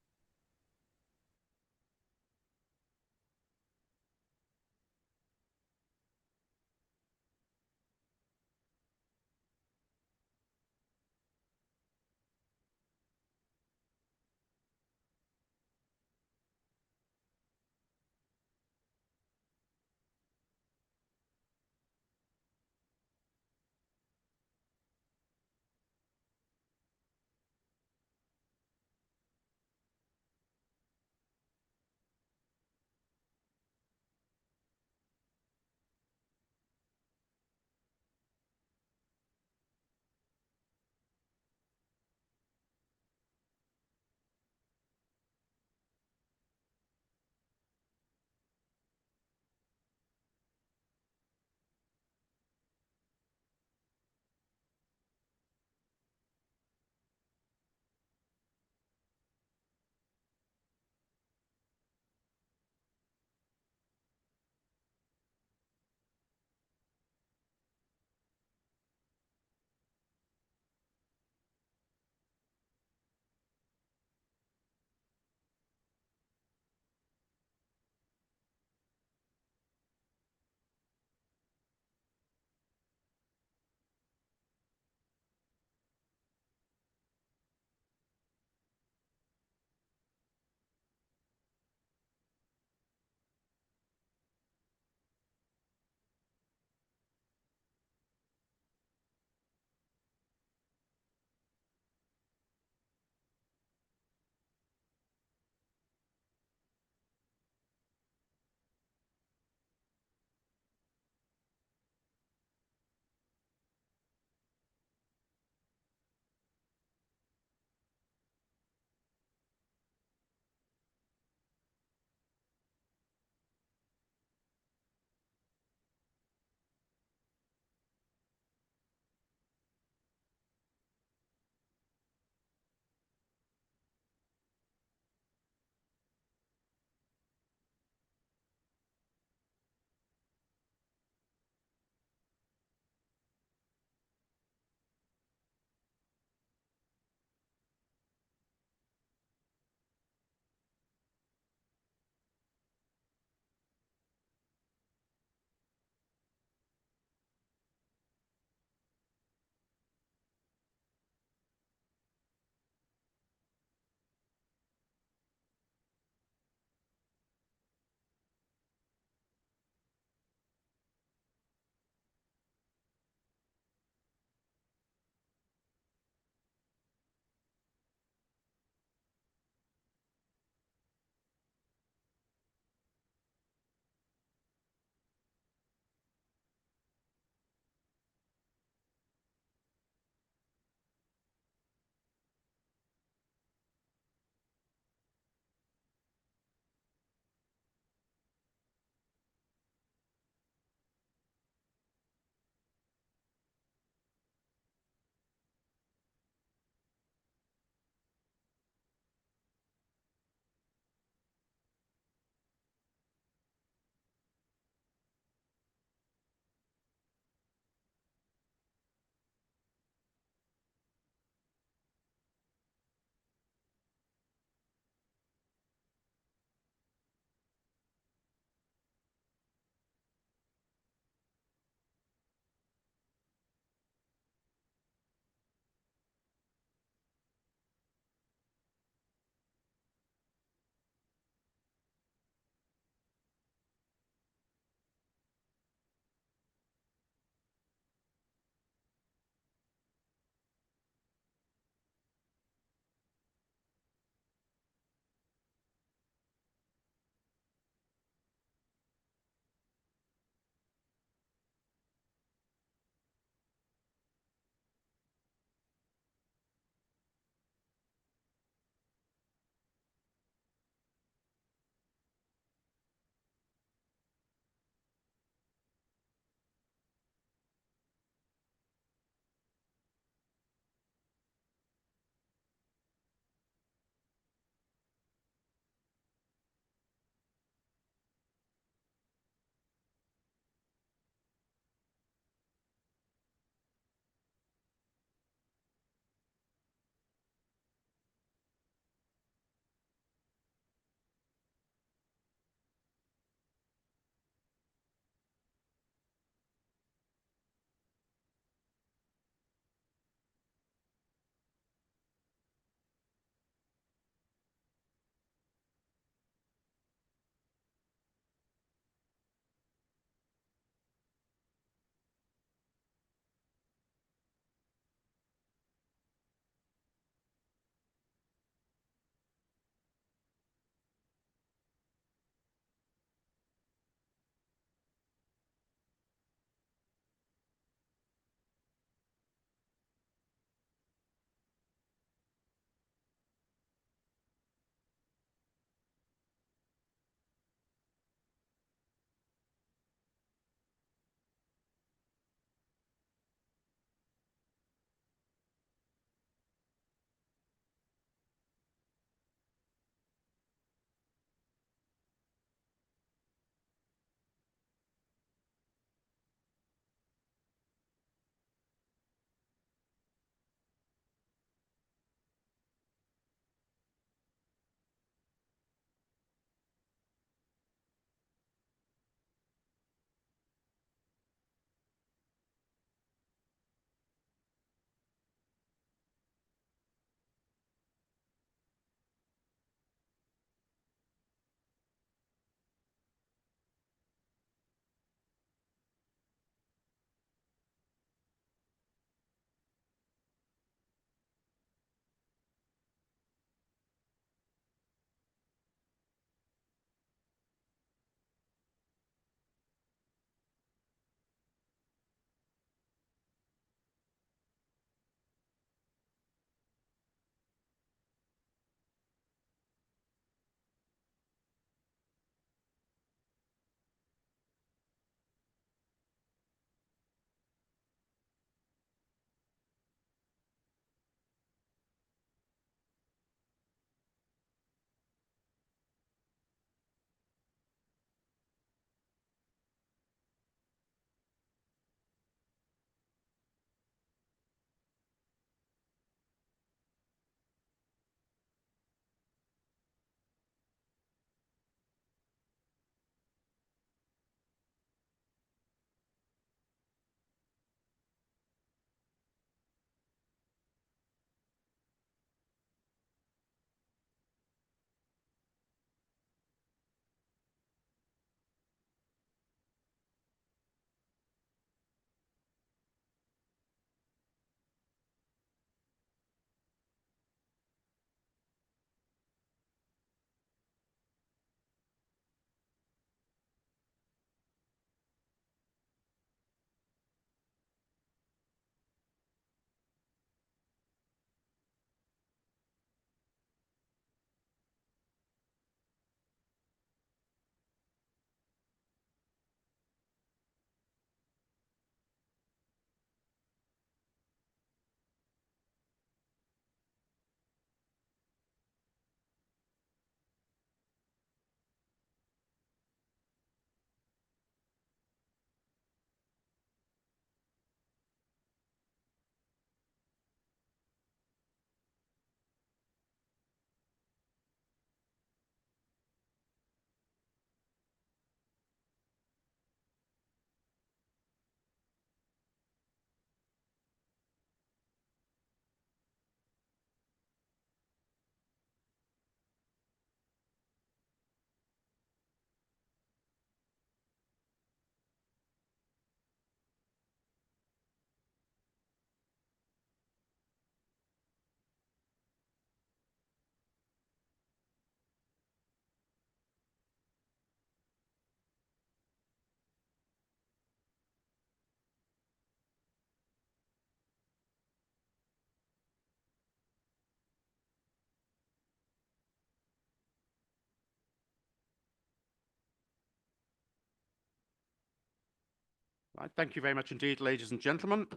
Right, thank you very much indeed, ladies and gentlemen.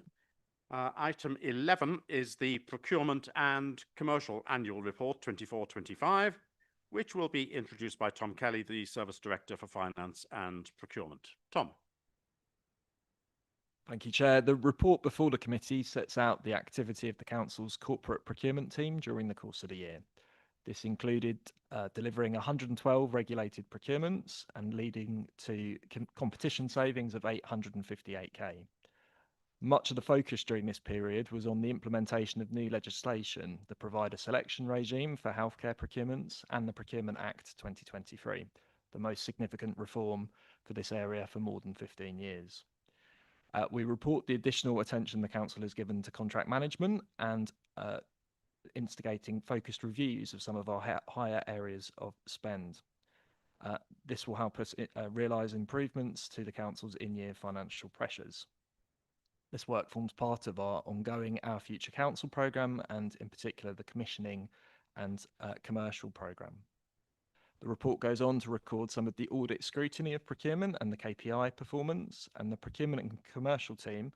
Item 11 is the Procurement and Commercial Annual Report 24-25, which will be introduced by Tom Kelly, the Service Director for Finance and Procurement. Tom. Thank you, Chair. The report before the committee sets out the activity of the Council's corporate procurement team during the course of the year. This included delivering 112 regulated procurements and leading to competition savings of 858k. Much of the focus during this period was on the implementation of new legislation, the provider selection regime for healthcare procurements and the Procurement Act 2023, the most significant reform for this area for more than 15 years. We report the additional attention the Council has given to contract management and instigating focused reviews of some of our higher areas of spend. This will help us realise improvements to the Council's in-year financial pressures. This work forms part of our ongoing Our Future Council programme and in particular the commissioning and commercial programme. The report goes on to record some of the audit scrutiny of procurement and the KPI performance, and the procurement and commercial team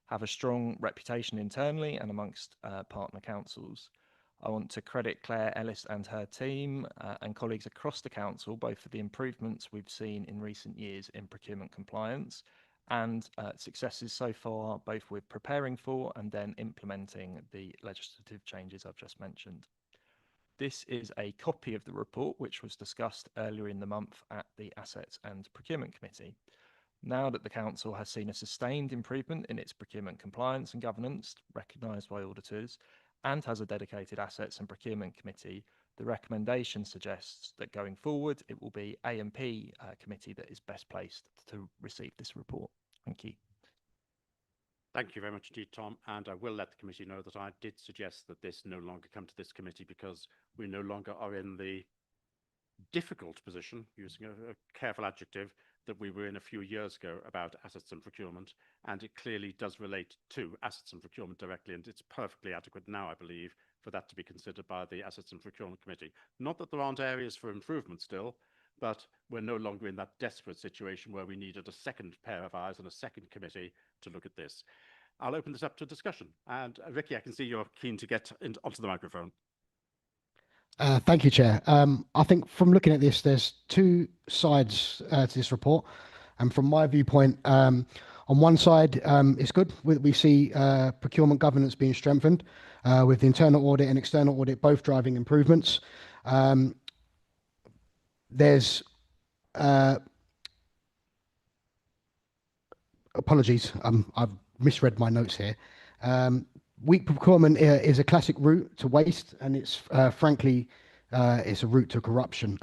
have a strong reputation internally and amongst partner councils. I want to credit Claire Ellis and her team and colleagues across the council, both for the improvements we've seen in recent years in procurement compliance and successes so far, both with preparing for and then implementing the legislative changes I've just mentioned. This is a copy of the report which was discussed earlier in the month at the Assets and Procurement Committee. Now that the Council has seen a sustained improvement in its procurement compliance and governance, recognised by auditors, and has a dedicated Assets and Procurement Committee, the recommendation suggests that going forward it will be A&P Committee that is best placed to receive this report. Thank you. Thank you very much indeed, Tom. And I will let the committee know that I did suggest that this no longer come to this committee because we no longer are in the difficult position, using a careful adjective, that we were in a few years ago about assets and procurement. And it clearly does relate to assets and procurement directly. And it's perfectly adequate now, I believe, for that to be considered by the Assets and Procurement Committee. Not that there aren't areas for improvement still, but we're no longer in that desperate situation where we needed a second pair of eyes and a second committee to look at this. I'll open this up to discussion. And Ricky, I can see you're keen to get onto the microphone. Thank you, Chair. I think from looking at this, there's two sides to this report. And from my viewpoint, on one side, it's good. We see procurement governance being strengthened with the internal audit and external audit both driving improvements. There's apologies, I've misread my notes here. Weak procurement is a classic route to waste, and it's frankly, it's a route to corruption.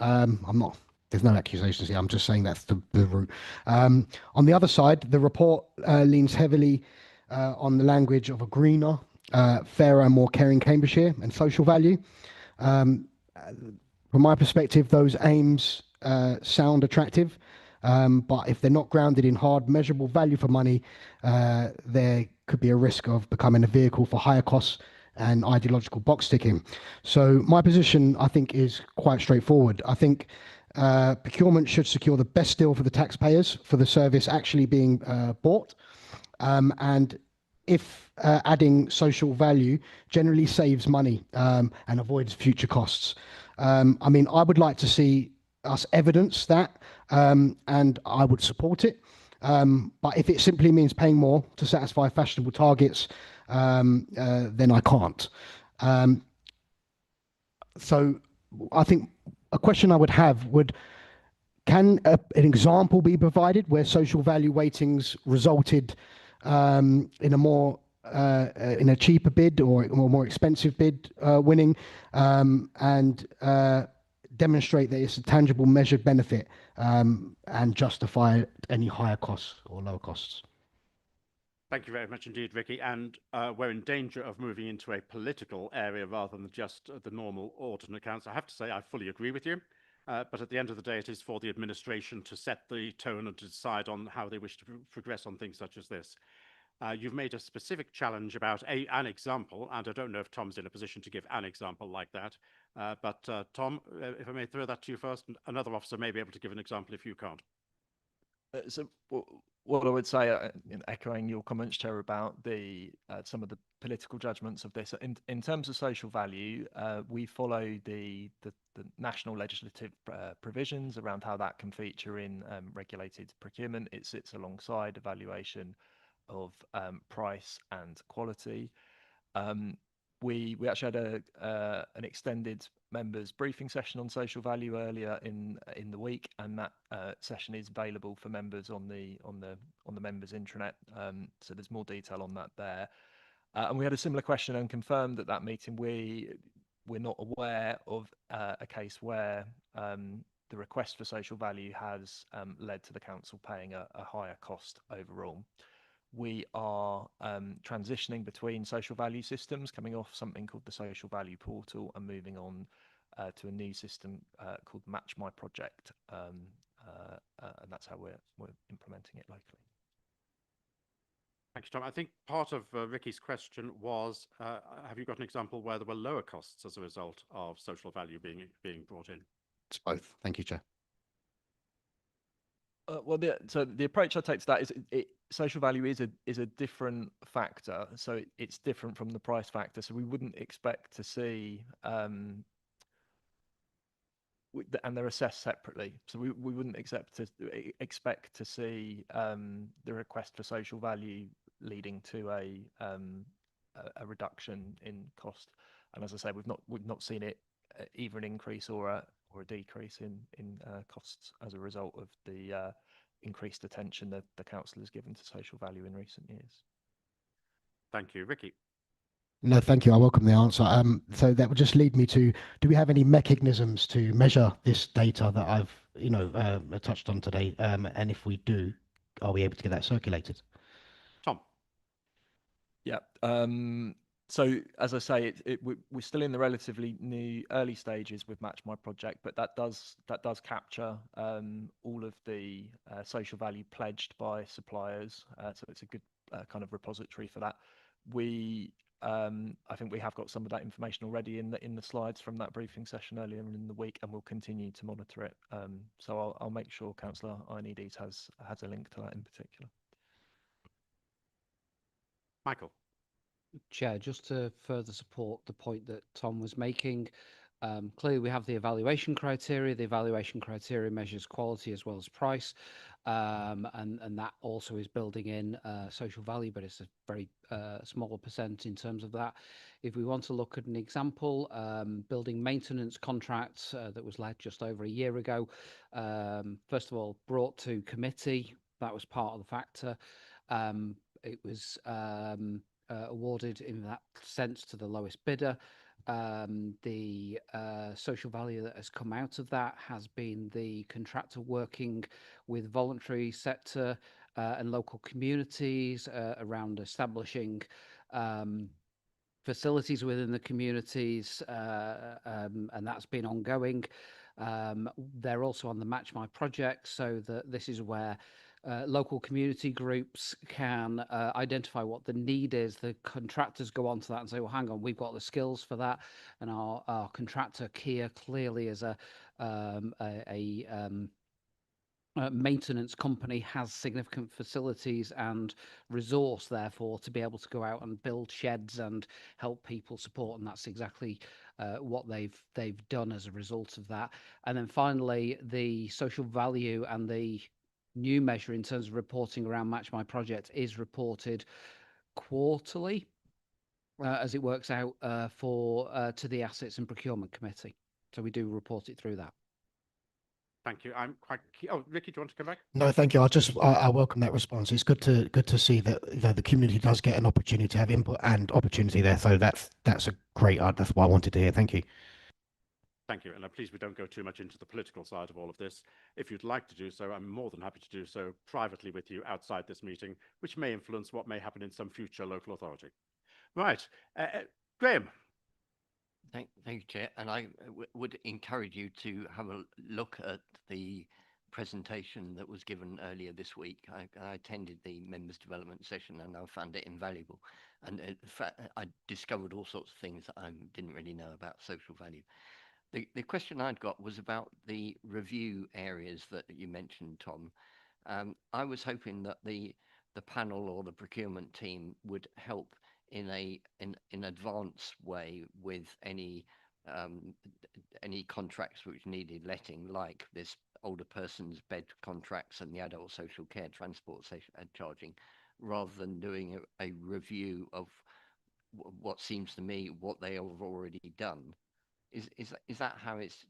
There's no accusations here. I'm just saying that's the route. On the other side, the report leans heavily on the language of a greener, fairer, and more caring Cambridgeshire and social value. From my perspective, those aims sound attractive, but if they're not grounded in hard, measurable value for money, there could be a risk of becoming a vehicle for higher costs and ideological box ticking. So my position, I think, is quite straightforward. I think procurement should secure the best deal for the taxpayers for the service actually being bought. And if adding social value generally saves money and avoids future costs. I mean, I would like to see us evidence that, and I would support it. But if it simply means paying more to satisfy fashionable targets, then I can't. So I think a question I would have can an example be provided where social value weightings resulted in a cheaper bid or a more expensive bid winning, and demonstrate that it's a tangible measured benefit and justify any higher costs or lower costs? Thank you very much indeed, Ricky. And we're in danger of moving into a political area rather than just the normal audit and accounts. I have to say I fully agree with you. But at the end of the day, it is for the administration to set the tone and to decide on how they wish to progress on things such as this. You've made a specific challenge about an example, and I don't know if Tom's in a position to give an example like that. But Tom, if I may throw that to you first, another officer may be able to give an example if you can't. So what I would say, echoing your comments, Chair, about the some of the political judgments of this, in terms of social value, we follow the national legislative provisions around how that can feature in regulated procurement. It sits alongside evaluation of price and quality. We actually had an extended members briefing session on social value earlier in the week, and that session is available for members on the members intranet. So there's more detail on that there. And we had a similar question and confirmed at that meeting we're not aware of a case where the request for social value has led to the council paying a higher cost overall. We are transitioning between social value systems, coming off something called the Social Value Portal and moving on to a new system called Match My Project, and that's how we're implementing it locally. Thank you, Tom. I think part of Ricky's question was, have you got an example where there were lower costs as a result of social value being brought in? It's both. Thank you, Chair. Well, so the approach I take to that is social value is a different factor, so it's different from the price factor. So we wouldn't expect to see, and they're assessed separately. So we wouldn't expect to see the request for social value leading to a reduction in cost. And as I say, we've not seen it either an increase or a decrease in costs as a result of the increased attention that the council has given to social value in recent years. Thank you, Ricky. No, thank you. I welcome the answer. So that would just lead me to, do we have any mechanisms to measure this data that I've, touched on today? And if we do, are we able to get that circulated? Tom. Yeah. So as I say, we're still in the relatively new early stages with Match My Project, but that does capture all of the social value pledged by suppliers. So it's a good kind of repository for that. I think we have got some of that information already in the slides from that briefing session earlier in the week, and we'll continue to monitor it. So I'll make sure Councillor Ioannidis has a link to that in particular. Michael. Chair, just to further support the point that Tom was making, clearly we have the evaluation criteria. The evaluation criteria measures quality as well as price, and that also is building in social value, but it's a very small percent in terms of that. If we want to look at an example, building maintenance contracts that was led just over a year ago, first of all, brought to committee, that was part of the factor. It was awarded in that sense to the lowest bidder. The social value that has come out of that has been the contractor working with voluntary sector and local communities around establishing facilities within the communities, and that's been ongoing. They're also on the Match My Project, so that this is where local community groups can identify what the need is. The contractors go on to that and say, well, hang on, we've got the skills for that. And our contractor Kia clearly is a maintenance company, has significant facilities and resource, therefore, to be able to go out and build sheds and help people support. And that's exactly what they've done as a result of that. And then finally, the social value and the new measure in terms of reporting around Match My Project is reported quarterly as it works out to the Assets and Procurement Committee. So we do report it through that. Thank you. I'm quite keen. Oh, Ricky, do you want to come back? No, thank you. I welcome that response. It's good to see that the community does get an opportunity to have input and opportunity there. So that's a great. That's what I wanted to hear. Thank you. Thank you. And please, we don't go too much into the political side of all of this. If you'd like to do so, I'm more than happy to do so privately with you outside this meeting, which may influence what may happen in some future local authority. Right. Graham. Thank you, Chair. And I would encourage you to have a look at the presentation that was given earlier this week. I attended the members development session and I found it invaluable. And in fact, I discovered all sorts of things that I didn't really know about social value. The question I'd got was about the review areas that you mentioned, Tom. I was hoping that the panel or the procurement team would help in an advanced way with any contracts which needed letting, like this older person's bed contracts and the adult social care transport charging, rather than doing a review of what seems to me what they have already done. Is that how it's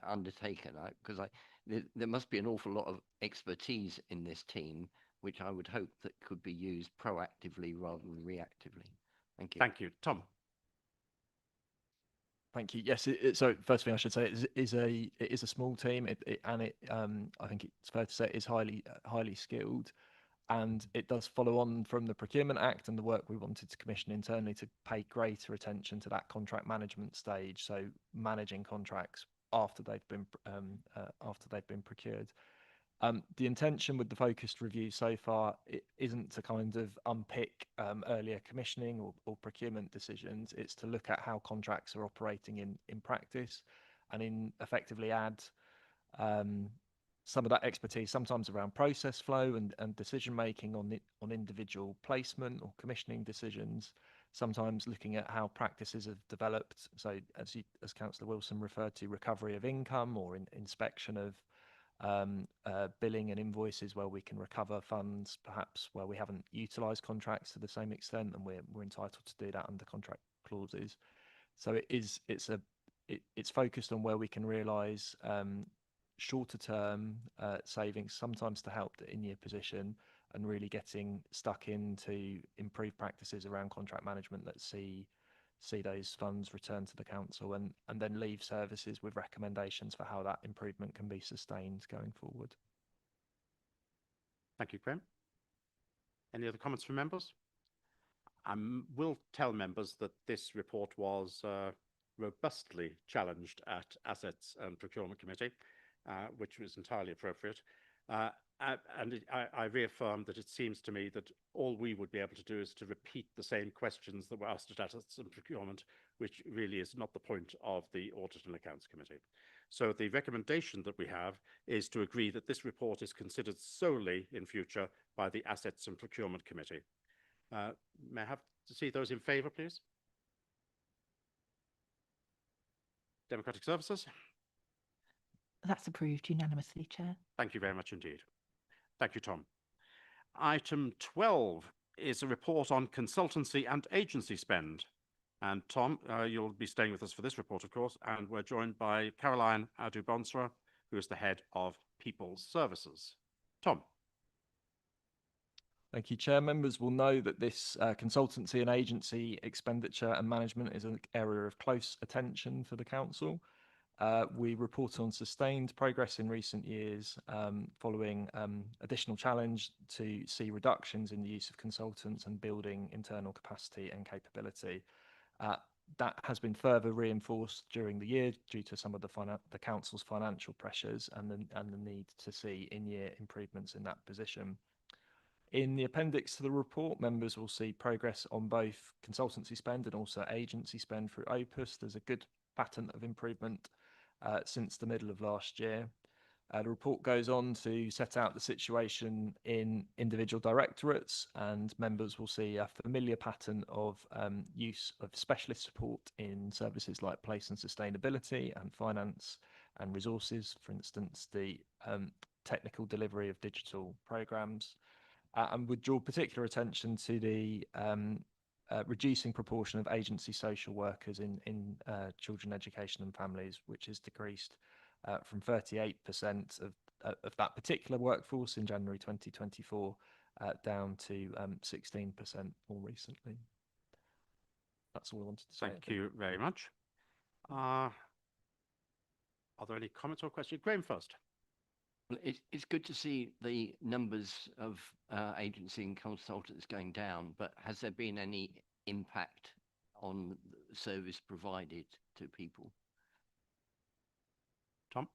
undertaken? Because there must be an awful lot of expertise in this team, which I would hope that could be used proactively rather than reactively. Thank you. Thank you. Tom. Thank you. Yes. So first thing I should say it is a small team, I think it's fair to say it is highly skilled, and it does follow on from the Procurement Act and the work we wanted to commission internally to pay greater attention to that contract management stage. So managing contracts after they've been procured. The intention with the focused review so far isn't to kind of unpick earlier commissioning or procurement decisions. It's to look at how contracts are operating in practice, and effectively add some of that expertise, sometimes around process flow and decision making on individual placement or commissioning decisions. Sometimes looking at how practices have developed. So as Councillor Wilson referred to, recovery of income or inspection of billing and invoices where we can recover funds, perhaps where we haven't utilised contracts to the same extent, and we're entitled to do that under contract clauses. So it's focused on where we can realise shorter term savings, sometimes to help the in-year position, and really getting stuck into improved practices around contract management that see those funds return to the council, and then leave services with recommendations for how that improvement can be sustained going forward. Thank you, Graham. Any other comments from members? I will tell members that this report was robustly challenged at Assets and Procurement Committee, which was entirely appropriate. And I reaffirm that it seems to me that all we would be able to do is to repeat the same questions that were asked at Assets and Procurement, which really is not the point of the Audit and Accounts Committee. So the recommendation that we have is to agree that this report is considered solely in future by the Assets and Procurement Committee. May I have to see those in favour, please? Democratic Services? That's approved unanimously, Chair. Thank you very much indeed. Thank you, Tom. Item 12 is a report on consultancy and agency spend. And Tom, you'll be staying with us for this report, of course, and we're joined by Caroline Adu-Bonsra, who is the head of People's Services. Tom. Thank you, Chair. Members will know that this consultancy and agency expenditure and management is an area of close attention for the Council. We report on sustained progress in recent years following additional challenge to see reductions in the use of consultants and building internal capacity and capability. That has been further reinforced during the year due to some of the Council's financial pressures and the need to see in-year improvements in that position. In the appendix to the report, members will see progress on both consultancy spend and also agency spend through Opus. There's a good pattern of improvement since the middle of last year. The report goes on to set out the situation in individual directorates, and members will see a familiar pattern of use of specialist support in services like place and sustainability and finance and resources, for instance, the technical delivery of digital programs. And would draw particular attention to the reducing proportion of agency social workers in children, education and families, which has decreased from 38% of that particular workforce in January 2024 down to 16% more recently. That's all I wanted to say. Thank you very much. Are there any comments or questions? Graham first. Well, it's good to see the numbers of agency and consultants going down, but has there been any impact on the service provided to people? Tom?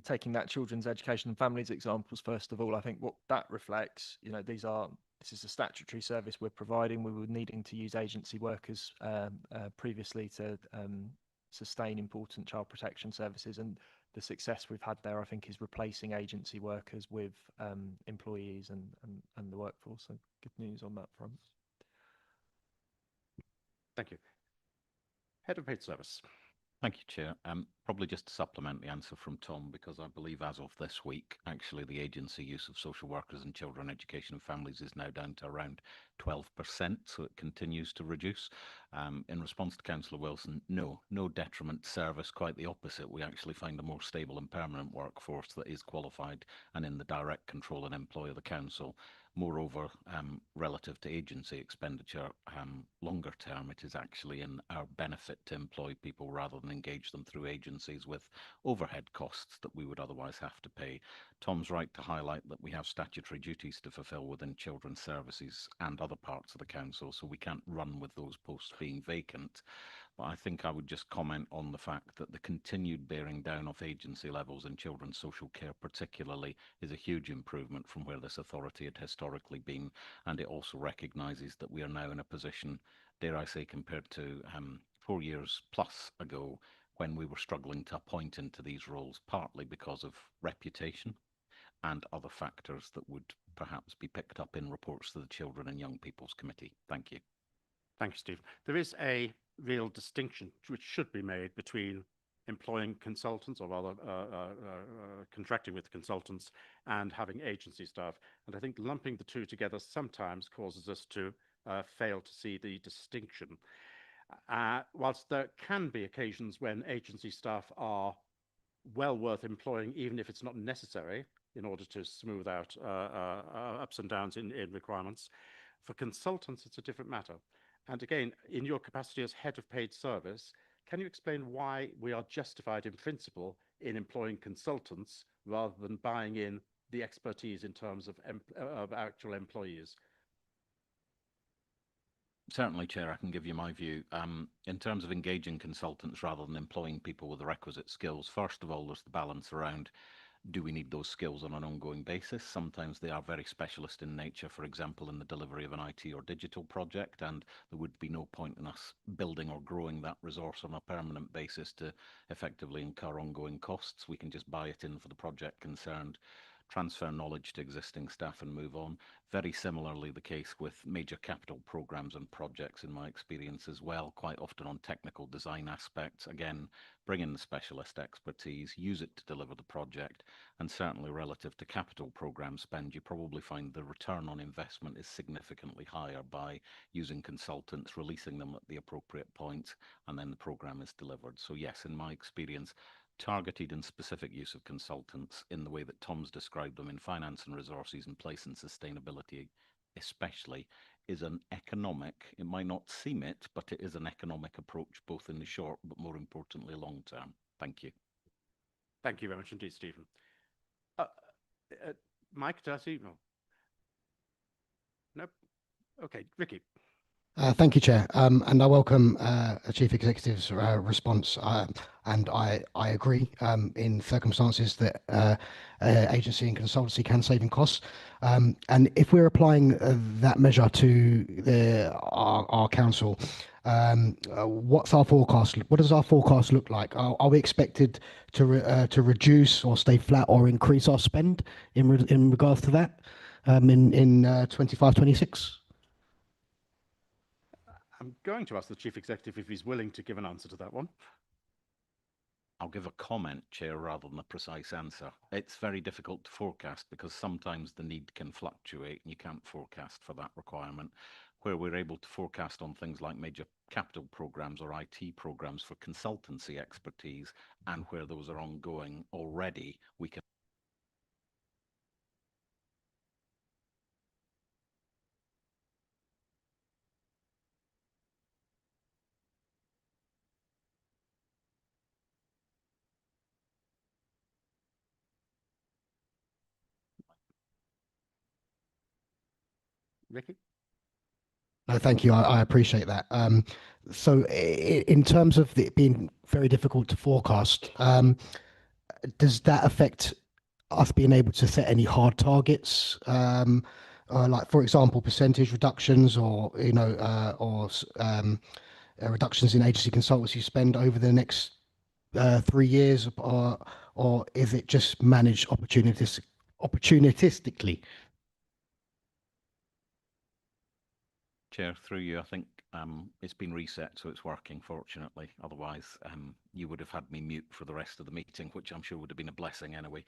Taking that children's education and families examples, first of all, I think what that reflects, this is a statutory service we're providing. We were needing to use agency workers previously to sustain important child protection services. And the success we've had there, I think, is replacing agency workers with employees and the workforce. So good news on that front. Thank you. Head of Paid Service. Thank you, Chair. Probably just to supplement the answer from Tom, because I believe as of this week, actually the agency use of social workers in children education and families is now down to around 12%, so it continues to reduce. In response to Councillor Wilson, no detriment to service, quite the opposite. We actually find a more stable and permanent workforce that is qualified and in the direct control and employ of the council. Moreover, relative to agency expenditure, longer term, it is actually in our benefit to employ people rather than engage them through agencies with overhead costs that we would otherwise have to pay. Tom's right to highlight that we have statutory duties to fulfil within children's services and other parts of the council, so we can't run with those posts being vacant. But I think I would just comment on the fact that the continued bearing down of agency levels in children's social care particularly is a huge improvement from where this authority had historically been, and it also recognises that we are now in a position, dare I say, compared to 4 years plus ago, when we were struggling to appoint into these roles, partly because of reputation and other factors that would perhaps be picked up in reports to the Children and Young People's Committee. Thank you. Thank you, Steve. There is a real distinction which should be made between employing consultants, or rather contracting with consultants, and having agency staff. And I think lumping the two together sometimes causes us to fail to see the distinction. Whilst there can be occasions when agency staff are well worth employing, even if it's not necessary, in order to smooth out ups and downs in requirements, for consultants, it's a different matter. And again, in your capacity as head of paid service, can you explain why we are justified in principle in employing consultants rather than buying in the expertise in terms of actual employees? Certainly, Chair, I can give you my view. In terms of engaging consultants rather than employing people with the requisite skills, first of all, there's the balance around, do we need those skills on an ongoing basis? Sometimes they are very specialist in nature, for example, in the delivery of an IT or digital project, and there would be no point in us building or growing that resource on a permanent basis to effectively incur ongoing costs. We can just buy it in for the project concerned, transfer knowledge to existing staff and move on. Very similarly the case with major capital programs and projects in my experience as well, quite often on technical design aspects. Again, bring in the specialist expertise, use it to deliver the project, and certainly relative to capital program spend, you probably find the return on investment is significantly higher by using consultants, releasing them at the appropriate point, and then the program is delivered. So yes, in my experience, targeted and specific use of consultants in the way that Tom's described them in finance and resources and place and sustainability especially is an economic, it might not seem it, but it is an economic approach both in the short but more importantly long term. Thank you. Thank you very much indeed, Stephen. Mike, did I see? No. Nope. Okay, Ricky. Thank you, Chair. And I welcome Chief Executive's response. And I agree in circumstances that agency and consultancy can save in costs. And if we're applying that measure to our council, what's our forecast? What does our forecast look like? Are we expected to reduce or stay flat or increase our spend in regards to that in 25-26? I'm going to ask the Chief Executive if he's willing to give an answer to that one. I'll give a comment, Chair, rather than a precise answer. It's very difficult to forecast because sometimes the need can fluctuate and you can't forecast for that requirement. Where we're able to forecast on things like major capital programs or IT programs for consultancy expertise, and where those are ongoing already, we can Ricky? No, thank you. I appreciate that. So in terms of it being very difficult to forecast, does that affect us being able to set any hard targets? Like, for example, percentage reductions or, reductions in agency consultancy spend over the next 3 years, or is it just managed opportunistically? Chair, through you, I think it's been reset, so it's working, fortunately. Otherwise, you would have had me mute for the rest of the meeting, which I'm sure would have been a blessing anyway.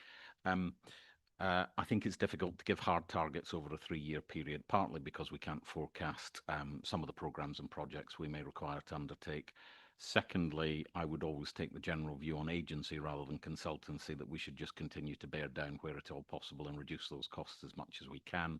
I think it's difficult to give hard targets over a 3-year period, partly because we can't forecast some of the programmes and projects we may require to undertake. Secondly, I would always take the general view on agency rather than consultancy that we should just continue to bear down where at all possible and reduce those costs as much as we can.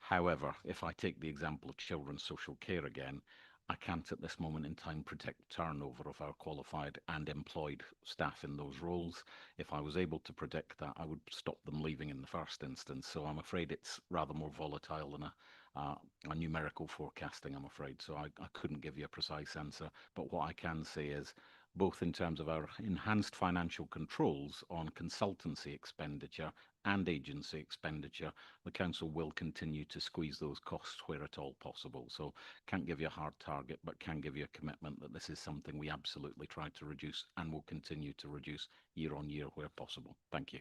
However, if I take the example of children's social care again, I can't at this moment in time predict turnover of our qualified and employed staff in those roles. If I was able to predict that, I would stop them leaving in the first instance. So I'm afraid it's rather more volatile than a numerical forecasting, I'm afraid. So I couldn't give you a precise answer. But what I can say is, both in terms of our enhanced financial controls on consultancy expenditure and agency expenditure, the council will continue to squeeze those costs where at all possible. So can't give you a hard target, but can give you a commitment that this is something we absolutely try to reduce and will continue to reduce year on year where possible. Thank you.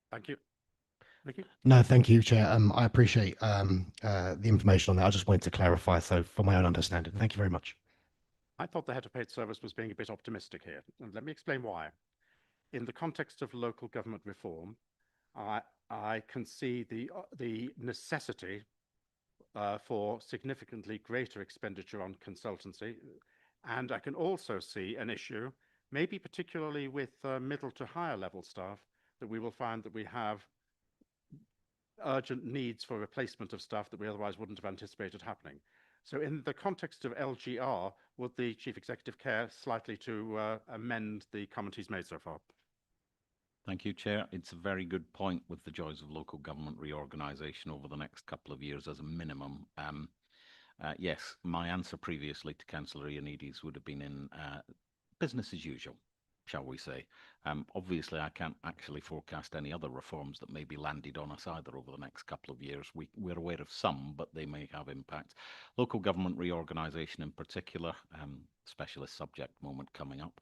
Thank you. Vicky? No, thank you, Chair. I appreciate the information on that. I just wanted to clarify, so for my own understanding. Thank you very much. I thought the head of paid service was being a bit optimistic here, and let me explain why. In the context of local government reform, I can see the necessity for significantly greater expenditure on consultancy, and I can also see an issue, maybe particularly with middle to higher level staff, that we will find that we have urgent needs for replacement of staff that we otherwise wouldn't have anticipated happening. So in the context of LGR, would the Chief Executive care slightly to amend the comment he's made so far? Thank you, Chair. It's a very good point with the joys of local government reorganisation over the next couple of years as a minimum. Yes, my answer previously to Councillor Ioannidis would have been in business as usual, shall we say. Obviously, I can't actually forecast any other reforms that may be landed on us either over the next couple of years. We're aware of some, but they may have impact. Local government reorganisation in particular, specialist subject moment coming up.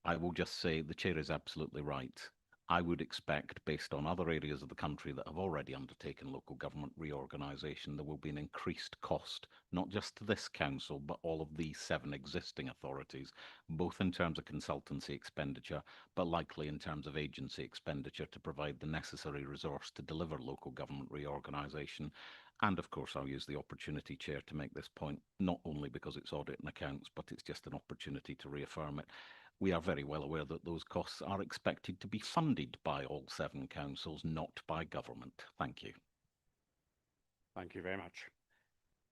I will just say the Chair is absolutely right. I would expect, based on other areas of the country that have already undertaken local government reorganisation, there will be an increased cost, not just to this council, but all of these 7 existing authorities, both in terms of consultancy expenditure, but likely in terms of agency expenditure to provide the necessary resource to deliver local government reorganisation. And of course, I'll use the opportunity, Chair, to make this point, not only because it's audit and accounts, but it's just an opportunity to reaffirm it. We are very well aware that those costs are expected to be funded by all 7 councils, not by government. Thank you. Thank you very much.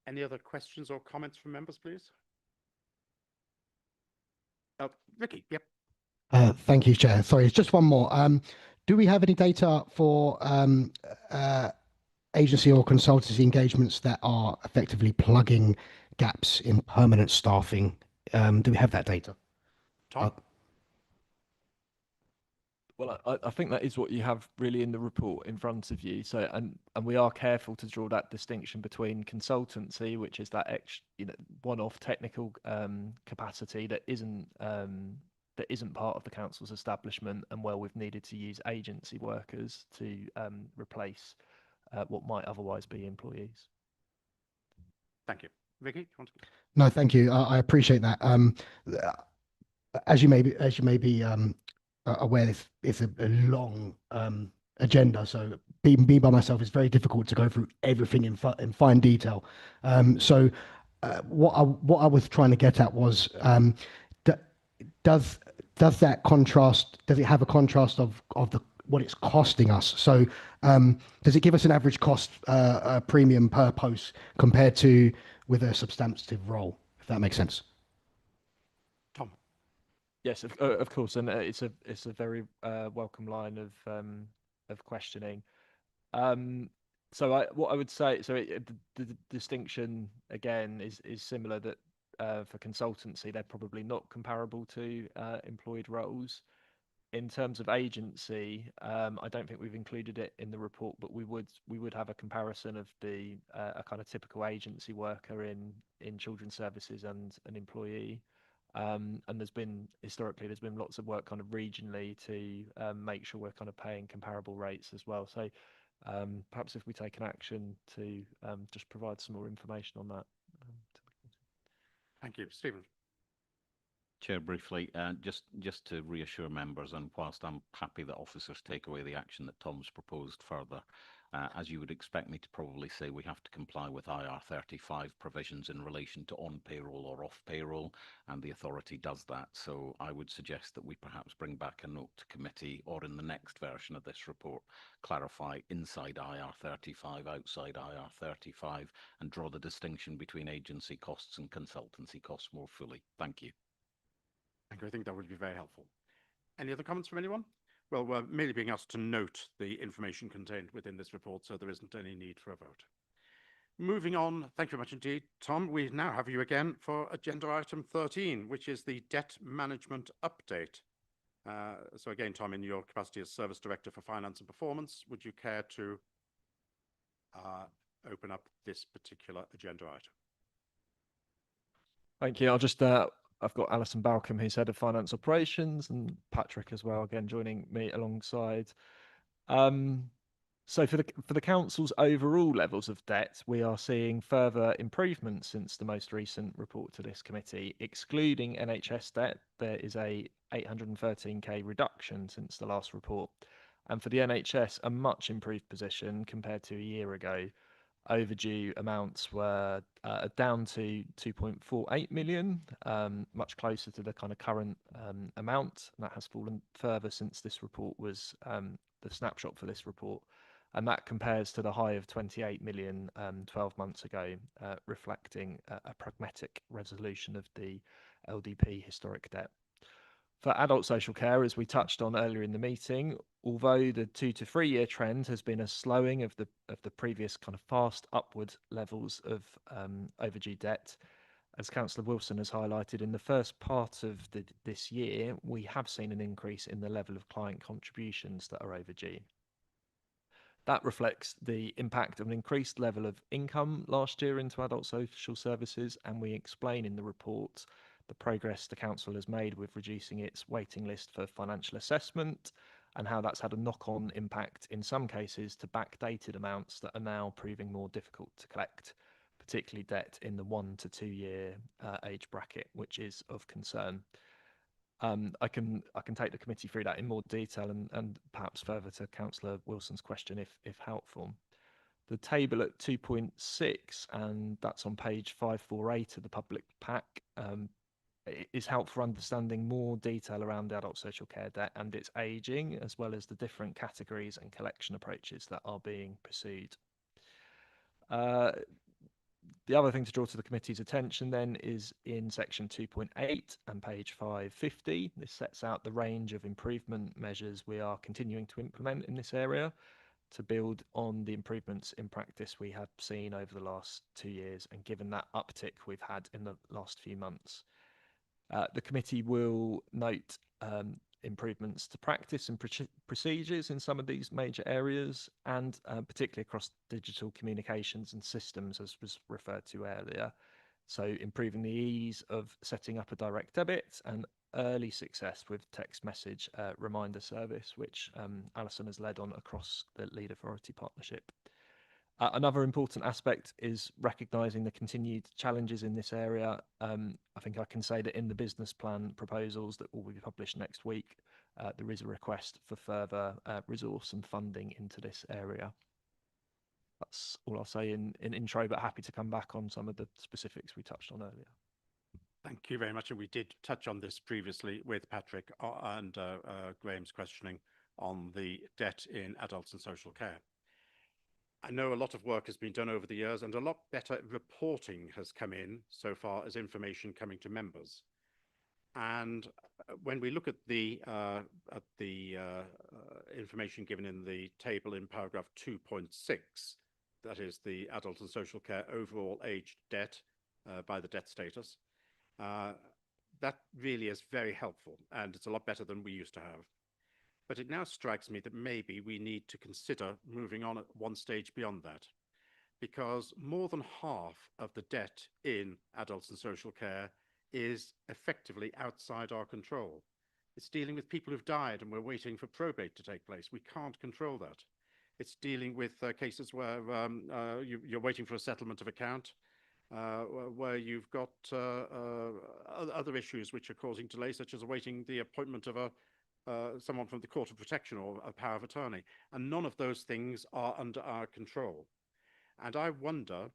Any other questions or comments from members, please? Vicky, yep. Thank you, Chair. Sorry, it's just one more. Do we have any data for agency or consultancy engagements that are effectively plugging gaps in permanent staffing? Do we have that data? Tom? Well, I think that is what you have really in the report in front of you. So, and we are careful to draw that distinction between consultancy, which is that one-off technical capacity that isn't part of the council's establishment, and where we've needed to use agency workers to replace what might otherwise be employees. Thank you. Vicky? No, thank you. I appreciate that. As you may be aware, it's a long agenda. So being by myself, it's very difficult to go through everything in fine detail. So what I was trying to get at was, does that contrast? Does it have a contrast of what it's costing us? So does it give us an average cost premium per post compared to with a substantive role, if that makes sense? Tom? Yes, of course, and it's a very welcome line of questioning. So what I would say, the distinction again is similar, that for consultancy they're probably not comparable to employed roles. in terms of agency, I don't think we've included it in the report, but we would have a comparison of the a kind of typical agency worker in children's services and an employee. And historically there's been lots of work kind of regionally to make sure we're kind of paying comparable rates as well. So perhaps if we take an action to just provide some more information on that. Thank you, Stephen. Chair, briefly, just to reassure members, and whilst I'm happy that officers take away the action that Tom's proposed further, as you would expect me to probably say, we have to comply with IR35 provisions in relation to on payroll or off payroll, and the authority does that. So I would suggest that we perhaps bring back a note to committee, or in the next version of this report, clarify inside IR35, outside IR35, and draw the distinction between agency costs and consultancy costs more fully. Thank you. Thank you. I think that would be very helpful. Any other comments from anyone? Well, we're merely being asked to note the information contained within this report, so there isn't any need for a vote. Moving on, thank you very much indeed, Tom. We now have you again for agenda item 13, which is the debt management update. So again, Tom, in your capacity as Service Director for Finance and Performance, would you care to open up this particular agenda item? Thank you. I've got Alison Balcom, who's Head of Finance Operations, and Patrick as well, again, joining me alongside. So for the council's overall levels of debt, we are seeing further improvements since the most recent report to this committee. Excluding NHS debt, there is a 813k reduction since the last report. And for the NHS, a much improved position compared to a year ago. Overdue amounts were down to 2.48 million, much closer to the kind of current amount. And that has fallen further since this report was the snapshot for this report. And that compares to the high of 28 million 12 months ago, reflecting a pragmatic resolution of the LDP historic debt. For adult social care, as we touched on earlier in the meeting, although the 2 to 3 year trend has been a slowing of the previous kind of fast upward levels of overdue debt, as Councillor Wilson has highlighted, in the first part of this year, we have seen an increase in the level of client contributions that are overdue. That reflects the impact of an increased level of income last year into adult social services, and we explain in the report the progress the council has made with reducing its waiting list for financial assessment, and how that's had a knock-on impact in some cases to backdated amounts that are now proving more difficult to collect, particularly debt in the 1 to 2 year age bracket, which is of concern. I can take the committee through that in more detail and perhaps further to Councillor Wilson's question if helpful. The table at 2.6, and that's on page 548 of the public pack, is helpful for understanding more detail around the adult social care debt and its ageing, as well as the different categories and collection approaches that are being pursued. The other thing to draw to the committee's attention then is in section 2.8 and page 550. This sets out the range of improvement measures we are continuing to implement in this area to build on the improvements in practice we have seen over the last 2 years, and given that uptick we've had in the last few months. The committee will note improvements to practice and procedures in some of these major areas, and particularly across digital communications and systems, as was referred to earlier. So improving the ease of setting up a direct debit and early success with text message reminder service, which Alison has led on across the Lead Authority Partnership. Another important aspect is recognising the continued challenges in this area. I think I can say that in the business plan proposals that will be published next week, there is a request for further resource and funding into this area. That's all I'll say in intro, but happy to come back on some of the specifics we touched on earlier. Thank you very much. And we did touch on this previously with Patrick and Graham's questioning on the debt in adults and social care. I know a lot of work has been done over the years, and a lot better reporting has come in so far as information coming to members. And when we look at the information given in the table in paragraph 2.6, that is the adult and social care overall aged debt by the debt status, that really is very helpful, and it's a lot better than we used to have. But it now strikes me that maybe we need to consider moving on at one stage beyond that, because more than half of the debt in adults and social care is effectively outside our control. It's dealing with people who've died and we're waiting for probate to take place. We can't control that. It's dealing with cases where you're waiting for a settlement of account, where you've got other issues which are causing delay, such as awaiting the appointment of someone from the Court of Protection or a power of attorney. And none of those things are under our control. And I wonder,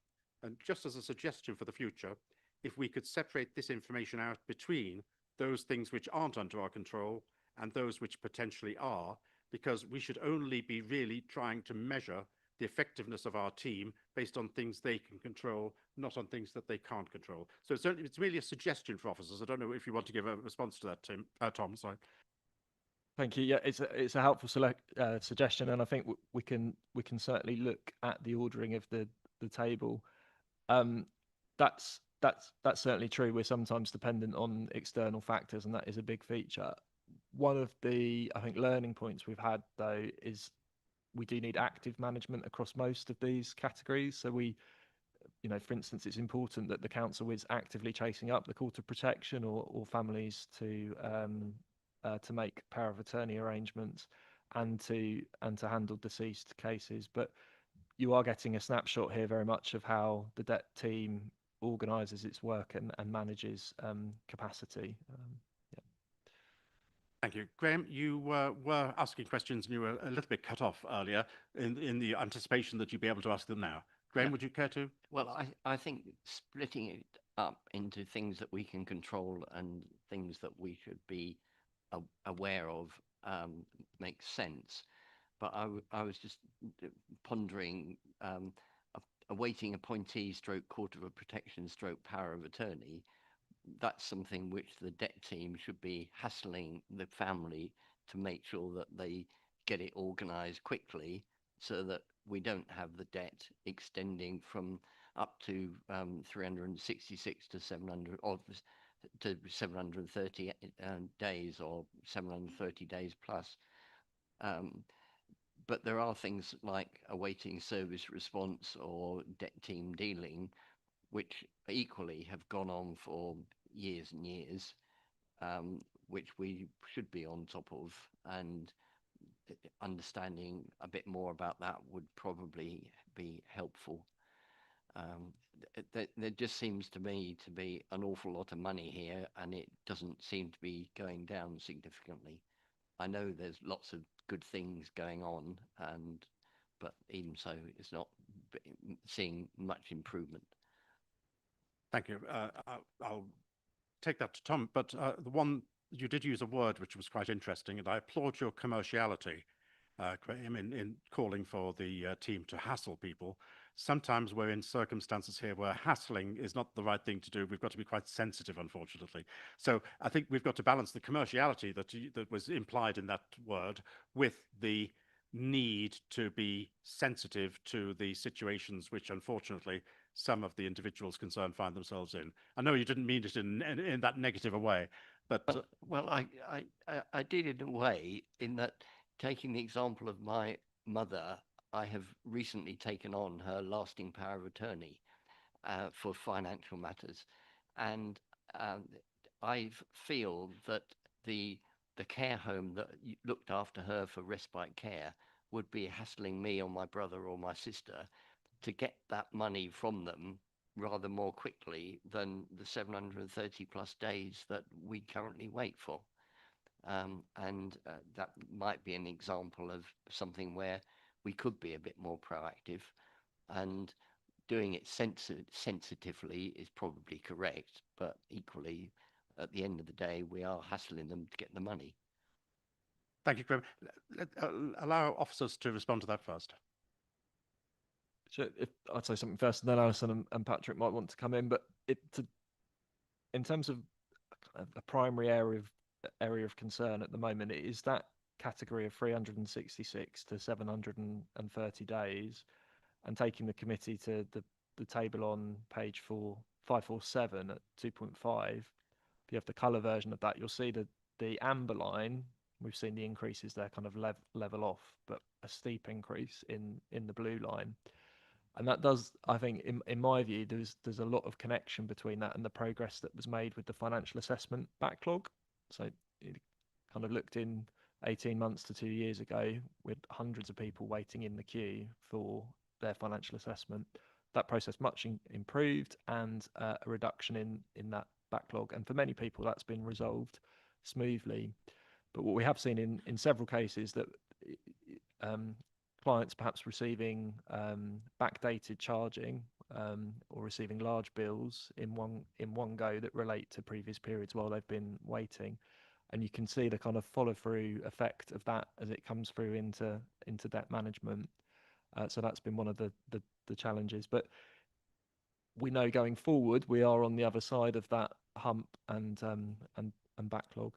and just as a suggestion for the future, if we could separate this information out between those things which aren't under our control and those which potentially are, because we should only be really trying to measure the effectiveness of our team based on things they can control, not on things that they can't control. So it's really a suggestion for officers. I don't know if you want to give a response to that, Tom. Sorry. Thank you. Yeah, it's a helpful suggestion, and I think we can certainly look at the ordering of the table. That's certainly true. We're sometimes dependent on external factors, and that is a big feature. One of the, I think, learning points we've had though is we do need active management across most of these categories. So we, for instance, it's important that the council is actively chasing up the Court of Protection or families to make power of attorney arrangements and to handle deceased cases. But you are getting a snapshot here very much of how the debt team organises its work and manages capacity. Thank you. Graham, you were asking questions and you were a little bit cut off earlier in the anticipation that you'd be able to ask them now. Graham, would you care to? Well, I think splitting it up into things that we can control and things that we should be aware of makes sense. But I was just pondering awaiting appointee stroke Court of Protection stroke power of attorney. That's something which the debt team should be hassling the family to make sure that they get it organised quickly so that we don't have the debt extending from up to 366 to 700 or to 730 days or 730 days plus. But there are things like awaiting service response or debt team dealing, which equally have gone on for years and years, which we should be on top of, and understanding a bit more about that would probably be helpful. There just seems to me to be an awful lot of money here, and it doesn't seem to be going down significantly. I know there's lots of good things going on, but even so, it's not seeing much improvement. Thank you. I'll take that to Tom, but the one you did use a word which was quite interesting, and I applaud your commerciality, Graham, in calling for the team to hassle people. Sometimes we're in circumstances here where hassling is not the right thing to do. We've got to be quite sensitive, unfortunately. So I think we've got to balance the commerciality that was implied in that word with the need to be sensitive to the situations which, unfortunately, some of the individuals concerned find themselves in. I know you didn't mean it in that negative a way, but well, I did in a way, in that, taking the example of my mother, I have recently taken on her lasting power of attorney for financial matters, and I feel that the care home that looked after her for respite care would be hassling me or my brother or my sister to get that money from them rather more quickly than the 730 plus days that we currently wait for. And that might be an example of something where we could be a bit more proactive, and doing it sensitively is probably correct, but equally, at the end of the day, we are hassling them to get the money. Thank you, Graham. Allow officers to respond to that first. Sure, if I'd say something first, and then Alison and Patrick might want to come in. But in terms of a primary area of concern at the moment, it is that category of 366 to 730 days, and taking the committee to the table on page 547 at 2.5. If you have the colour version of that, you'll see that the amber line We've seen the increases there kind of level off, but a steep increase in the blue line. And that does, I think, in my view, there's a lot of connection between that and the progress that was made with the financial assessment backlog. So it kind of looked in 18 months to 2 years ago with hundreds of people waiting in the queue for their financial assessment. That process much improved, and a reduction in that backlog. And for many people, that's been resolved smoothly. But what we have seen in several cases that clients perhaps receiving backdated charging or receiving large bills in one go that relate to previous periods while they've been waiting, and you can see the kind of follow through effect of that as it comes through into debt management. So that's been one of the challenges. But we know going forward we are on the other side of that hump and backlog.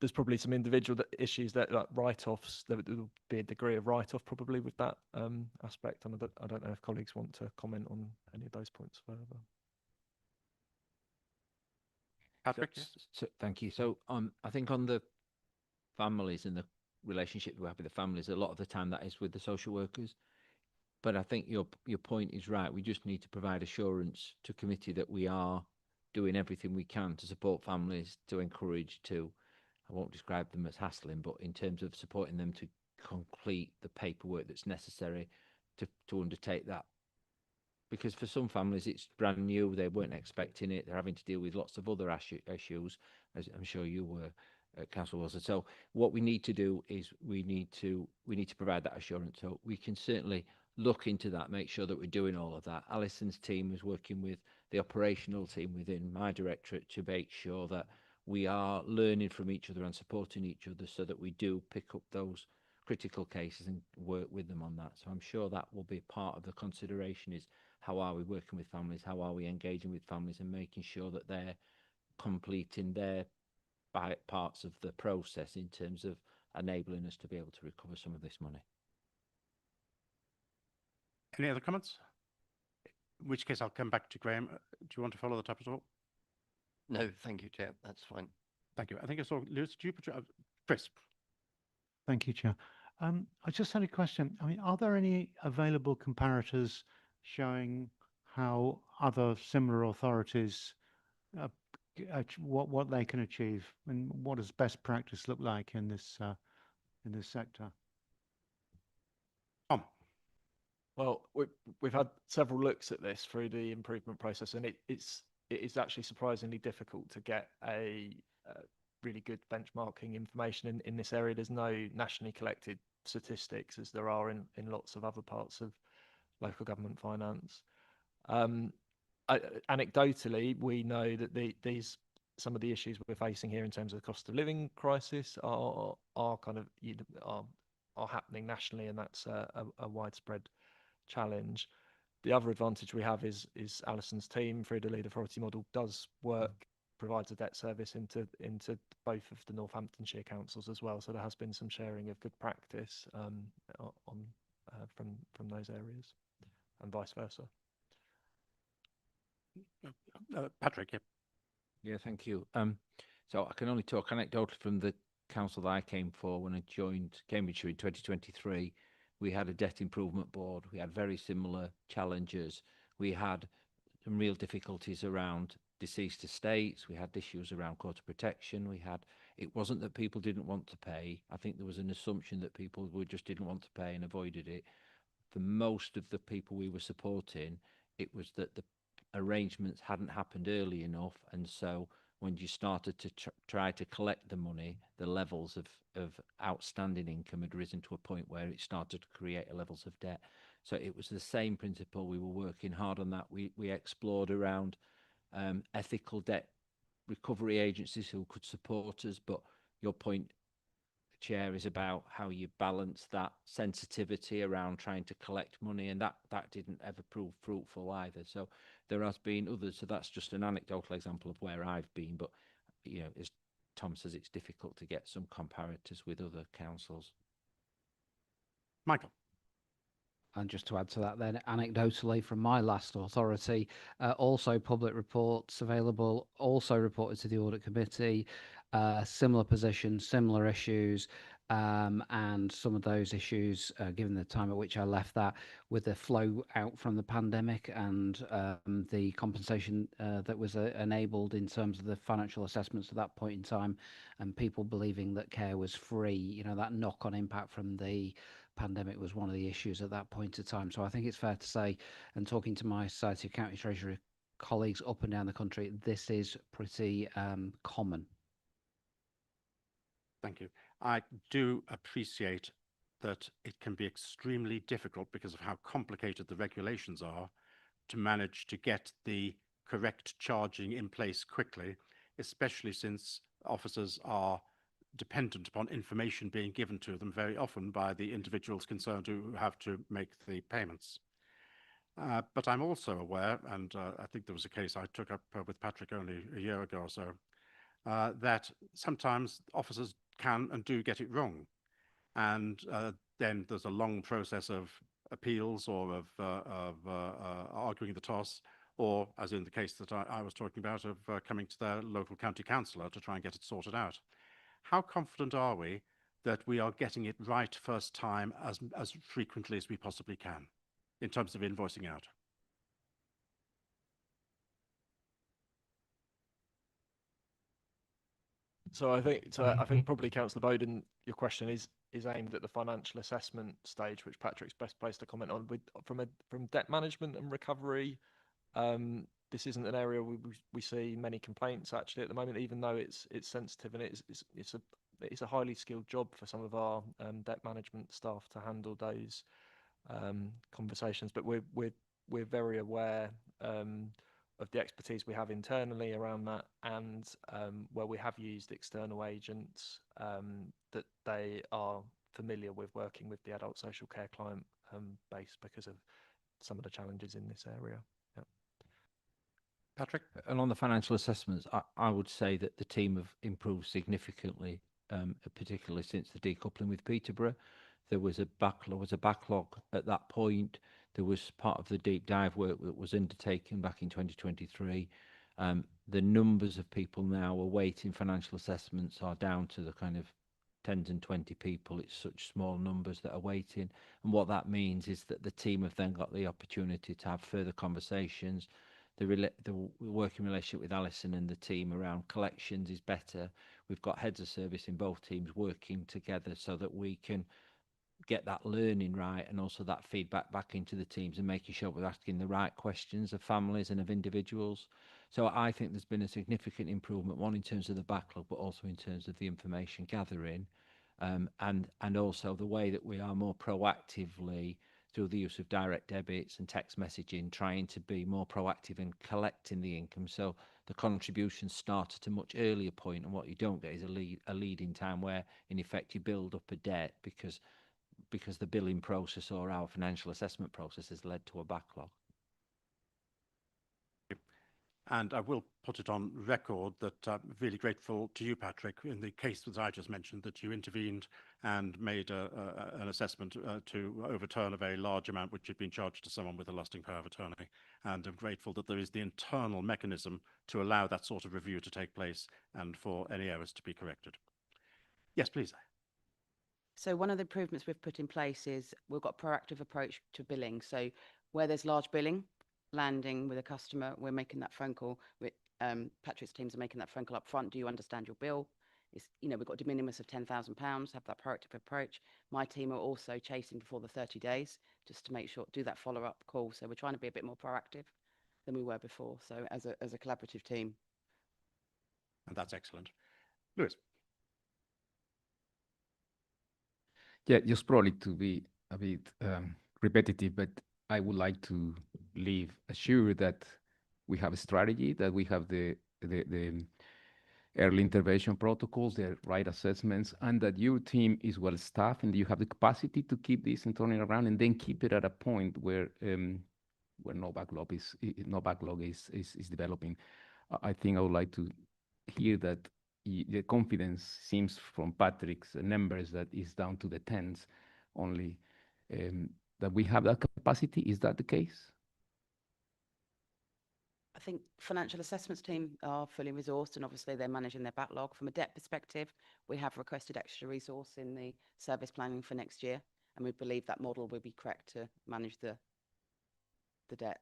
There's probably some individual issues that, like write-offs, there will be a degree of write-off probably with that aspect. And I don't know if colleagues want to comment on any of those points further. Patrick? Thank you. So I think on the families and the relationship we have with the families, a lot of the time that is with the social workers. But I think your point is right. We just need to provide assurance to committee that we are doing everything we can to support families, to encourage, to, I won't describe them as hassling, but in terms of supporting them to complete the paperwork that's necessary to undertake that. Because for some families, it's brand new. They weren't expecting it. They're having to deal with lots of other issues, as I'm sure you were, Councillor Wilson. So what we need to do is we need to provide that assurance. So we can certainly look into that, make sure that we're doing all of that. Alison's team is working with the operational team within my directorate to make sure that we are learning from each other and supporting each other so that we do pick up those critical cases and work with them on that. So I'm sure that will be part of the consideration, is how are we working with families, how are we engaging with families and making sure that they're completing their parts of the process in terms of enabling us to be able to recover some of this money. Any other comments? In which case I'll come back to Graham. Do you want to follow that up at all? No, thank you, Chair. That's fine. Thank you. I think I saw Lewis. Do you put your Chris? Thank you, Chair. I just had a question. I mean, are there any available comparators showing how other similar authorities what they can achieve, and what does best practice look like in this sector? Well, we've had several looks at this through the improvement process, and it is actually surprisingly difficult to get a really good benchmarking information in this area. There's no nationally collected statistics as there are in lots of other parts of local government finance. Anecdotally, we know that some of the issues we're facing here in terms of the cost of living crisis are happening nationally, and that's a widespread challenge. The other advantage we have is Alison's team through the lead authority model does provides a debt service into both of the Northamptonshire councils as well. So there has been some sharing of good practice from those areas, and vice versa. Patrick, yeah. Yeah, thank you. So I can only talk anecdotally from the council that I came for when I joined Cambridgeshire in 2023. We had a debt improvement board. We had very similar challenges. We had some real difficulties around deceased estates. We had issues around court of protection. It wasn't that people didn't want to pay. I think there was an assumption that people just didn't want to pay and avoided it. For most of the people we were supporting, it was that the arrangements hadn't happened early enough, and so when you started to try to collect the money, the levels of outstanding income had risen to a point where it started to create levels of debt. So it was the same principle. We were working hard on that. We explored around ethical debt recovery agencies who could support us, but your point, Chair, is about how you balance that sensitivity around trying to collect money, and that didn't ever prove fruitful either. So there has been others. So that's just an anecdotal example of where I've been. But as Tom says, it's difficult to get some comparators with other councils. Michael. And just to add to that then, anecdotally from my last authority, also public reports available, also reported to the Audit Committee, similar positions, similar issues, and some of those issues, given the time at which I left that, with the flow out from the pandemic and the compensation that was enabled in terms of the financial assessments at that point in time, and people believing that care was free, you know, that knock-on impact from the pandemic was one of the issues at that point of time. So I think it's fair to say, and talking to my Society of County Treasury colleagues up and down the country, this is pretty common. Thank you. I do appreciate that it can be extremely difficult, because of how complicated the regulations are, to manage to get the correct charging in place quickly, especially since officers are dependent upon information being given to them very often by the individuals concerned who have to make the payments. But I'm also aware, and I think there was a case I took up with Patrick only a year ago or so, that sometimes officers can and do get it wrong. And then there's a long process of appeals or of arguing the toss, or, as in the case that I was talking about, of coming to their local county councillor to try and get it sorted out. How confident are we that we are getting it right first time as frequently as we possibly can in terms of invoicing out? So I think probably, Councillor Bowden, your question is aimed at the financial assessment stage, which Patrick's best placed to comment on. From debt management and recovery, this isn't an area we see many complaints actually at the moment, even though it's sensitive, and it's a highly skilled job for some of our debt management staff to handle those conversations. But we're very aware of the expertise we have internally around that, and where we have used external agents, that they are familiar with working with the adult social care client base because of some of the challenges in this area. Yeah. Patrick? And on the financial assessments, I would say that the team have improved significantly, particularly since the decoupling with Peterborough. There was a backlog at that point. There was part of the deep dive work that was undertaken back in 2023. The numbers of people now awaiting financial assessments are down to the kind of 10 and 20 people. It's such small numbers that are waiting. And what that means is that the team have then got the opportunity to have further conversations. The working relationship with Alison and the team around collections is better. We've got heads of service in both teams working together so that we can get that learning right, and also that feedback back into the teams, and making sure we're asking the right questions of families and of individuals. So I think there's been a significant improvement, one in terms of the backlog, but also in terms of the information gathering, and also the way that we are more proactively, through the use of direct debits and text messaging, trying to be more proactive in collecting the income. So the contributions start at a much earlier point, and what you don't get is a lead-in time where, in effect, you build up a debt because the billing process or our financial assessment process has led to a backlog. And I will put it on record that I'm really grateful to you, Patrick, in the case that I just mentioned, that you intervened and made an assessment to overturn a very large amount which had been charged to someone with a lasting power of attorney. And I'm grateful that there is the internal mechanism to allow that sort of review to take place and for any errors to be corrected. Yes, please. So one of the improvements we've put in place is we've got a proactive approach to billing. So where there's large billing landing with a customer, we're making that phone call. Patrick's teams are making that phone call up front. Do you understand your bill? We've got a de minimis of £10,000, have that proactive approach. My team are also chasing before the 30 days just to make sure, do that follow-up call. So we're trying to be a bit more proactive than we were before. So as a collaborative team. And that's excellent. Lewis. Yeah, just probably to be a bit repetitive, but I would like to leave assured that we have a strategy, that we have the early intervention protocols, the right assessments, and that your team is well staffed and you have the capacity to keep this and turning around, and then keep it at a point where no backlog is developing. I think I would like to hear that the confidence seems from Patrick's numbers that is down to the tens only, that we have that capacity. Is that the case? I think financial assessments team are fully resourced and obviously they're managing their backlog. From a debt perspective, we have requested extra resource in the service planning for next year, and we believe that model will be correct to manage the debt,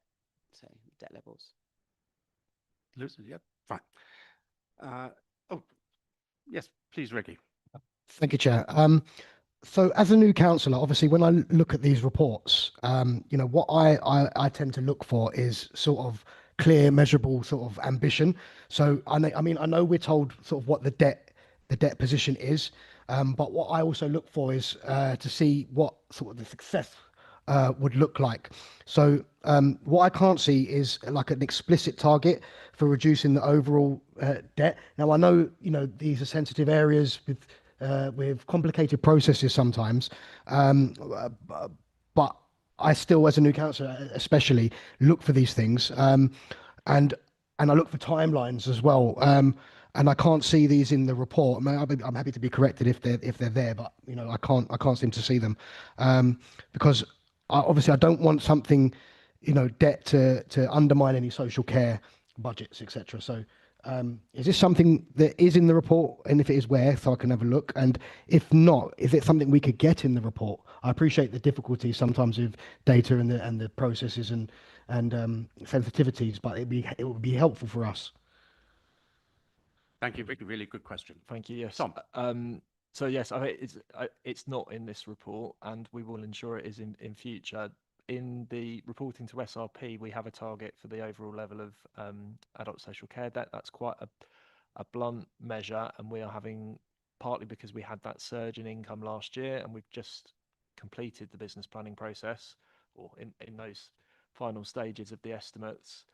so debt levels. Lucy, yep, fine. Oh, yes, please, Ricky. Thank you, Chair. So as a new councillor, obviously, when I look at these reports, you know, what I tend to look for is sort of clear, measurable sort of ambition. So I mean, I know we're told sort of what the debt position is, but what I also look for is to see what sort of the success would look like. So what I can't see is like an explicit target for reducing the overall debt. Now I know, you know, these are sensitive areas with complicated processes sometimes, but I still, as a new councillor, especially look for these things, and I look for timelines as well. And I can't see these in the report. I mean, I'm happy to be corrected if they're there, but you know, I can't seem to see them, because obviously I don't want something, you know, debt to undermine any social care budgets, etc. So is this something that is in the report, and if it is, where, so I can have a look? And if not, is it something we could get in the report? I appreciate the difficulty sometimes with data and the processes and sensitivities, but it would be helpful for us. Thank you, Ricky. Really good question. Thank you. Yes. Tom. So yes, I mean, it's not in this report, and we will ensure it is in future. In the reporting to SRP, we have a target for the overall level of adult social care debt. That's quite a blunt measure, and we are having, partly because we had that surge in income last year, and we've just completed the business planning process, or in those final stages of the estimates.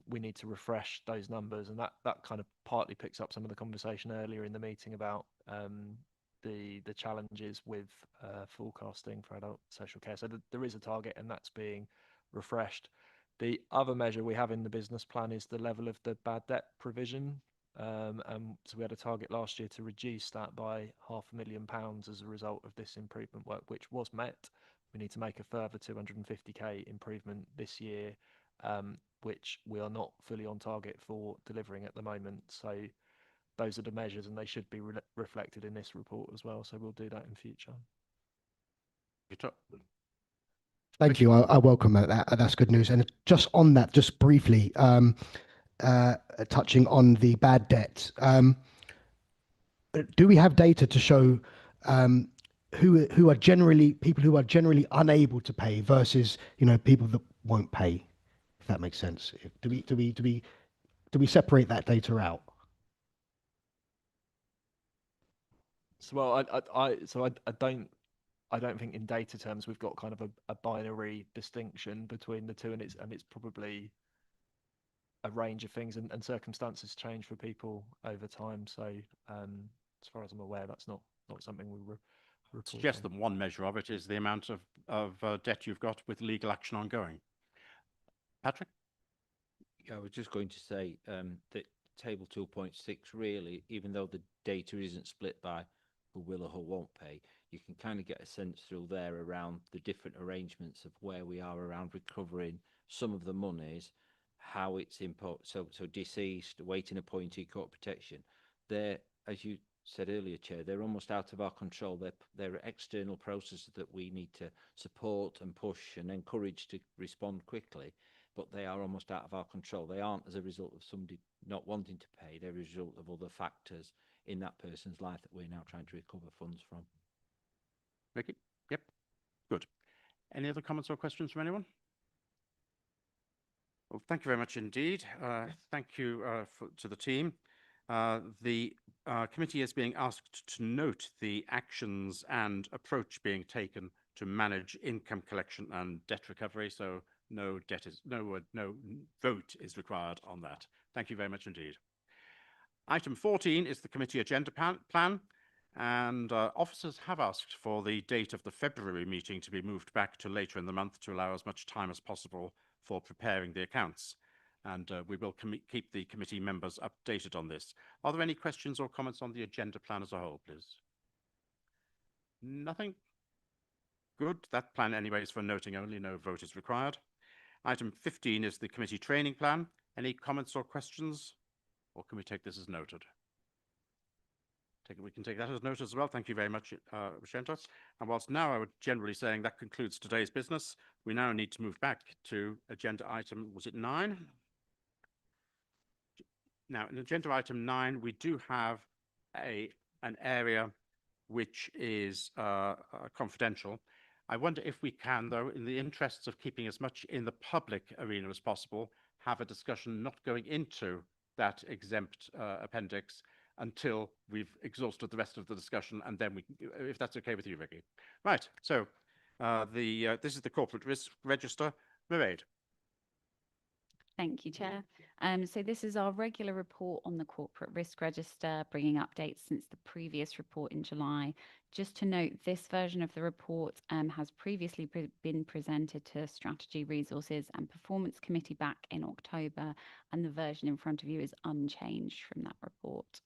We need to refresh those numbers, and that kind of partly picks up some of the conversation earlier in the meeting about the challenges with forecasting for adult social care. So there is a target, and that's being refreshed. The other measure we have in the business plan is the level of the bad debt provision. And so we had a target last year to reduce that by £500,000 as a result of this improvement work, which was met. We need to make a further 250k improvement this year, which we are not fully on target for delivering at the moment. So those are the measures, and they should be reflected in this report as well. So we'll do that in future. Thank you. I welcome that. That's good news. And just on that, just briefly, touching on the bad debt, do we have data to show who are generally people who are generally unable to pay versus, you know, people that won't pay? If that makes sense. Do we separate that data out? So well, I don't think in data terms we've got kind of a binary distinction between the two, and it's probably a range of things, and circumstances change for people over time. So as far as I'm aware, that's not something we report. Suggest that one measure of it is the amount of debt you've got with legal action ongoing. Patrick? Yeah, I was just going to say that table 2.6 really, even though the data isn't split by who will or who won't pay, you can kind of get a sense through there around the different arrangements of where we are around recovering some of the monies, how it's so deceased, waiting appointee, court protection. They're, as you said earlier, Chair, they're almost out of our control. They're external processes that we need to support and push and encourage to respond quickly, but they are almost out of our control. They aren't as a result of somebody not wanting to pay. They're a result of other factors in that person's life that we're now trying to recover funds from. Ricky? Yep. Good. Any other comments or questions from anyone? Well, thank you very much indeed. Thank you to the team. The committee is being asked to note the actions and approach being taken to manage income collection and debt recovery. So no vote is required on that. Thank you very much indeed. Item 14 is the committee agenda plan, and officers have asked for the date of the February meeting to be moved back to later in the month to allow as much time as possible for preparing the accounts. And we will keep the committee members updated on this. Are there any questions or comments on the agenda plan as a whole, please? Nothing? Good. That plan anyway is for noting only. No vote is required. Item 15 is the committee training plan. Any comments or questions? Or can we take this as noted? We can take that as noted as well. Thank you very much, Rashenta. And whilst now I would generally saying that concludes today's business, we now need to move back to agenda item, was it 9? Now, in agenda item 9, we do have an area which is confidential. I wonder if we can, though, in the interests of keeping as much in the public arena as possible, have a discussion not going into that exempt appendix until we've exhausted the rest of the discussion, and then we can, if that's okay with you, Vicky. Right, so this is the corporate risk register. Mairead. Thank you, Chair. So this is our regular report on the corporate risk register, bringing updates since the previous report in July. Just to note, this version of the report has previously been presented to Strategy, Resources and Performance Committee back in October, and the version in front of you is unchanged from that report.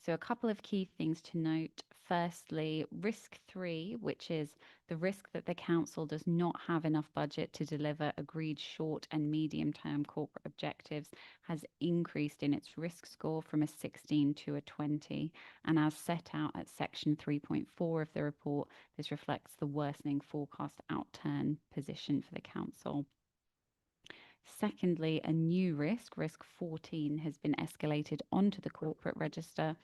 So a couple of key things to note. Firstly, risk 3, which is the risk that the council does not have enough budget to deliver agreed short and medium term corporate objectives, has increased in its risk score from a 16 to a 20. And as set out at section 3.4 of the report, this reflects the worsening forecast outturn position for the council. Secondly, a new risk 14, has been escalated onto the corporate register.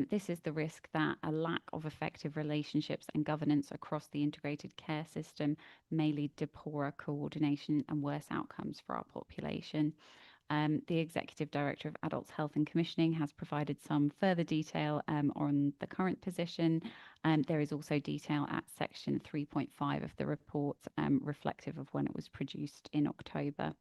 This is the risk that a lack of effective relationships and governance across the integrated care system may lead to poorer coordination and worse outcomes for our population. The Executive Director of Adults Health and Commissioning has provided some further detail on the current position. There is also detail at section 3.5 of the report, reflective of when it was produced in October.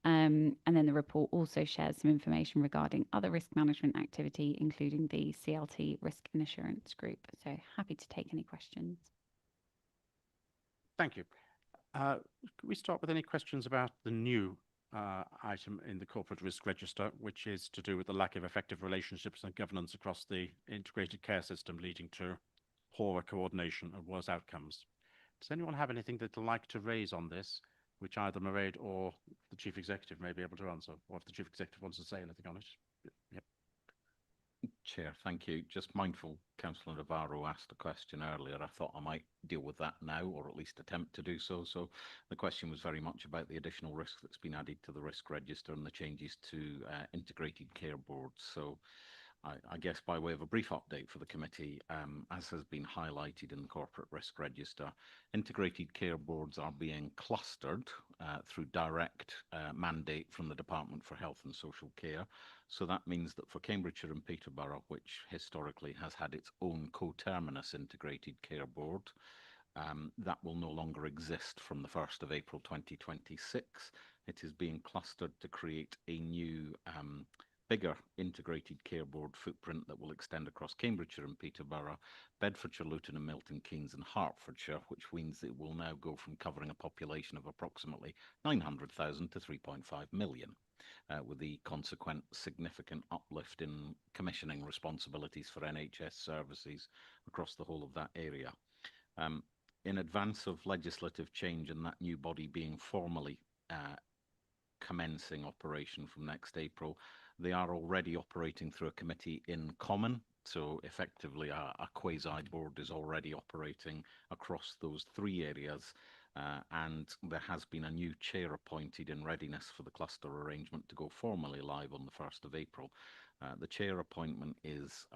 And then the report also shares some information regarding other risk management activity, including the CLT Risk and Assurance Group. So happy to take any questions. Thank you. Can we start with any questions about the new item in the corporate risk register, which is to do with the lack of effective relationships and governance across the integrated care system, leading to poorer coordination and worse outcomes? Does anyone have anything they'd like to raise on this, which either Mairead or the Chief Executive may be able to answer, or if the Chief Executive wants to say anything on it? Yep. Chair, thank you. Just mindful, Councillor Navarro asked a question earlier. I thought I might deal with that now, or at least attempt to do so. So the question was very much about the additional risk that's been added to the risk register and the changes to integrated care boards. So I guess by way of a brief update for the committee, as has been highlighted in the corporate risk register, integrated care boards are being clustered through direct mandate from the Department for Health and Social Care. So that means that for Cambridgeshire and Peterborough, which historically has had its own coterminous integrated care board, that will no longer exist from the 1st of April 2026. It is being clustered to create a new bigger integrated care board footprint that will extend across Cambridgeshire and Peterborough, Bedfordshire, Luton and Milton Keynes and Hertfordshire, which means it will now go from covering a population of approximately 900,000 to 3.5 million, with the consequent significant uplift in commissioning responsibilities for NHS services across the whole of that area. In advance of legislative change and that new body being formally commencing operation from next April, they are already operating through a committee in common. So effectively a quasi-board is already operating across those three areas, and there has been a new chair appointed in readiness for the cluster arrangement to go formally live on the 1st of April. The chair appointment is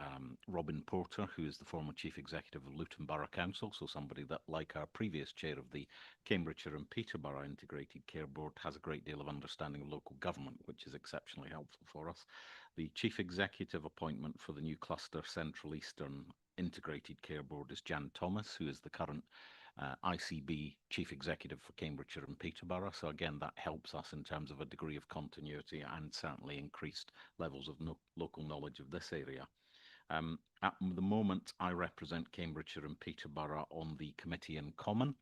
Robin Porter, who is the former Chief Executive of Luton Borough Council, so somebody that, like our previous chair of the Cambridgeshire and Peterborough Integrated Care Board, has a great deal of understanding of local government, which is exceptionally helpful for us. The Chief Executive appointment for the new cluster Central Eastern Integrated Care Board is Jan Thomas, who is the current ICB Chief Executive for Cambridgeshire and Peterborough. So again, that helps us in terms of a degree of continuity and certainly increased levels of local knowledge of this area. At the moment, I represent Cambridgeshire and Peterborough on the committee in common,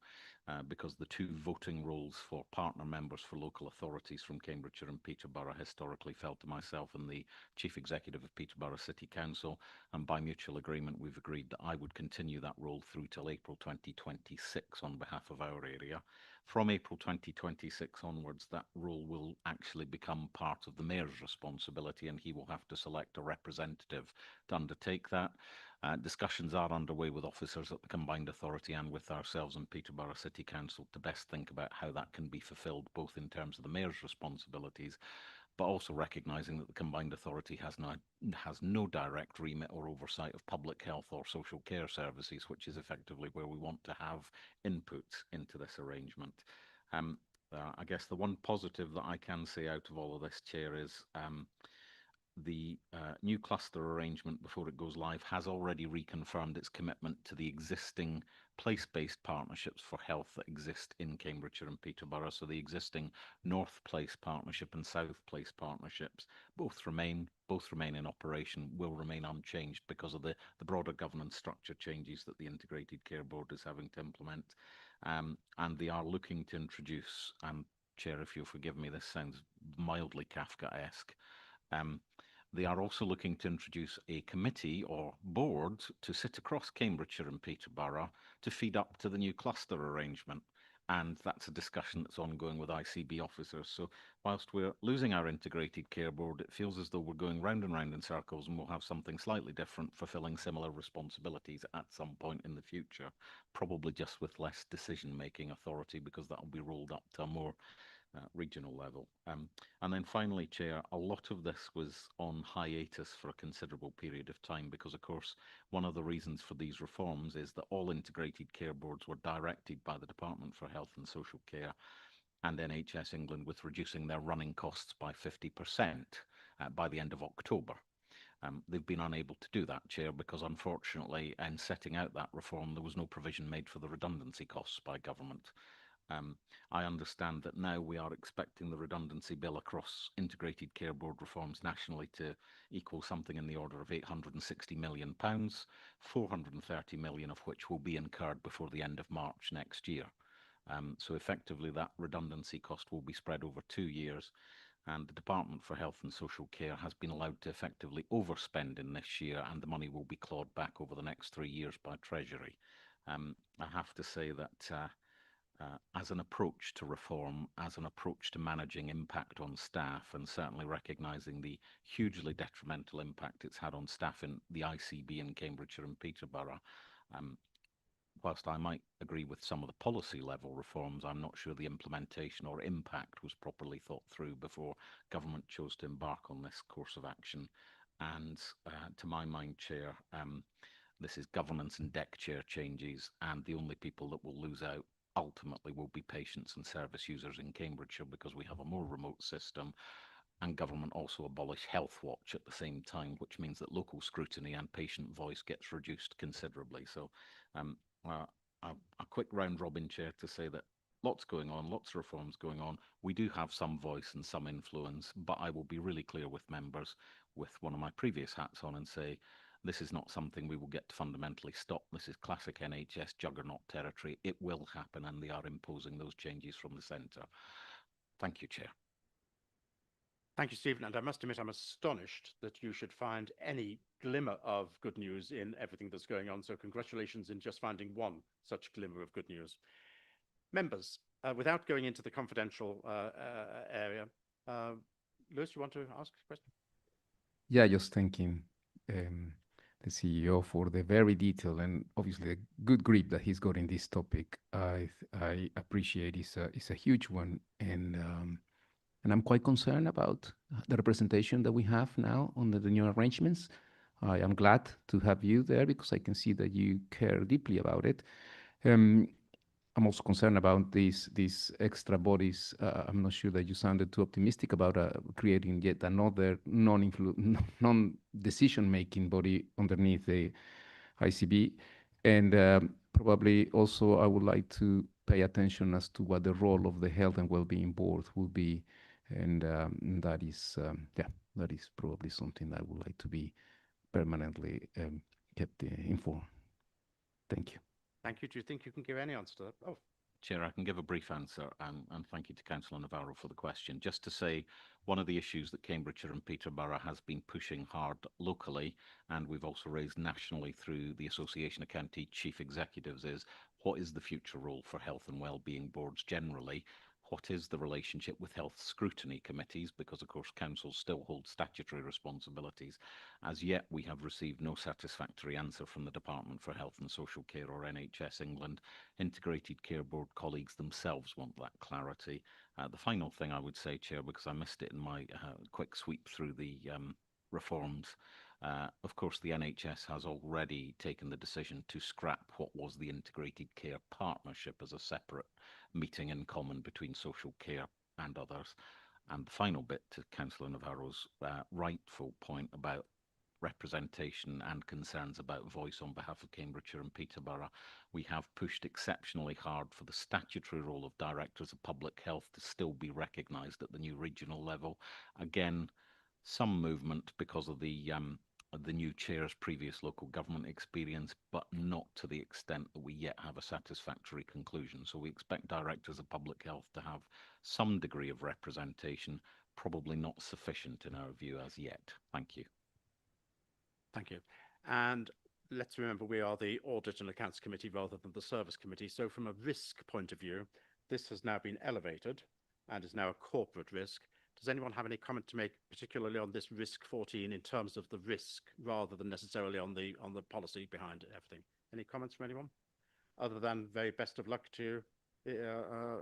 because the two voting roles for partner members for local authorities from Cambridgeshire and Peterborough historically fell to myself and the Chief Executive of Peterborough City Council, and by mutual agreement we've agreed that I would continue that role through till April 2026 on behalf of our area. From April 2026 onwards, that role will actually become part of the Mayor's responsibility, and he will have to select a representative to undertake that. Discussions are underway with officers at the Combined Authority and with ourselves and Peterborough City Council to best think about how that can be fulfilled, both in terms of the Mayor's responsibilities, but also recognising that the Combined Authority has no direct remit or oversight of public health or social care services, which is effectively where we want to have input into this arrangement. I guess the one positive that I can say out of all of this, Chair, is the new cluster arrangement, before it goes live, has already reconfirmed its commitment to the existing place-based partnerships for health that exist in Cambridgeshire and Peterborough. So the existing North Place partnership and South Place partnerships both remain in operation, will remain unchanged because of the broader governance structure changes that the Integrated Care Board is having to implement. And they are looking to introduce, and Chair, if you'll forgive me, this sounds mildly Kafkaesque, they are also looking to introduce a committee or board to sit across Cambridgeshire and Peterborough to feed up to the new cluster arrangement. And that's a discussion that's ongoing with ICB officers. So whilst we're losing our Integrated Care Board, it feels as though we're going round and round in circles, and we'll have something slightly different fulfilling similar responsibilities at some point in the future, probably just with less decision-making authority, because that will be rolled up to a more regional level. And then finally, Chair, a lot of this was on hiatus for a considerable period of time because, of course, one of the reasons for these reforms is that all integrated care boards were directed by the Department for Health and Social Care and NHS England with reducing their running costs by 50% by the end of October. They've been unable to do that, Chair, because unfortunately, in setting out that reform, there was no provision made for the redundancy costs by government. I understand that now we are expecting the redundancy bill across integrated care board reforms nationally to equal something in the order of £860 million, 430 million of which will be incurred before the end of March next year. So effectively that redundancy cost will be spread over 2 years, and the Department for Health and Social Care has been allowed to effectively overspend in this year, and the money will be clawed back over the next 3 years by Treasury. I have to say that as an approach to reform, as an approach to managing impact on staff, and certainly recognising the hugely detrimental impact it's had on staff in the ICB in Cambridgeshire and Peterborough, whilst I might agree with some of the policy level reforms, I'm not sure the implementation or impact was properly thought through before government chose to embark on this course of action. And to my mind, Chair, this is governance and deck chair changes, and the only people that will lose out ultimately will be patients and service users in Cambridgeshire, because we have a more remote system, and government also abolished Health Watch at the same time, which means that local scrutiny and patient voice gets reduced considerably. So a quick round robin, Chair, to say that lots going on, lots of reforms going on. We do have some voice and some influence, but I will be really clear with members with one of my previous hats on and say, this is not something we will get to fundamentally stop. This is classic NHS juggernaut territory. It will happen, and they are imposing those changes from the centre. Thank you, Chair. Thank you, Stephen. And I must admit, I'm astonished that you should find any glimmer of good news in everything that's going on. So congratulations in just finding one such glimmer of good news. Members, without going into the confidential area, Lewis, you want to ask a question? Yeah, just thanking the CEO for the very detailed and obviously a good grip that he's got in this topic. I appreciate it's a huge one, and I'm quite concerned about the representation that we have now under the new arrangements. I am glad to have you there because I can see that you care deeply about it. I'm also concerned about these extra bodies. I'm not sure that you sounded too optimistic about creating yet another non-decision-making body underneath the ICB. And probably also I would like to pay attention as to what the role of the Health and Wellbeing Board will be. And that is probably something that I would like to be permanently kept informed. Thank you. Thank you. Do you think you can give any answer to that? Oh, Chair, I can give a brief answer, and thank you to Councillor Navarro for the question. Just to say, one of the issues that Cambridgeshire and Peterborough has been pushing hard locally, and we've also raised nationally through the Association of County Chief Executives, is what is the future role for health and wellbeing boards generally? What is the relationship with health scrutiny committees? Because, of course, councils still hold statutory responsibilities. As yet, we have received no satisfactory answer from the Department for Health and Social Care or NHS England. Integrated Care Board colleagues themselves want that clarity. The final thing I would say, Chair, because I missed it in my quick sweep through the reforms, of course, the NHS has already taken the decision to scrap what was the Integrated Care Partnership as a separate meeting in common between social care and others. And the final bit to Councillor Navarro's rightful point about representation and concerns about voice on behalf of Cambridgeshire and Peterborough, we have pushed exceptionally hard for the statutory role of directors of public health to still be recognised at the new regional level. Again, some movement because of the new chair's previous local government experience, but not to the extent that we yet have a satisfactory conclusion. So we expect directors of public health to have some degree of representation, probably not sufficient in our view as yet. Thank you. thank you. And let's remember, we are the Audit and Accounts Committee rather than the Service Committee. So from a risk point of view, this has now been elevated and is now a corporate risk. Does anyone have any comment to make, particularly on this risk 14 in terms of the risk rather than necessarily on the policy behind everything? Any comments from anyone? Other than very best of luck to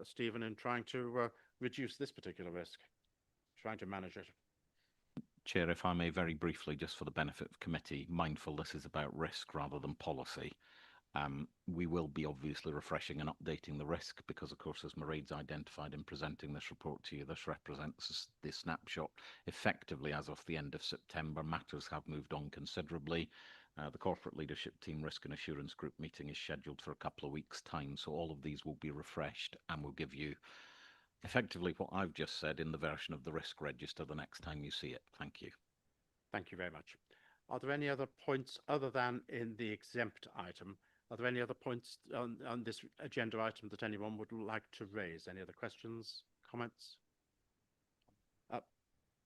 Stephen in trying to reduce this particular risk, trying to manage it. Chair, if I may very briefly, just for the benefit of committee, mindful this is about risk rather than policy. We will be obviously refreshing and updating the risk because, of course, as Mairead's identified in presenting this report to you, this represents the snapshot effectively as of the end of September. Matters have moved on considerably. The corporate leadership team risk and assurance group meeting is scheduled for a couple of weeks' time, so all of these will be refreshed and will give you effectively what I've just said in the version of the risk register the next time you see it. Thank you. Thank you very much. Are there any other points other than in the exempt item? Are there any other points on this agenda item that anyone would like to raise? Any other questions, comments?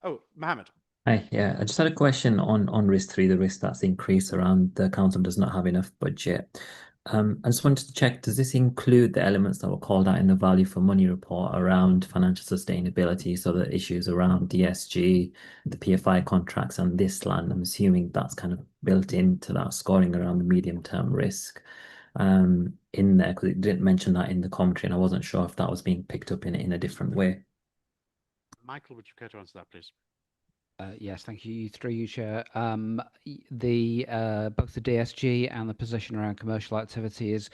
Oh, Mohammed. Hi, yeah, I just had a question on risk 3, the risk that's increased around the council does not have enough budget. I just wanted to check, does this include the elements that were called out in the value for money report around financial sustainability, so the issues around DSG, the PFI contracts and this land? I'm assuming that's kind of built into that scoring around the medium-term risk in there, because it didn't mention that in the commentary and I wasn't sure if that was being picked up in a different way. Michael, would you care to answer that, please? Yes, thank you. Through you, Chair. Both the DSG and the position around commercial activity is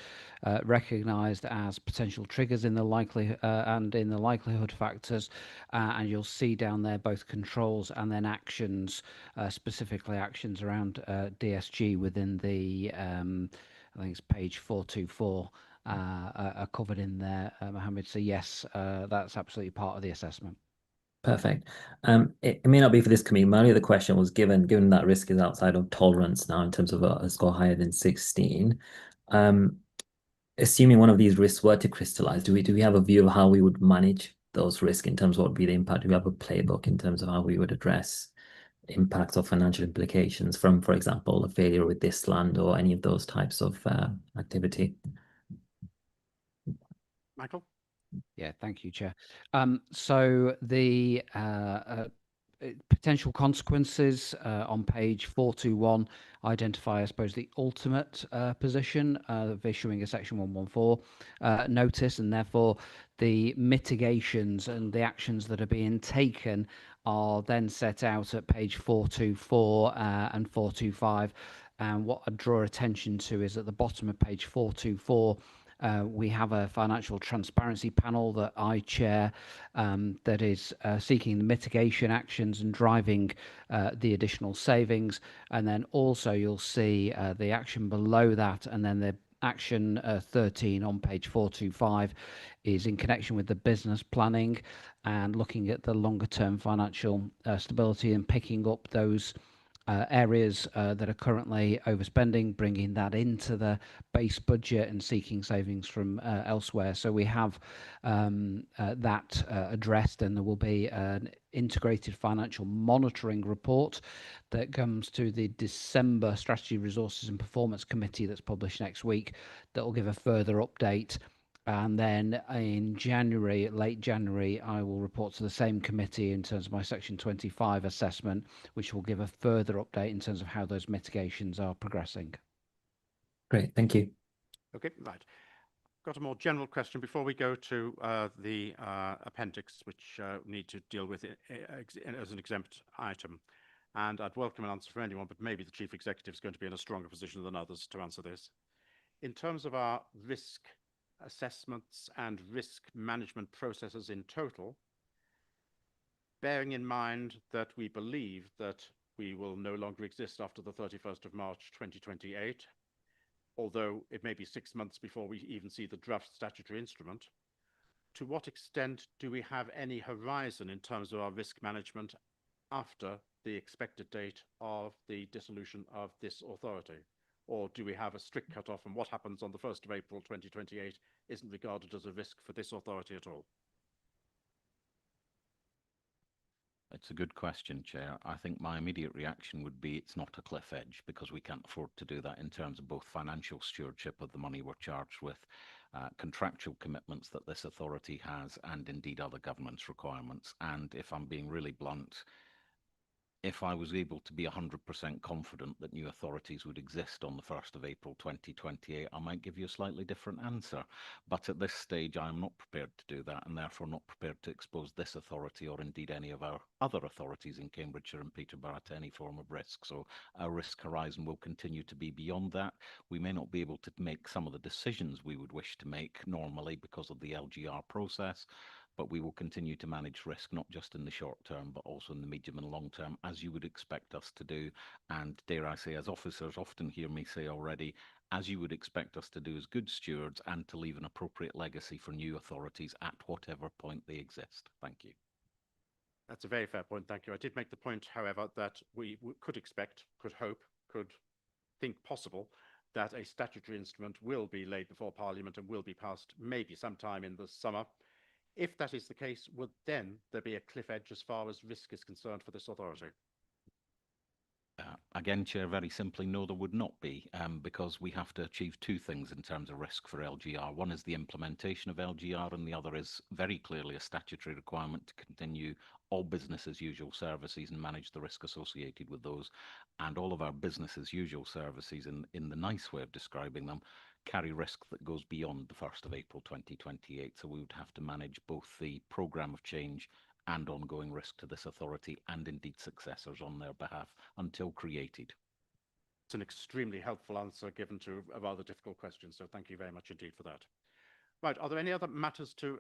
recognised as potential triggers in the likelihood factors, and you'll see down there both controls and then actions, specifically actions around DSG within the I think it's page 424 are covered in there, Mohammed. So yes, that's absolutely part of the assessment. Perfect. It may not be for this committee. My only other question was given that risk is outside of tolerance now in terms of a score higher than 16. Assuming one of these risks were to crystallize, do we have a view of how we would manage those risks in terms of what would be the impact? Do we have a playbook in terms of how we would address impacts or financial implications from, for example, a failure with this land or any of those types of activity? Michael? Yeah, thank you, Chair. So the potential consequences on page 421 identify, I suppose, the ultimate position of issuing a Section 114 notice, and therefore the mitigations and the actions that are being taken are then set out at page 424 and 425. And what I draw attention to is at the bottom of page 424, we have a financial transparency panel that I chair that is seeking the mitigation actions and driving the additional savings. And then also you'll see the action below that, and then the action 13 on page 425 is in connection with the business planning and looking at the longer term financial stability and picking up those areas that are currently overspending, bringing that into the base budget and seeking savings from elsewhere. So we have that addressed, and there will be an integrated financial monitoring report that comes to the December Strategy, Resources and Performance Committee that's published next week, that will give a further update. And then in January, late January, I will report to the same committee in terms of my Section 25 assessment, which will give a further update in terms of how those mitigations are progressing. Great, thank you. Okay, right. Got a more general question before we go to the appendix, which need to deal with it as an exempt item. And I'd welcome an answer from anyone, but maybe the Chief Executive is going to be in a stronger position than others to answer this. In terms of our risk assessments and risk management processes in total, bearing in mind that we believe that we will no longer exist after the 31st of March 2028, although it may be 6 months before we even see the draft statutory instrument, to what extent do we have any horizon in terms of our risk management after the expected date of the dissolution of this authority? Or do we have a strict cut-off, and what happens on the 1st of April 2028 isn't regarded as a risk for this authority at all? It's a good question, Chair. I think my immediate reaction would be it's not a cliff edge, because we can't afford to do that in terms of both financial stewardship of the money we're charged with, contractual commitments that this authority has, and indeed other governance requirements. And if I'm being really blunt, if I was able to be 100% confident that new authorities would exist on the 1st of April 2028, I might give you a slightly different answer. But at this stage, I'm not prepared to do that, and therefore not prepared to expose this authority, or indeed any of our other authorities in Cambridgeshire and Peterborough, to any form of risk. So our risk horizon will continue to be beyond that. We may not be able to make some of the decisions we would wish to make normally because of the LGR process, but we will continue to manage risk, not just in the short term, but also in the medium and long term, as you would expect us to do. And dare I say, as officers often hear me say already, as you would expect us to do as good stewards, and to leave an appropriate legacy for new authorities at whatever point they exist. Thank you. That's a very fair point, thank you. I did make the point, however, that we could expect, could hope, could think possible that a statutory instrument will be laid before Parliament and will be passed maybe sometime in the summer. If that is the case, would then there be a cliff edge as far as risk is concerned for this authority? Again, Chair, very simply, no, there would not be, because we have to achieve two things in terms of risk for LGR. One is the implementation of LGR, and the other is very clearly a statutory requirement to continue all business as usual services and manage the risk associated with those. And all of our business as usual services, in the nice way of describing them, carry risk that goes beyond the 1st of April 2028. So we would have to manage both the programme of change and ongoing risk to this authority, and indeed successors on their behalf, until created. It's an extremely helpful answer given to a rather difficult question, so thank you very much indeed for that. Right, are there any other matters to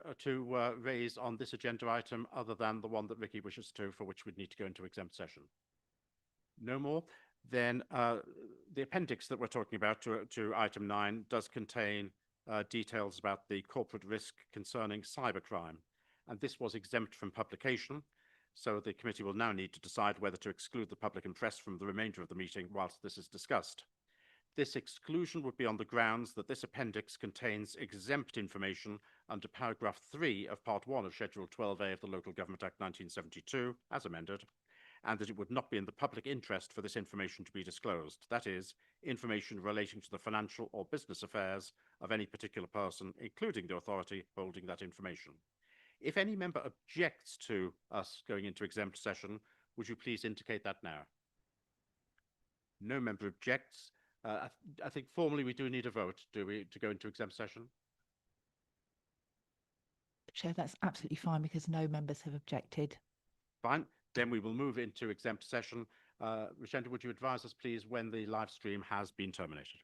raise on this agenda item other than the one that Ricky wishes to, for which we'd need to go into exempt session? No more? Then the appendix that we're talking about to item 9 does contain details about the corporate risk concerning cybercrime. And this was exempt from publication, so the committee will now need to decide whether to exclude the public and press from the remainder of the meeting whilst this is discussed. This exclusion would be on the grounds that this appendix contains exempt information under paragraph 3 of part 1 of Schedule 12A of the Local Government Act 1972, as amended, and that it would not be in the public interest for this information to be disclosed. That is, information relating to the financial or business affairs of any particular person, including the authority holding that information. If any member objects to us going into exempt session, would you please indicate that now? No member objects. I think formally we do need a vote, do we, to go into exempt session? Chair, that's absolutely fine because no members have objected. Fine. Then we will move into exempt session. Rishenda, would you advise us, please, when the live stream has been terminated?